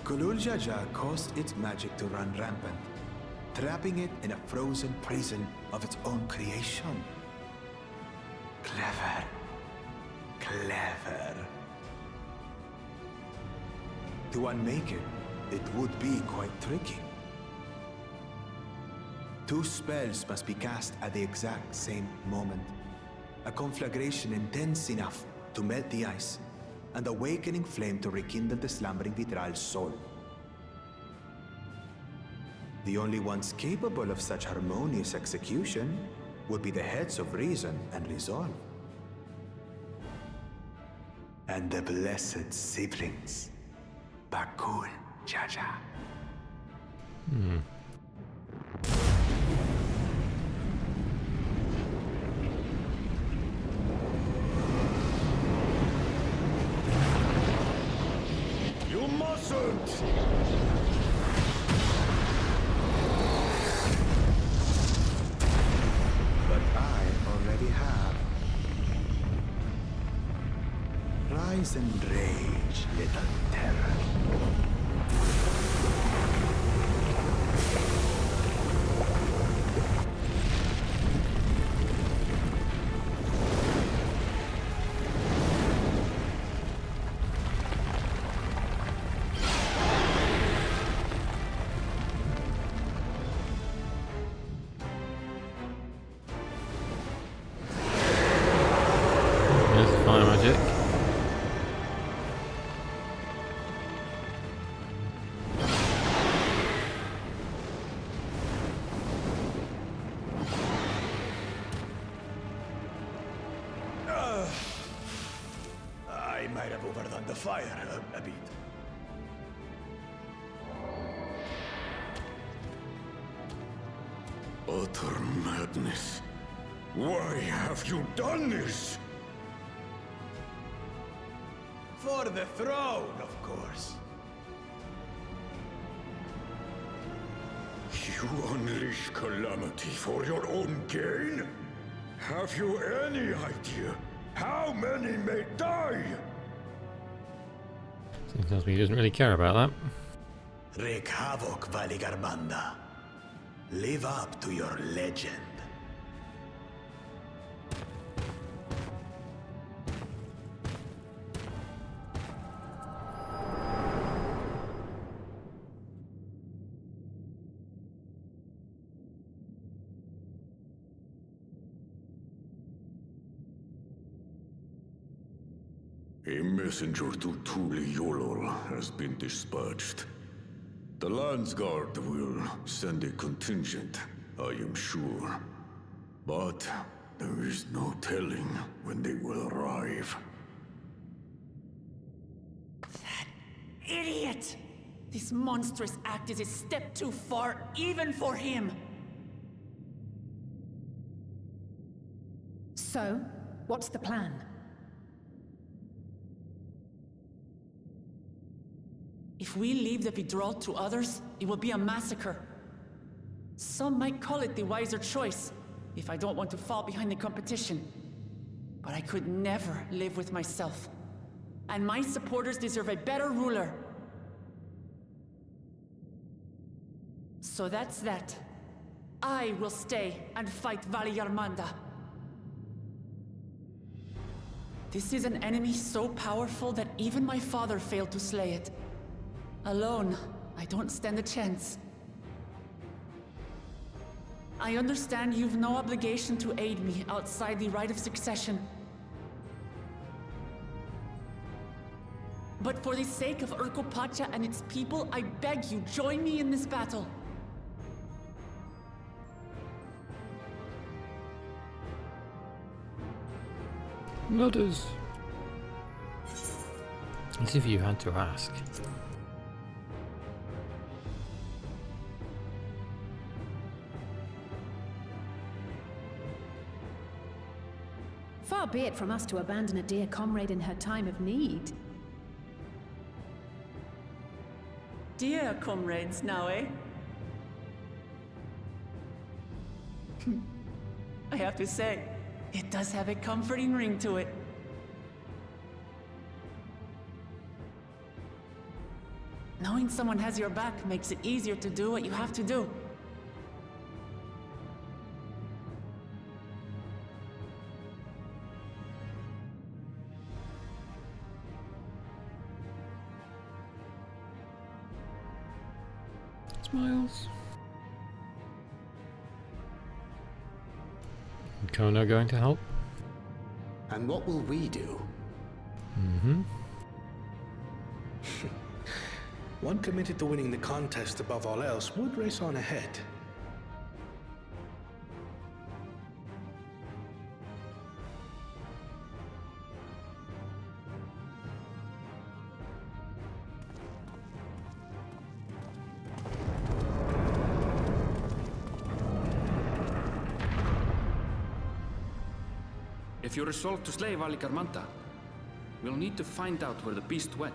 Kulul Jaja caused its magic to run rampant, trapping it in a frozen prison of its own creation. Clever. Clever. To unmake it, it would be quite tricky. 2 spells must be cast at the exact same moment. A conflagration intense enough to melt the ice, and awakening flame to rekindle the slumbering Vitral's soul. The only ones capable of such harmonious execution would be the heads of reason and resolve. And the blessed siblings, Bakul Jaja. You mustn't! But I already have. Rise and rage, little terror. There's the fire magic. I might have overdone the fire a bit. Utter madness. Why have you done this? For the throne, of course. You unleash calamity for your own gain? Have you any idea how many may die? So he tells me he doesn't really care about that. Wreak havoc, Valigarmanda. Live up to your legend. A messenger to Tuli Yolol has been dispatched. The Landsguard will send a contingent, I am sure. But there is no telling when they will arrive. Idiot! This monstrous act is a step too far, even for him. So, what's the plan? If we leave the withdrawal to others, it will be a massacre. Some might call it the wiser choice, if I don't want to fall behind the competition. But I could never live with myself. And my supporters deserve a better ruler. So that's that. I will stay and fight Vali Yarmanda. This is an enemy so powerful that even my father failed to slay it. Alone, I don't stand a chance. I understand you've no obligation to aid me outside the right of succession. But for the sake of Urkopacha and its people, I beg you, join me in this battle. Nodders. As if you had to ask. Far be it from us to abandon a dear comrade in her time of need. Dear comrades now, eh? I have to say, it does have a comforting ring to it. Knowing someone has your back makes it easier to do what you have to do. Smiles. And Kona going to help? And what will we do? Mm-hmm. One committed to winning the contest above all else would race on ahead. If you resolve to slay Vali Yarmanda, we'll need to find out where the beast went.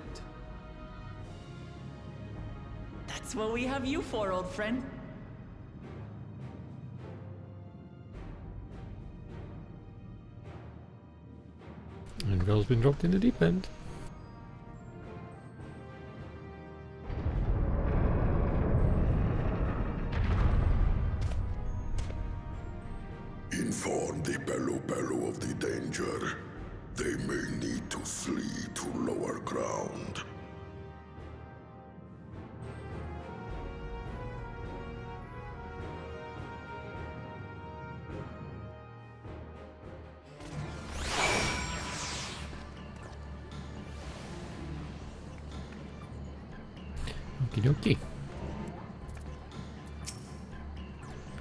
That's what we have you for, old friend. And Vel's been dropped in the deep end. Inform the Bello of the danger. They may need to flee to lower ground. Okie dokie.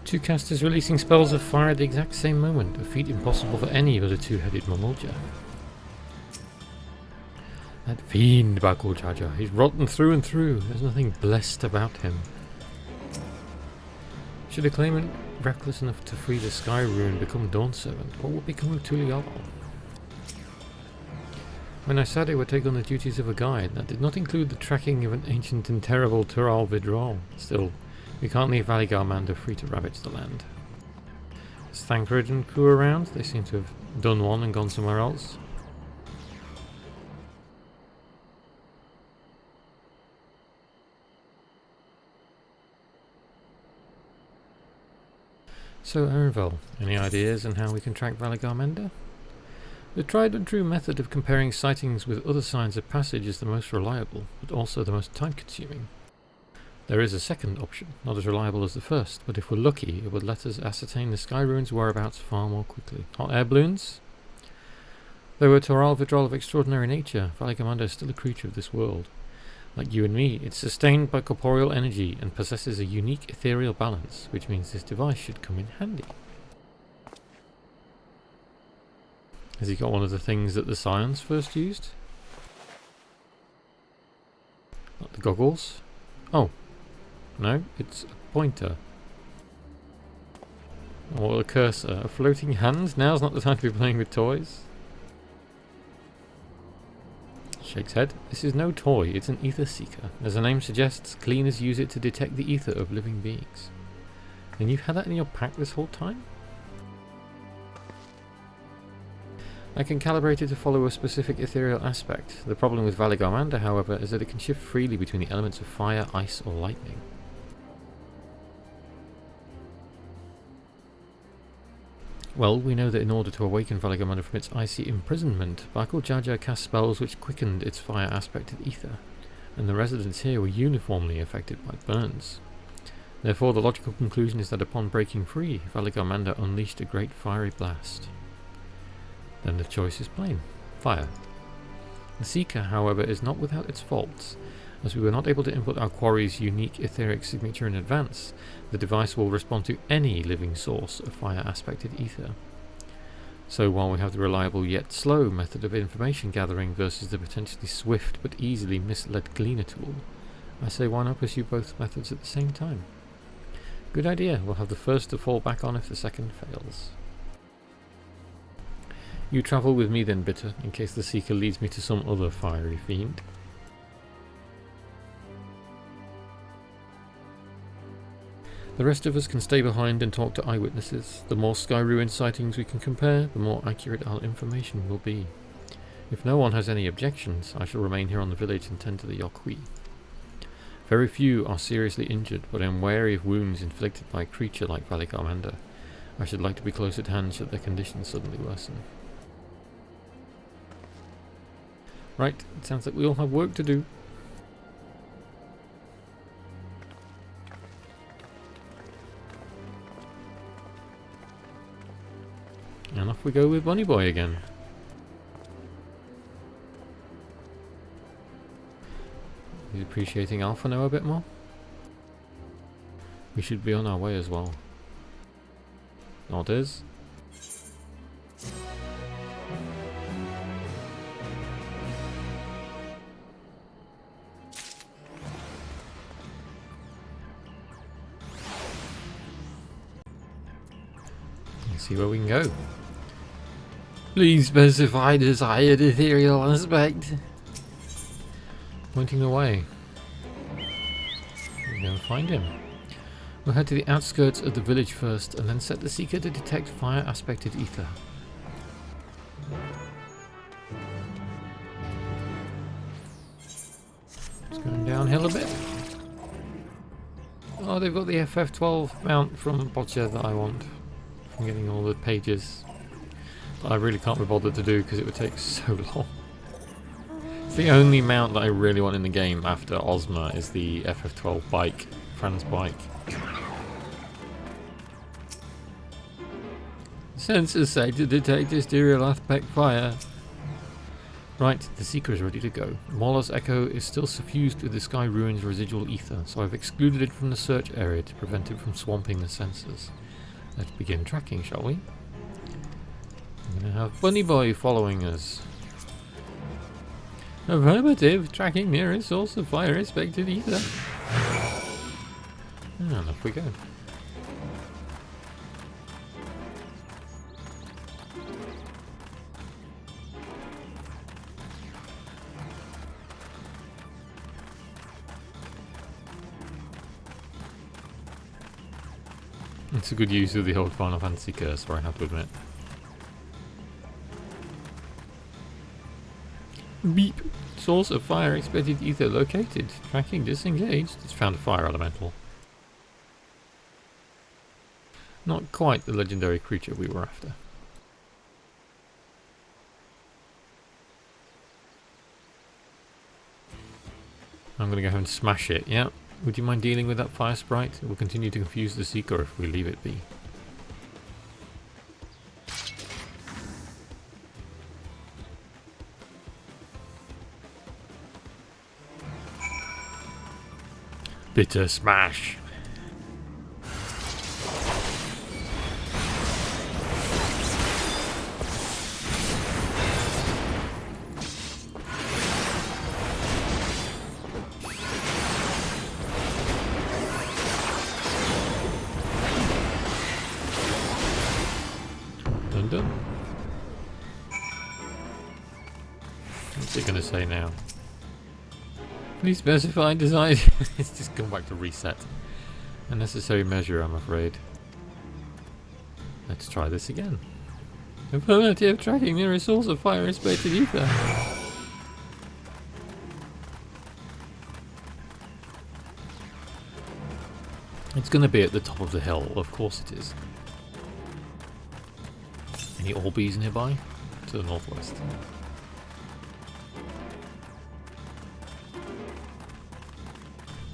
Two casters releasing spells of fire at the exact same moment, a feat impossible for any but a two-headed Mamulja. That fiend Bakul Jaja, he's rotten through and through, there's nothing blessed about him. Should a claimant reckless enough to free the Sky Rune become Dawn Servant, what would become of Tulial? When I said I would take on the duties of a guide, that did not include the tracking of an ancient and terrible Tural withdrawal. Still, we can't leave Vali Yarmanda free to ravage the land. Is Thancred and crew around? They seem to have done one and gone somewhere else. So, Erenvel, any ideas on how we can track Vali Yarmanda? The tried and true method of comparing sightings with other signs of passage is the most reliable, but also the most time-consuming. There is a second option, not as reliable as the first, but if we're lucky, it would let us ascertain the Sky Rune's whereabouts far more quickly. Hot air balloons? Though a Toral withdrawal of extraordinary nature, Vali Yarmanda is still a creature of this world. Like you and me, it's sustained by corporeal energy and possesses a unique ethereal balance, which means this device should come in handy. Has he got one of the things that the Scions first used? Not the goggles? Oh. No, it's a pointer. Or a cursor. A floating hand? Now's not the time to be playing with toys. shakes head. This is no toy, it's an ether seeker. As the name suggests, cleaners use it to detect the ether of living beings. And you've had that in your pack this whole time? I can calibrate it to follow a specific ethereal aspect. The problem with Valigarmander, however, is that it can shift freely between the elements of fire, ice, or lightning. Well, we know that in order to awaken Valigarmander from its icy imprisonment, Bakul Jaja cast spells which quickened its fire aspected ether, and the residents here were uniformly affected by burns. Therefore, the logical conclusion is that upon breaking free, Valigarmander unleashed a great fiery blast. Then the choice is plain: fire. The Seeker, however, is not without its faults. As we were not able to input our quarry's unique etheric signature in advance, the device will respond to any living source of fire-aspected ether. So while we have the reliable yet slow method of information gathering versus the potentially swift but easily misled Gleaner tool, I say why not pursue both methods at the same time? Good idea, we'll have the first to fall back on if the second fails. You travel with me then, Bitter, in case the Seeker leads me to some other fiery fiend. The rest of us can stay behind and talk to eyewitnesses. The more Sky Ruin sightings we can compare, the more accurate our information will be. If no one has any objections, I shall remain here on the village and tend to the Yokwi. Very few are seriously injured, but I am wary of wounds inflicted by a creature like Valigarmander. I should like to be close at hand should their conditions suddenly worsen. Right, it sounds like we all have work to do. And off we go with Bunny Boy again. He's appreciating Alpha now a bit more. We should be on our way as well. Orders. Let's see where we can go. Please specify desired ethereal aspect. Pointing the way. We're going to find him. We'll head to the outskirts of the village first, and then set the Seeker to detect fire-aspected ether. It's going downhill a bit. Oh, they've got the FF14 mount from Boccia that I want. I'm getting all the pages. But I really can't be bothered to do because it would take so long. It's the only mount that I really want in the game after Ozma is the FF12 bike, Fran's bike. Sensors say to detect ethereal aspect fire. Right, the Seeker is ready to go. Waller's Echo is still suffused with the Sky Ruin's residual ether, so I've excluded it from the search area to prevent it from swamping the sensors. Let's begin tracking, shall we? I'm going to have Bunny Boy following us. Affirmative, tracking nearest source of fire expected ether. And off we go. It's a good use of the old Final Fantasy curse, I have to admit. Beep! Source of fire expected ether located. Tracking disengaged. It's found a fire elemental. Not quite the legendary creature we were after. I'm going to go and smash it, yeah. Would you mind dealing with that fire sprite? It will continue to confuse the Seeker if we leave it be. Bitter smash! going to say now? Please specify design. It's just gone back to reset. Unnecessary measure, I'm afraid. Let's try this again. Affirmative, tracking near a source of fire is spated ether. It's going to be at the top of the hill, of course it is. Any Orbeez nearby? To the northwest.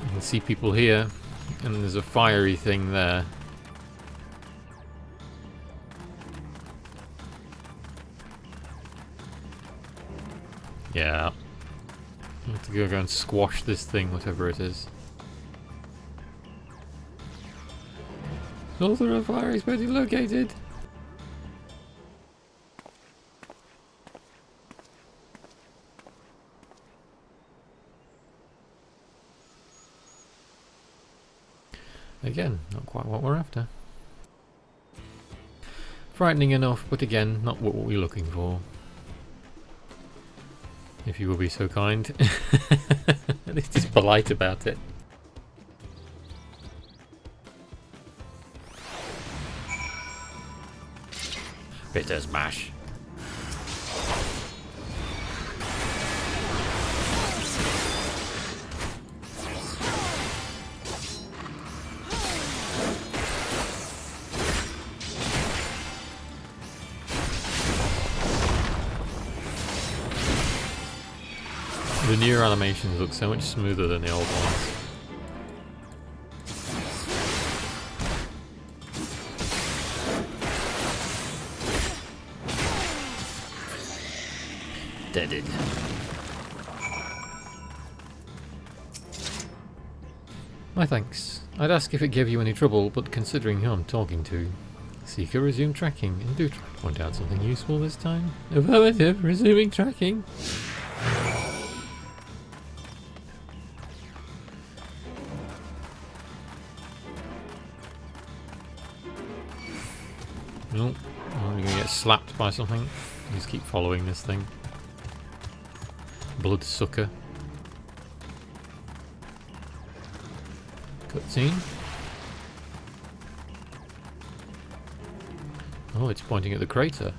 You can see people here, and there's a fiery thing there. Yeah. I have to go and squash this thing, whatever it is. Source of fire expected located. Again, not quite what we're after. Frightening enough, but again, not what we're looking for. If you will be so kind. At least he's polite about it. Bitter smash. The newer animations look so much smoother than the old ones. Deaded. My thanks. I'd ask if it gave you any trouble, but considering who I'm talking to. Seeker, resume tracking, and do try to point out something useful this time. Affirmative, resuming tracking. Nope. I'm gonna get slapped by something. Just keep following this thing. Bloodsucker. Cutscene. Oh, it's pointing at the crater.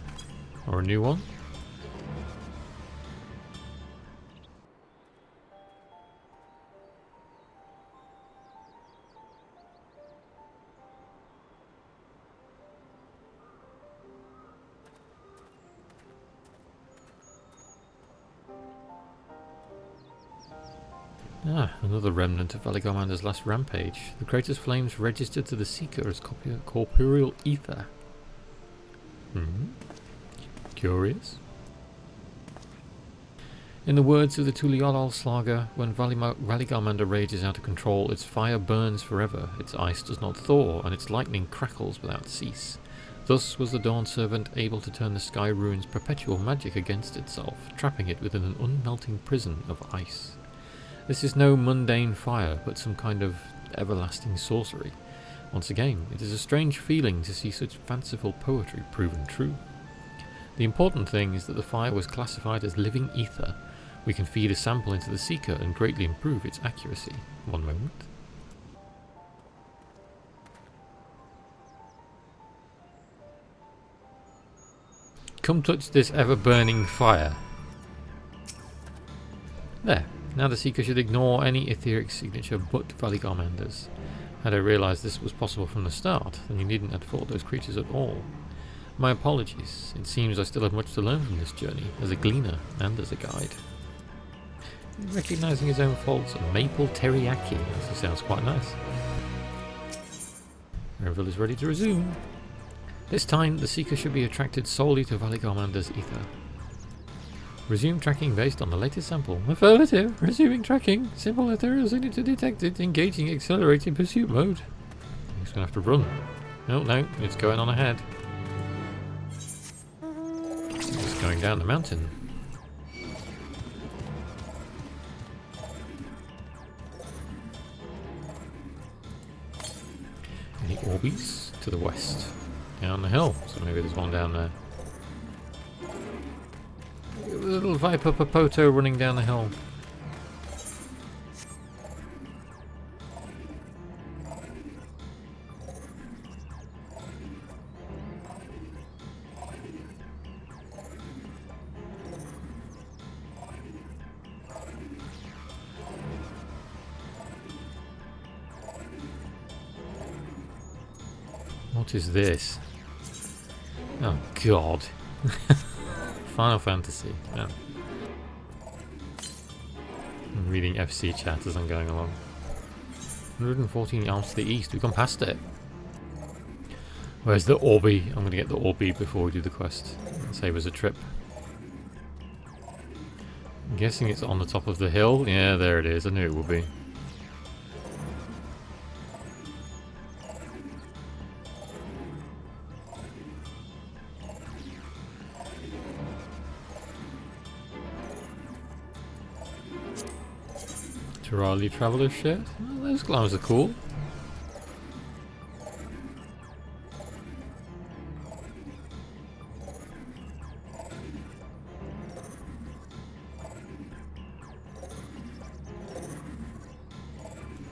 Or a new one. Ah, another remnant of Valigomander's last rampage. The crater's flames registered to the Seeker as corporeal ether. Curious. In the words of the Tuliolal saga, when Valigomander rages out of control, its fire burns forever, its ice does not thaw, and its lightning crackles without cease. Thus was the Dawn Servant able to turn the Sky Rune's perpetual magic against itself, trapping it within an unmelting prison of ice. This is no mundane fire, but some kind of everlasting sorcery. Once again, it is a strange feeling to see such fanciful poetry proven true. The important thing is that the fire was classified as living ether. We can feed a sample into the Seeker and greatly improve its accuracy. One moment. Come touch this ever-burning fire. There. Now the Seeker should ignore any etheric signature but Valigomander's. Had I realised this was possible from the start, then you needn't have fought those creatures at all. My apologies. It seems I still have much to learn from this journey, as a gleaner and as a guide. Recognising his own faults, a maple teriyaki. This sounds quite nice. Revel is ready to resume. This time, the Seeker should be attracted solely to Valigomander's ether. Resume tracking based on the latest sample. Affirmative. Resuming tracking. Simple ethereal signature detected. Engaging accelerated pursuit mode. He's going to have to run. No, it's going on ahead. It's going down the mountain. Any Orbeez? To the west. Down the hill. So maybe there's one down there. little Viper Popoto running down the hill. What is this? Oh God. Final Fantasy. Yeah. I'm reading FC chat as I'm going along. 114 yards to the east. We've gone past it. Where's the Orby? I'm going to get the Orby before we do the quest. Save us a trip. I'm guessing it's on the top of the hill. Yeah, there it is. I knew it would be. Raleigh Traveller shirt. Oh, those gloves are cool.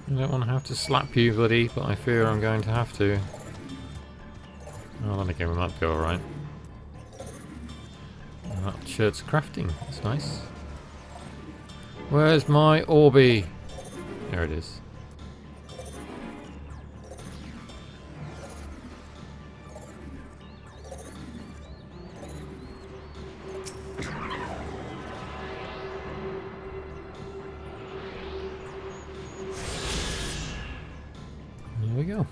I don't want to have to slap you, buddy, but I fear I'm going to have to. Oh, then again, we might be alright. That shirt's crafting. That's nice. Where's my Orby? There it is. There we go.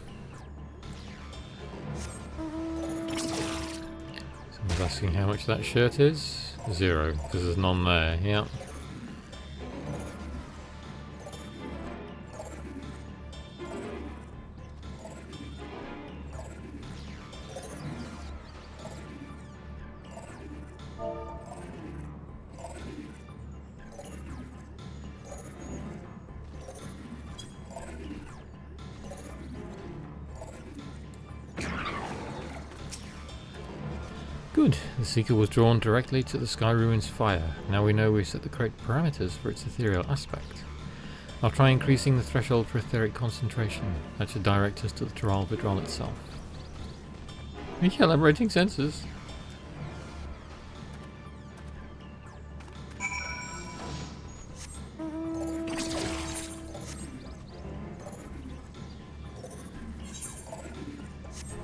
Someone's asking how much that shirt is. 0, because there's none there. Yeah. Good. The Seeker was drawn directly to the Sky Ruins fire. Now we know we've set the correct parameters for its ethereal aspect. I'll try increasing the threshold for etheric concentration. That should direct us to the Toral Vidral itself. Recalibrating sensors.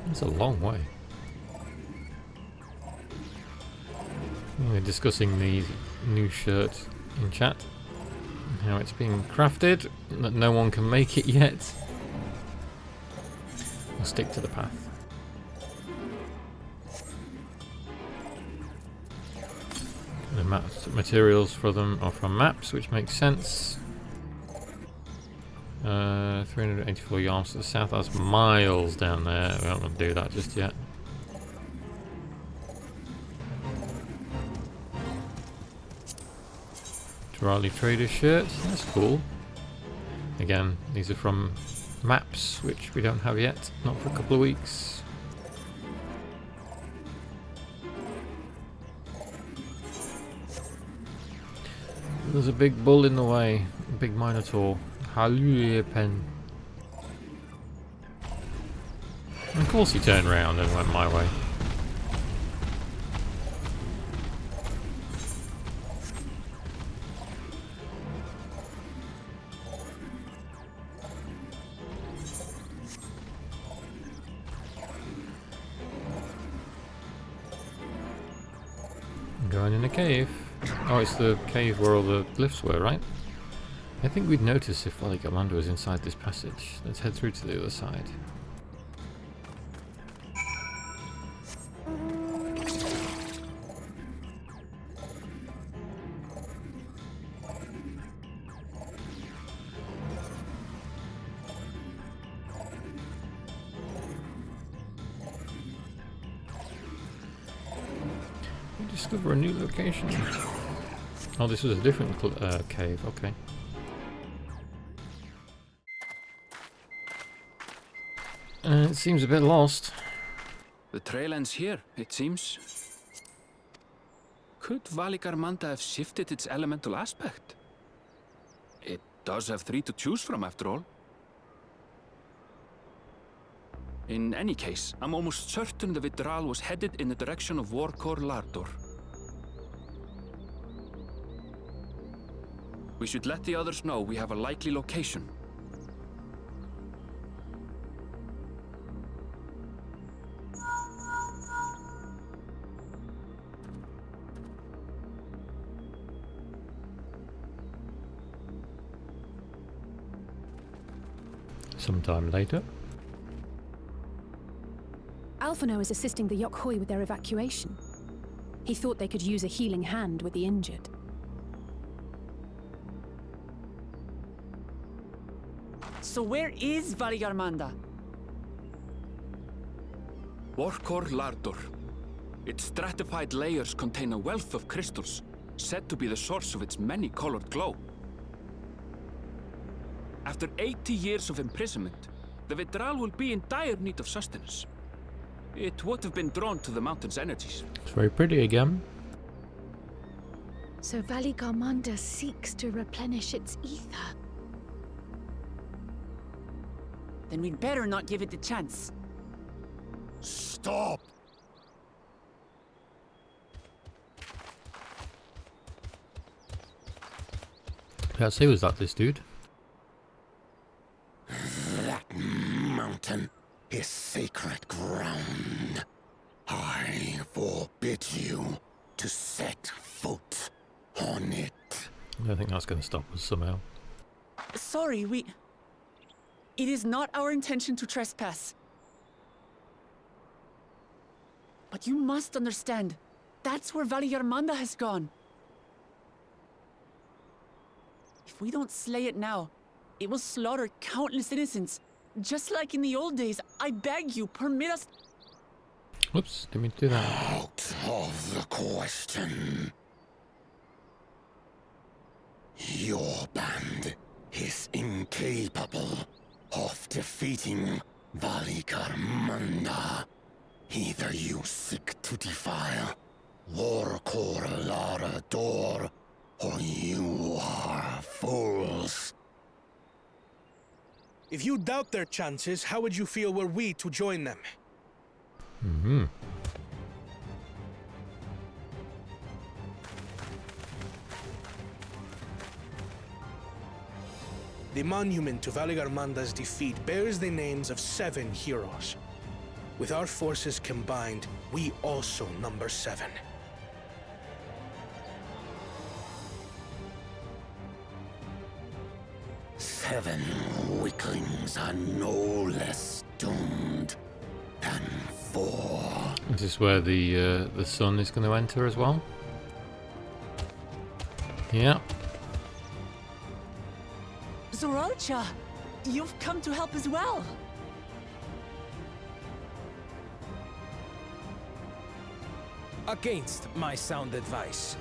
That's a long way. We're discussing the new shirt in chat, and how it's being crafted, that no one can make it yet. We'll stick to the path. The materials for them are from maps, which makes sense. 384 yards to the south, that's miles down there. We don't want to do that just yet. Raleigh Trader shirt, that's cool. Again, these are from maps, which we don't have yet, not for a couple of weeks. There's a big bull in the way, a big minotaur. Hallelujah pen. And of course he turned around and went my way. Going in a cave. Oh, it's the cave where all the glyphs were, right? I think we'd notice if Valley Commander was inside this passage. Let's head through to the other side. Discover a new location. Oh, this was a different cave, okay. It seems a bit lost. The trail ends here, it seems. Could Valigarmanda have shifted its elemental aspect? It does have 3 to choose from, after all. In any case, I'm almost certain the Vitral was headed in the direction of Warkor Lardor. We should let the others know we have a likely location. Sometime later. Alphino is assisting the Yokhoi with their evacuation. He thought they could use a healing hand with the injured. So where is Valigarmanda? Warkor Lardor. Its stratified layers contain a wealth of crystals, said to be the source of its many-colored glow. After 80 years of imprisonment, the Vitral will be in dire need of sustenance. It would have been drawn to the mountain's energies. It's very pretty again. So Valigarmanda seeks to replenish its ether. Then we'd better not give it the chance. Stop! Let's see, was that this dude? That mountain is sacred ground. I forbid you to set foot on it. I think that's going to stop us somehow. Sorry, It is not our intention to trespass. But you must understand, that's where Valigarmanda has gone. If we don't slay it now, it will slaughter countless innocents. Just like in the old days, I beg you, permit us... Whoops, didn't mean to do that. Out of the question. Your band is incapable of defeating Valigarmanda. Either you seek to defile Warkor Lardor, or you are fools. If you doubt their chances, how would you feel were we to join them? Mm-hmm. The monument to Valigarmanda's defeat bears the names of 7 heroes. With our forces combined, we also number 7. Seven weaklings are no less doomed than 4. Is this where the sun is going to enter as well? Yeah. Zoralcha, you've come to help as well. Against my sound advice.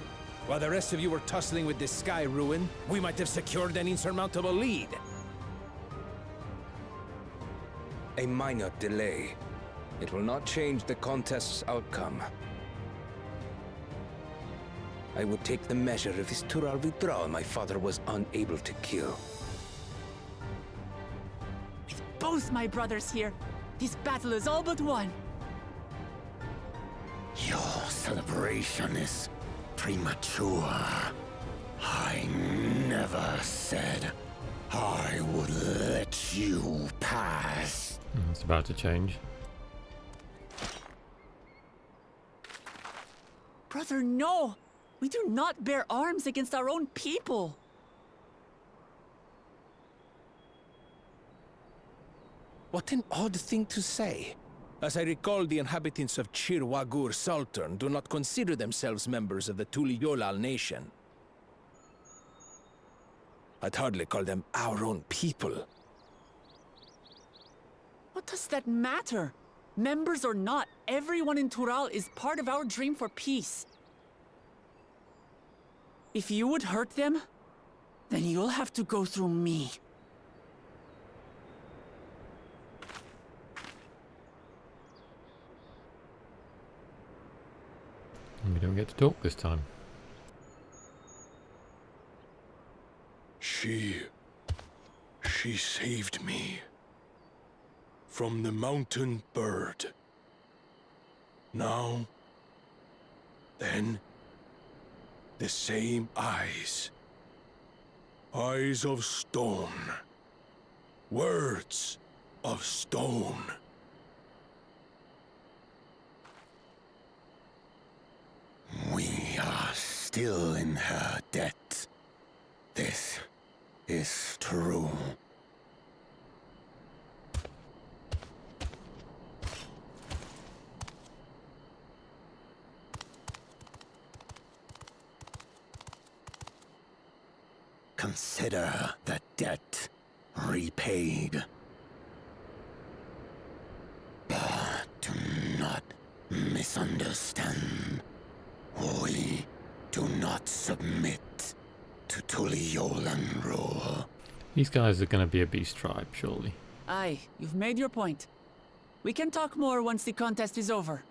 While the rest of you were tussling with this sky ruin, we might have secured an insurmountable lead. A minor delay. It will not change the contest's outcome. I would take the measure of this Tural Vitral my father was unable to kill. With both my brothers here, this battle is all but won. Your celebration is premature. I never said I would let you pass. It's about to change. Brother, no! We do not bear arms against our own people! What an odd thing to say. As I recall, the inhabitants of Chir Wagur Sultan do not consider themselves members of the Tuli-Yolal nation. I'd hardly call them our own people. What does that matter? Members or not, everyone in Tural is part of our dream for peace. If you would hurt them, then you'll have to go through me. And we don't get to talk this time. She saved me from the mountain bird. Now, then, the same eyes. Eyes of stone. Words of stone. We are still in her debt. This is true. Consider the debt repaid. But do not misunderstand. We do not submit to Tuliolan rule. These guys are going to be a beast tribe, surely. Aye, you've made your point. We can talk more once the contest is over.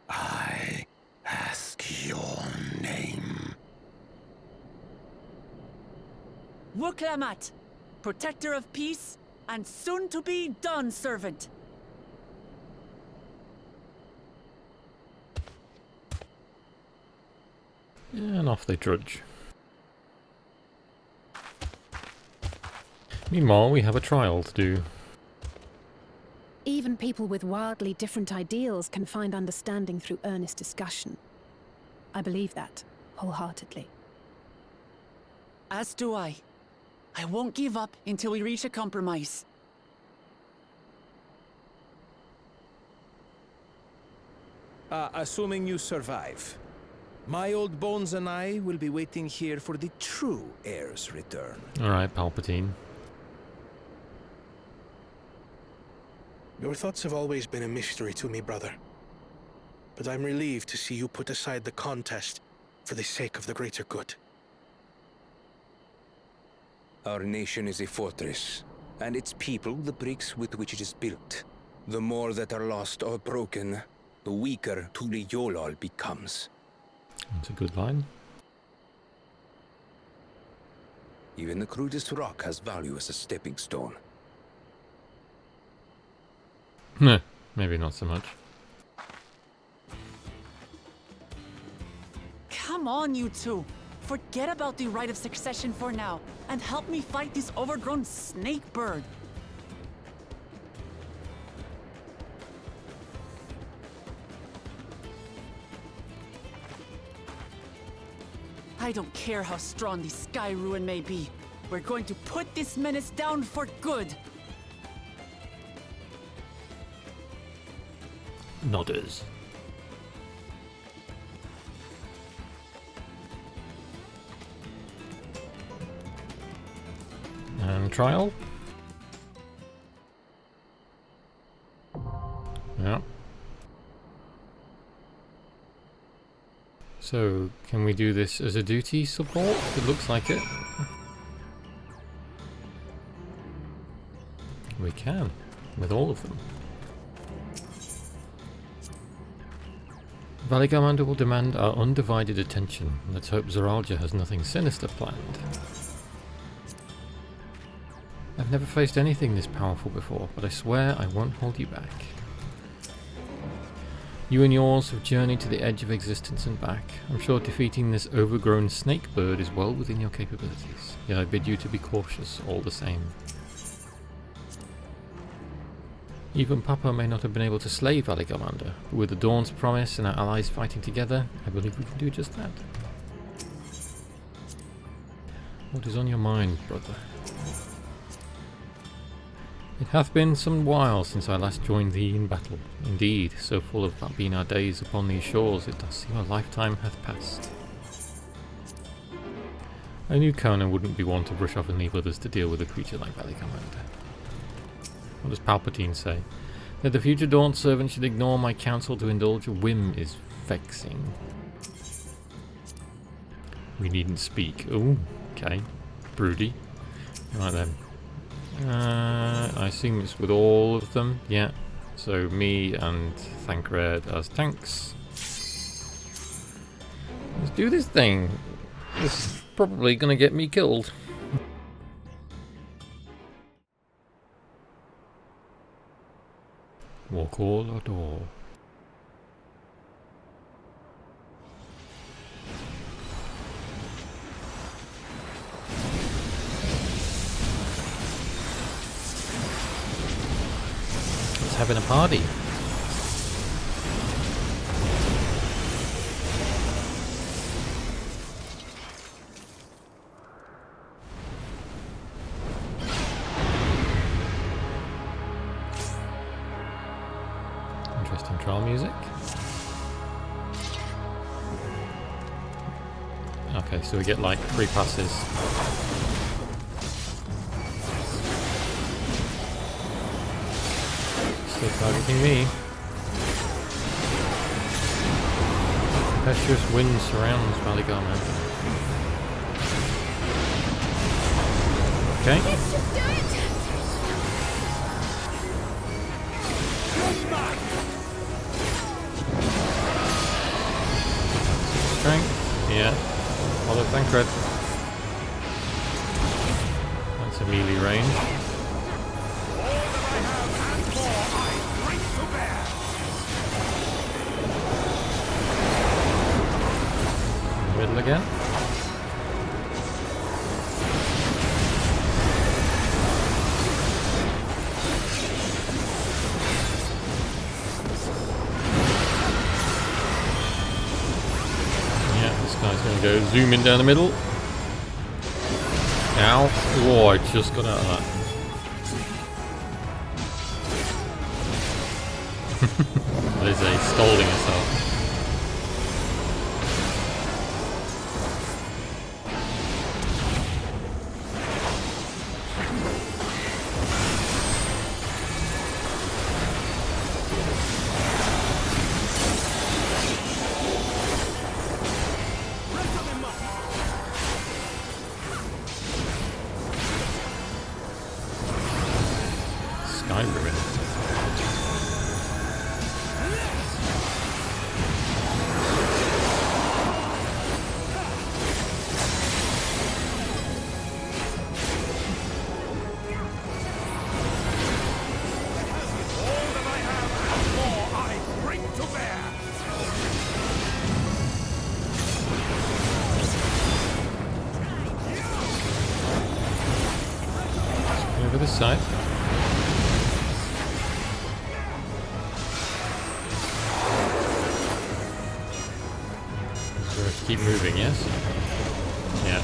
I ask your name. Wuklamat, protector of peace, and soon-to-be Dawn servant. And off they trudge. Meanwhile, we have a trial to do. Even people with wildly different ideals can find understanding through earnest discussion. I believe that, wholeheartedly. As do I. I won't give up until we reach a compromise. Assuming you survive, my old bones and I will be waiting here for the true heir's return. Alright, Palpatine. Your thoughts have always been a mystery to me, brother. But I'm relieved to see you put aside the contest for the sake of the greater good. Our nation is a fortress, and its people the bricks with which it is built. The more that are lost or broken, the weaker Tuliyolal becomes. That's a good line. Even the crudest rock has value as a stepping stone. Meh, maybe not so much. Come on, you two. Forget about the right of succession for now, and help me fight this overgrown snake bird. I don't care how strong the Sky Ruin may be. We're going to put this menace down for good. Nodders. And trial? Yeah. So, can we do this as a duty support? It looks like it. We can, with all of them. Valley Commander will demand our undivided attention. Let's hope Zoralja has nothing sinister planned. I've never faced anything this powerful before, but I swear I won't hold you back. You and yours have journeyed to the edge of existence and back. I'm sure defeating this overgrown snake bird is well within your capabilities, yet I bid you to be cautious all the same. Even Papa may not have been able to slay Valley Commander, but with the Dawn's promise and our allies fighting together, I believe we can do just that. What is on your mind, brother? It hath been some while since I last joined thee in battle. Indeed, so full have been our days upon these shores, it does seem a lifetime hath passed. I knew Kona wouldn't be one to brush off and leave others to deal with a creature like Valley Commander. What does Palpatine say? That the future Dawn servant should ignore my counsel to indulge a whim is vexing. We needn't speak. Ooh, okay. Broody. Right then. I assume it's with all of them. Yeah. So me and Thancred as tanks. Let's do this thing. This is probably gonna get me killed. Walk all or door. It's having a party. Interesting trial music. Okay, so we get like 3 passes. Still targeting me. Tempestuous wind surrounds Valigar man. Okay. Let's just do it! Strength. Yeah. Follow Thancred. That's a melee range. Middle again. Yeah, this guy's gonna go zooming down the middle. Ow. Whoa, I just got out of that. Lizzie scolding herself. Over this side. So we have to keep moving, yes? Yeah.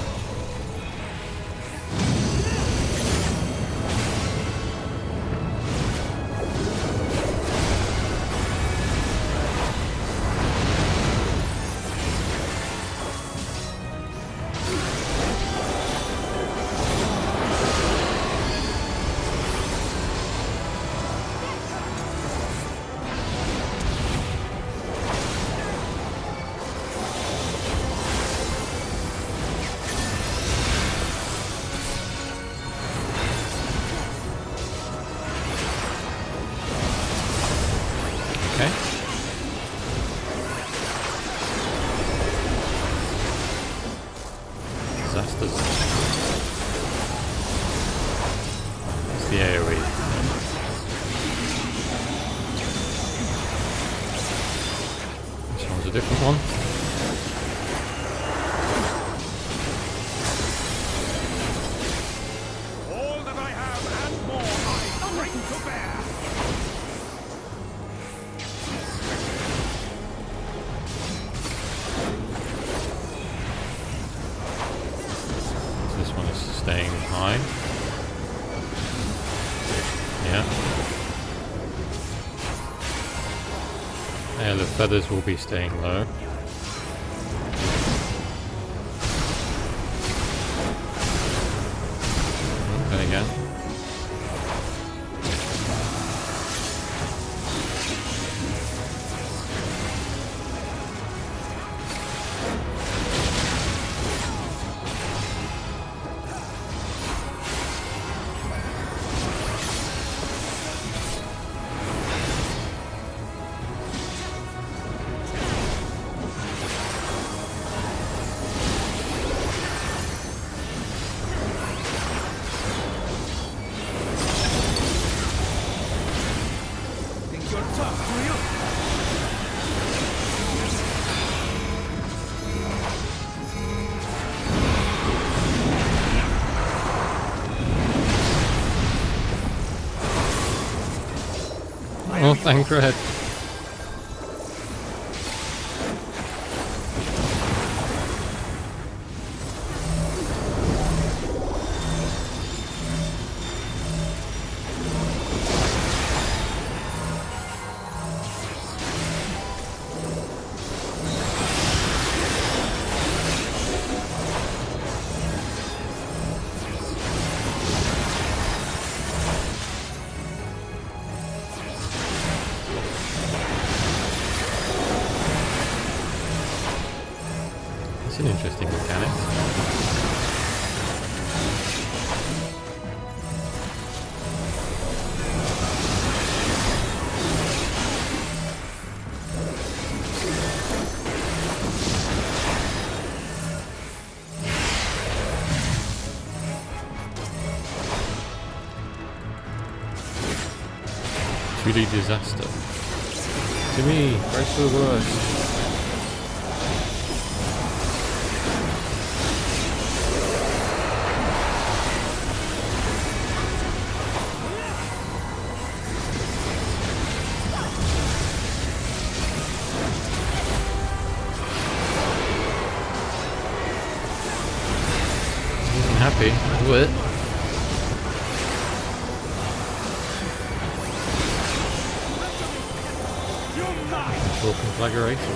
Disasters. It's the AoE. This one's a different one. All that I have and more I bring to bear. This one is staying high. Yeah. Yeah, the feathers will be staying low. Okay, again. Oh, thank Red. It's an interesting mechanic. Truly disaster. To me, brace for the worst. Happy with it. Full conflagration.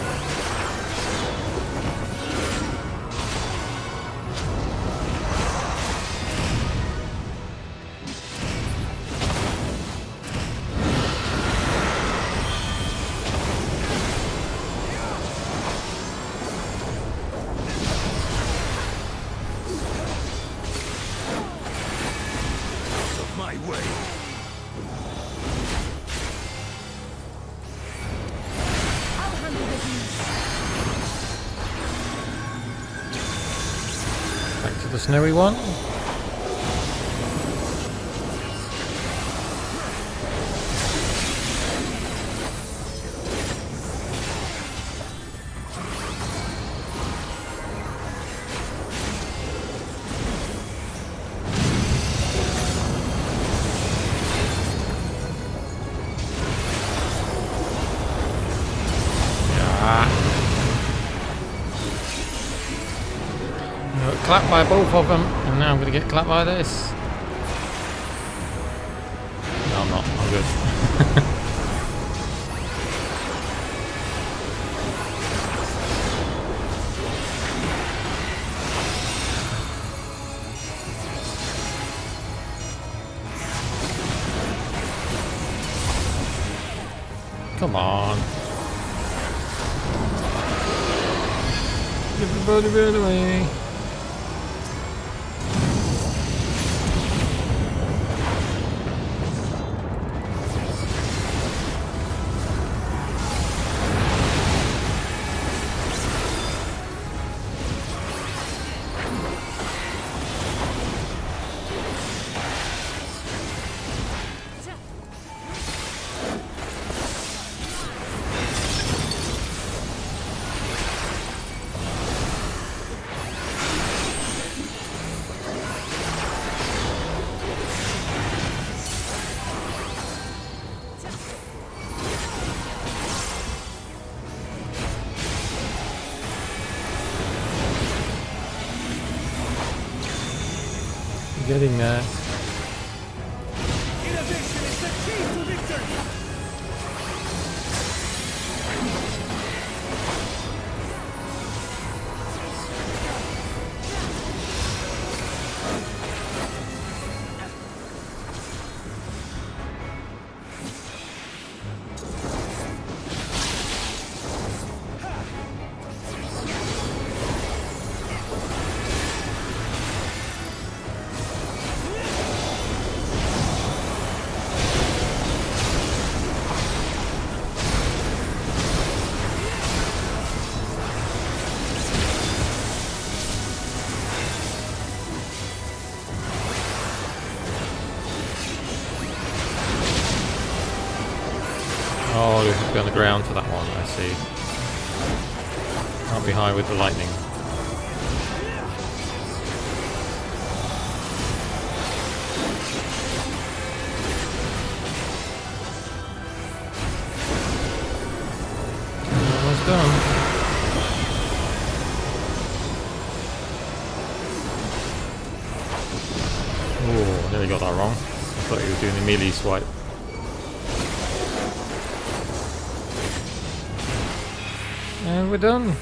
Back to the snowy one. Clapped by both of them, and now I'm going to get clapped by this. No, I'm not. I'm good. Come on. Everybody run away. Getting there. Innovation is the key to victory. Oh, you have to be on the ground for that one, I see. Can't be high with the lightning. Oh, nearly got that wrong. I thought he was doing the melee swipe. And we're done.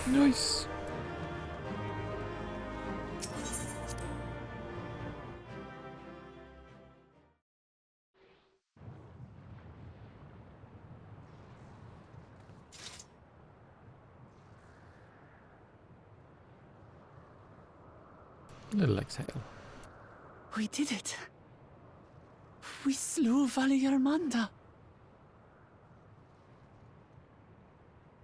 Nice. A little exhale. We did it. We slew Valiarmanda.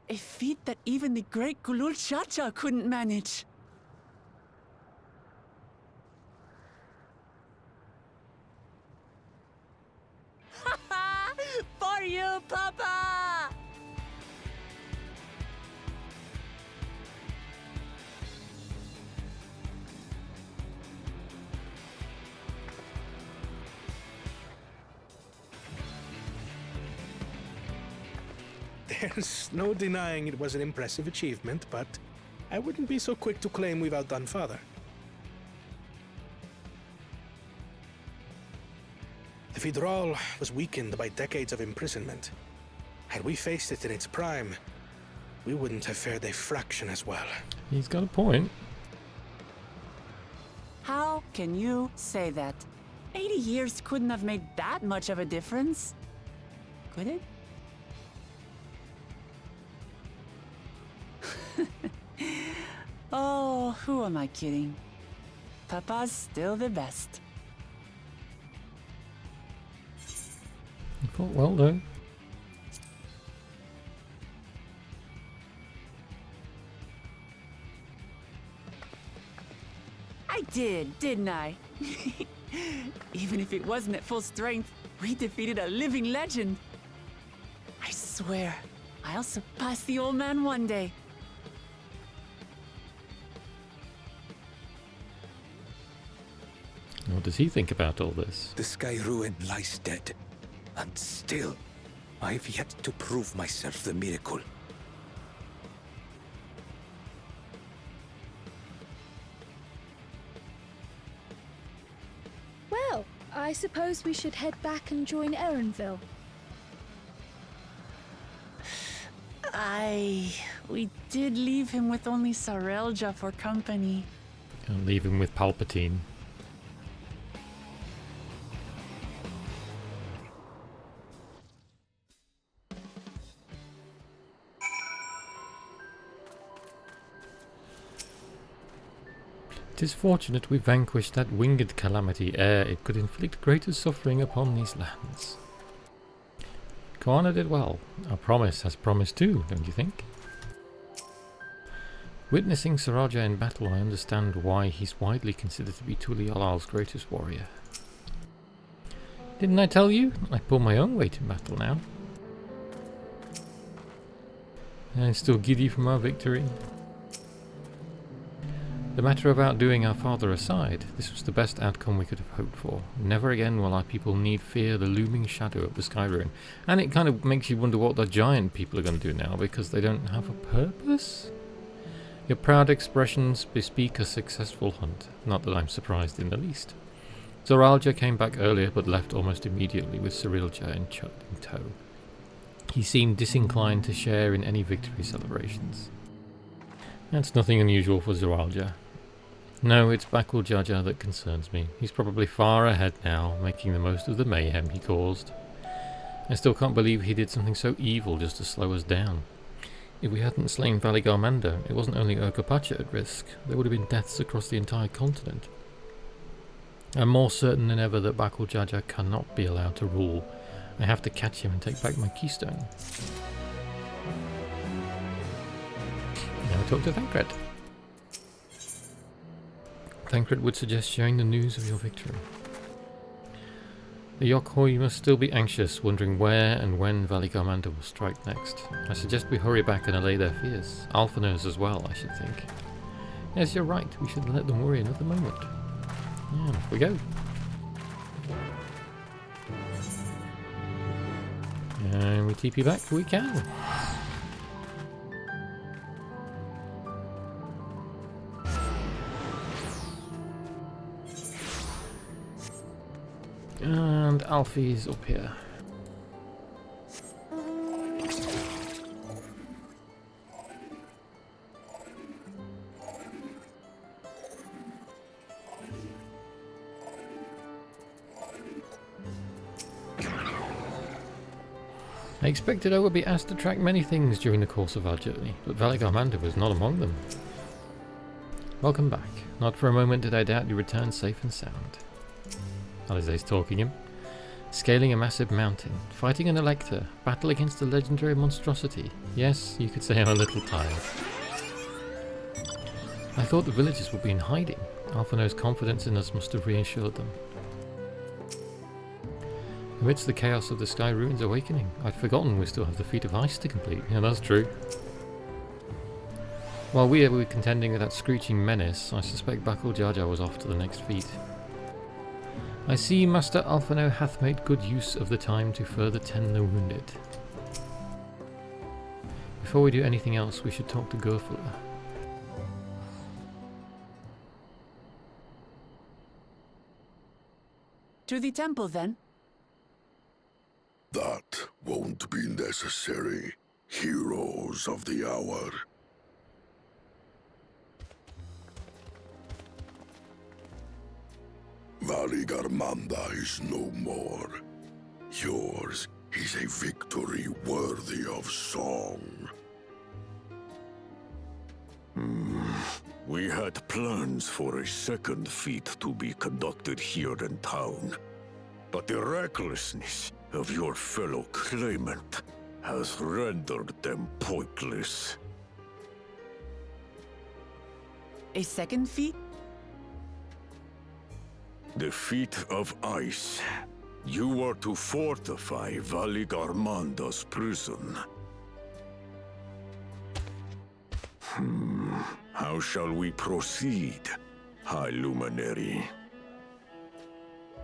A feat that even the great Gulul Chacha couldn't manage. For you, Papa! There's no denying it was an impressive achievement, but I wouldn't be so quick to claim we've outdone Father. The Fidral was weakened by decades of imprisonment. Had we faced it in its prime, we wouldn't have fared a fraction as well. He's got a point. How can you say that? 80 years couldn't have made that much of a difference. Could it? Oh, who am I kidding? Papa's still the best. You fought well though. I did, didn't I? Even if it wasn't at full strength, we defeated a living legend. I swear, I'll surpass the old man one day. What does he think about all this? The Sky Ruin lies dead. And still, I've yet to prove myself the miracle. Well, I suppose we should head back and join Erenville. We did leave him with only Sarelja for company. Can't leave him with Palpatine. It is fortunate we vanquished that winged calamity ere it could inflict greater suffering upon these lands. Koana did well. Our promise has promised too, don't you think? Witnessing Saraja in battle, I understand why he's widely considered to be Tulialal's greatest warrior. Didn't I tell you? I pull my own weight in battle now. I'm still giddy from our victory. The matter of outdoing our father aside, this was the best outcome we could have hoped for. Never again will our people need fear the looming shadow of the Sky Ruin. And it kind of makes you wonder what the giant people are going to do now, because they don't have a purpose? Your proud expressions bespeak a successful hunt, not that I'm surprised in the least. Zoralja came back earlier but left almost immediately with Cyrilja in tow. He seemed disinclined to share in any victory celebrations. That's nothing unusual for Zoralja. No, it's Bakul Jaja that concerns me. He's probably far ahead now, making the most of the mayhem he caused. I still can't believe he did something so evil just to slow us down. If we hadn't slain Valigarmanda, it wasn't only Urkapacha at risk, there would have been deaths across the entire continent. I'm more certain than ever that Bakul Jaja cannot be allowed to rule. I have to catch him and take back my keystone. Now I talk to Thancred. Thancred would suggest sharing the news of your victory. The Yokoi must still be anxious, wondering where and when Valigarmanda will strike next. I suggest we hurry back and allay their fears. Alpha knows as well, I should think. Yes, you're right. We shouldn't let them worry another moment. Yeah, off we go. And we TP back if we can. And Alfie's up here. I expected I would be asked to track many things during the course of our journey, but Valigarmanda was not among them. Welcome back. Not for a moment did I doubt you returned safe and sound. Alize's talking him. Scaling a massive mountain, fighting an Elector, battle against a legendary monstrosity. Yes, you could say I'm a little tired. I thought the villagers would be in hiding. Alphino's confidence in us must have reassured them. Amidst the chaos of the Sky Ruins awakening, I'd forgotten we still have the Feat of Ice to complete. Yeah, that's true. While we were contending with that screeching menace, I suspect Bakul Jaja was off to the next feat. I see Master Alphino hath made good use of the time to further tend the wounded. Before we do anything else, we should talk to Gurfula. To the temple, then? That won't be necessary, heroes of the hour. Valigarmanda is no more. Yours is a victory worthy of song. We had plans for a second feat to be conducted here in town. But the recklessness of your fellow claimant has rendered them pointless. A second feat? The Feat of Ice. You are to fortify Valigarmanda's prison. How shall we proceed, High Luminary?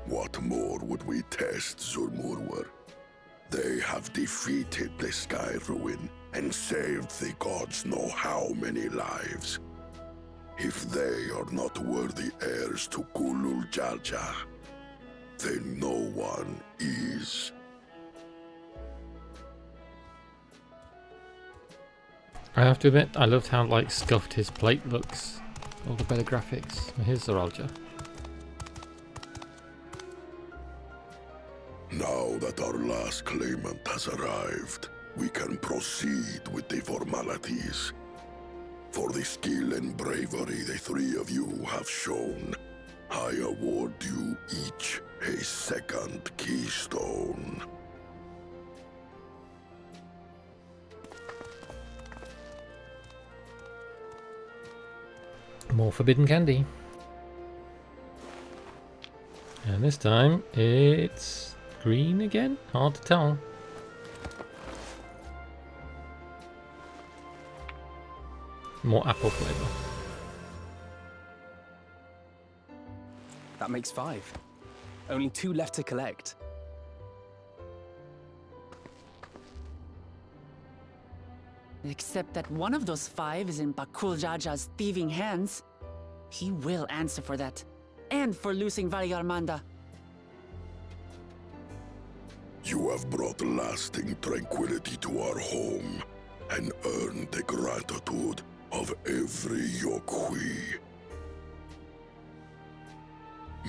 What more would we test, Zurmurwar? They have defeated the Sky Ruin and saved the gods know how many lives. If they are not worthy heirs to Kulul Jalja, then no one is. I have to admit, I loved how scuffed his plate looks. All the better graphics. Here's Zoralja. Now that our last claimant has arrived, we can proceed with the formalities. For the skill and bravery the three of you have shown, I award you each a second keystone. More forbidden candy. And this time it's green again? Hard to tell. More apple flavour. That makes 5. Only 2 left to collect. Except that one of those 5 is in Bakul Jaja's thieving hands. He will answer for that. And for losing Valigarmanda. You have brought lasting tranquility to our home and earned the gratitude of every Yokui.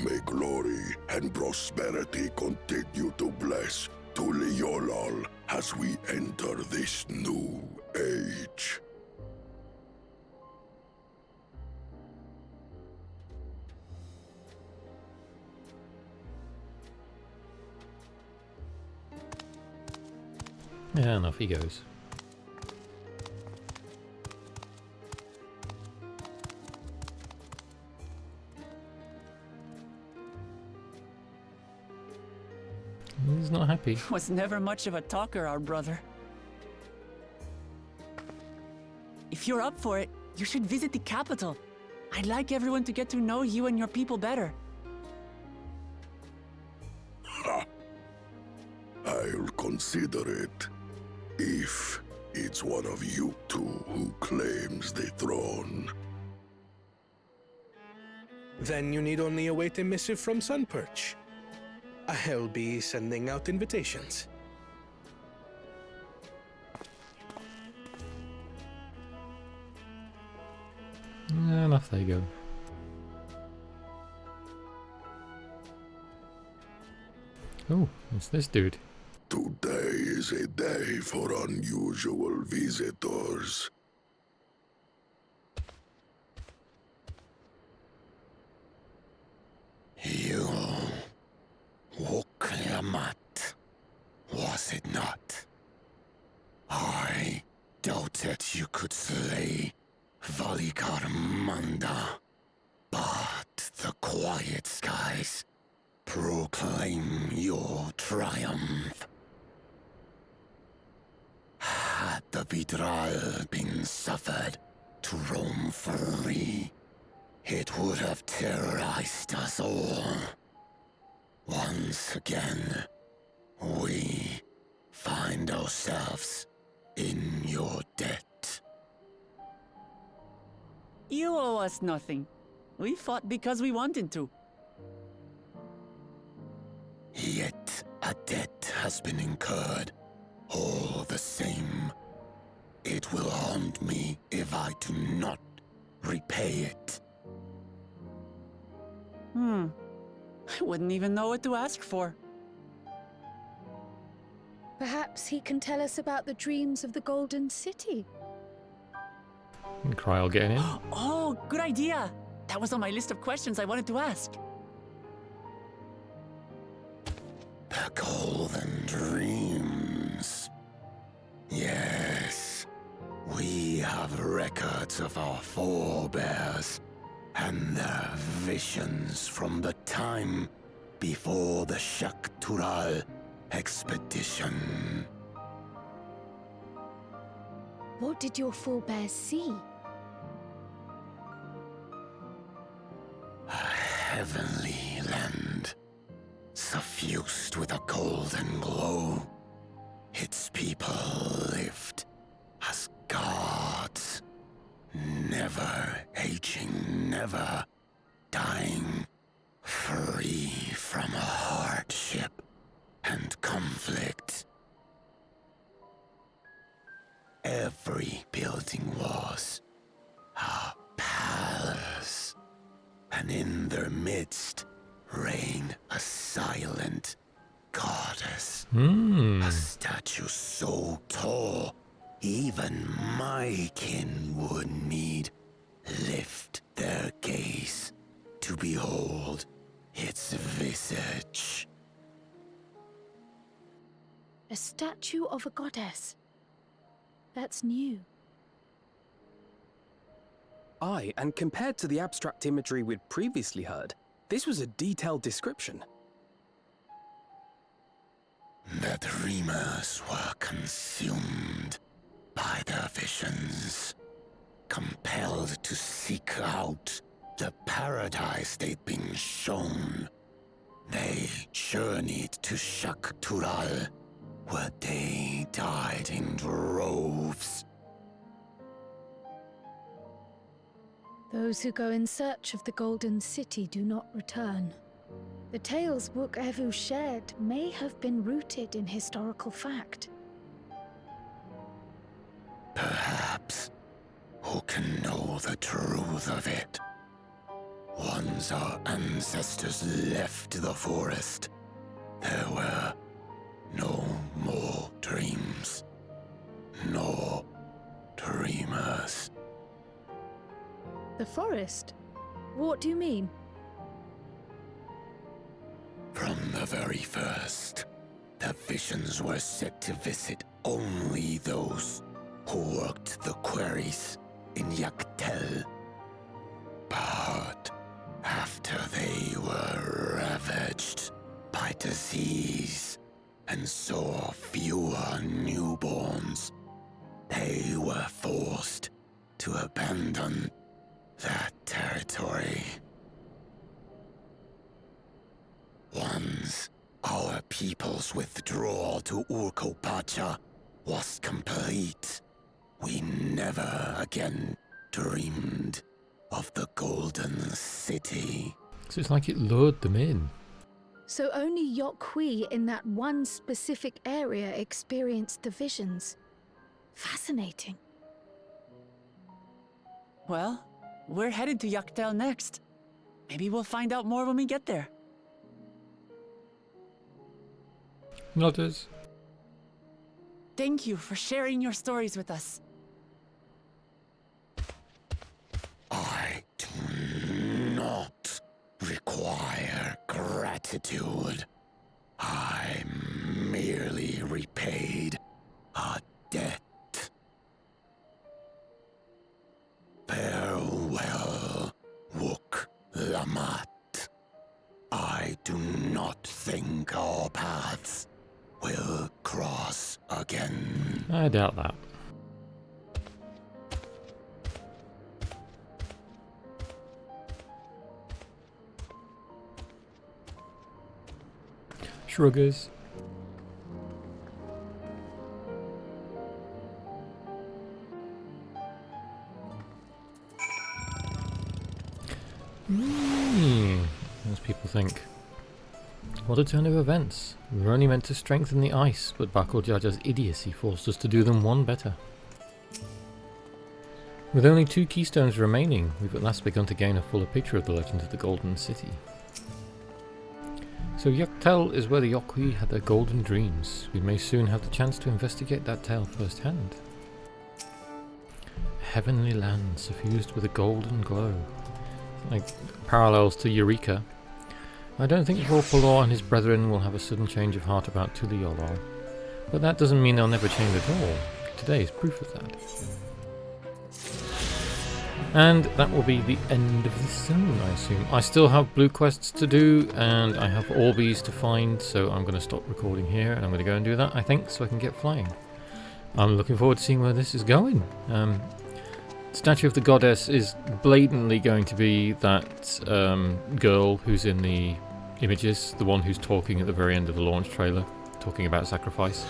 May glory and prosperity continue to bless Tuliolol as we enter this new age. Yeah, and off he goes. He's not happy. Was never much of a talker, our brother. If you're up for it, you should visit the capital. I'd like everyone to get to know you and your people better. Ha! I'll consider it. If it's one of you two who claims the throne. Then you need only await a missive from Sunperch. I'll be sending out invitations. And off they go. Oh, it's this dude. Today is a day for unusual visitors. You woke Lamat, was it not? I doubted you could slay Valikar Manda, but the quiet skies proclaim your triumph. Had the Vidral been suffered to roam free, it would have terrorized us all. Once again, we find ourselves in your debt. You owe us nothing. We fought because we wanted to. Yet a debt has been incurred. All the same, it will haunt me if I do not repay it. I wouldn't even know what to ask for. Perhaps he can tell us about the dreams of the Golden City. And Kryl getting in. Oh, good idea! That was on my list of questions I wanted to ask. The Golden Dreams. Yes, we have records of our forebears and their visions from the time before the Shaktural expedition. What did your forebears see? A heavenly land, suffused with a golden glow. Its people lived as gods, never aging, never dying, free from hardship and conflict. Every building was a palace, and in their midst reigned a silent goddess. A statue so tall, even my kin would need lift their gaze to behold its visage. A statue of a goddess. That's new. Aye, and compared to the abstract imagery we'd previously heard, this was a detailed description. The dreamers were consumed by their visions, compelled to seek out the paradise they'd been shown. They journeyed to Shaktural, where they died in droves. Those who go in search of the Golden City do not return. The tales Book Evu shared may have been rooted in historical fact. Perhaps. Who can know the truth of it? Once our ancestors left the forest, there were no more dreams, no dreamers. The forest? What do you mean? From the very first, the visions were set to visit only those who worked the quarries in Yaktel. But after they were ravaged by disease and saw fewer newborns. They were forced to abandon that territory. Once our people's withdrawal to Urkopacha was complete, we never again dreamed of the Golden City. So it's like it lured them in. So only Yokhui in that one specific area experienced the visions. Fascinating. Well, we're headed to Yaktel next. Maybe we'll find out more when we get there. Nodders. Thank you for sharing your stories with us. I do not require gratitude. I merely repaid a debt. Farewell, Wook Lamat. I do not think our paths will cross again. I doubt that. Shruggers. As people think. What a turn of events. We were only meant to strengthen the ice, but Bako Jaja's idiocy forced us to do them one better. With only 2 keystones remaining, we've at last begun to gain a fuller picture of the legend of the Golden City. So Yaktel is where the Yokhui had their golden dreams. We may soon have the chance to investigate that tale firsthand. A heavenly land suffused with a golden glow. Like parallels to Eureka. I don't think Vorpalor and his brethren will have a sudden change of heart about Tuli Yolol, but that doesn't mean they'll never change at all. Today is proof of that. And that will be the end of this zone, I assume. I still have blue quests to do, and I have Orbeez to find, so I'm going to stop recording here, and I'm going to go and do that, I think, so I can get flying. I'm looking forward to seeing where this is going. Statue of the Goddess is blatantly going to be that girl who's in the images, the one who's talking at the very end of the launch trailer, talking about sacrifice.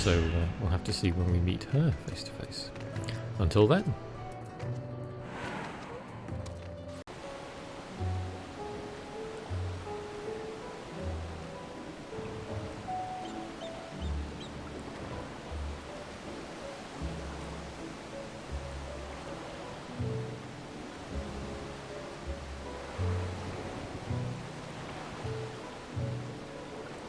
So we'll have to see when we meet her face to face. Until then.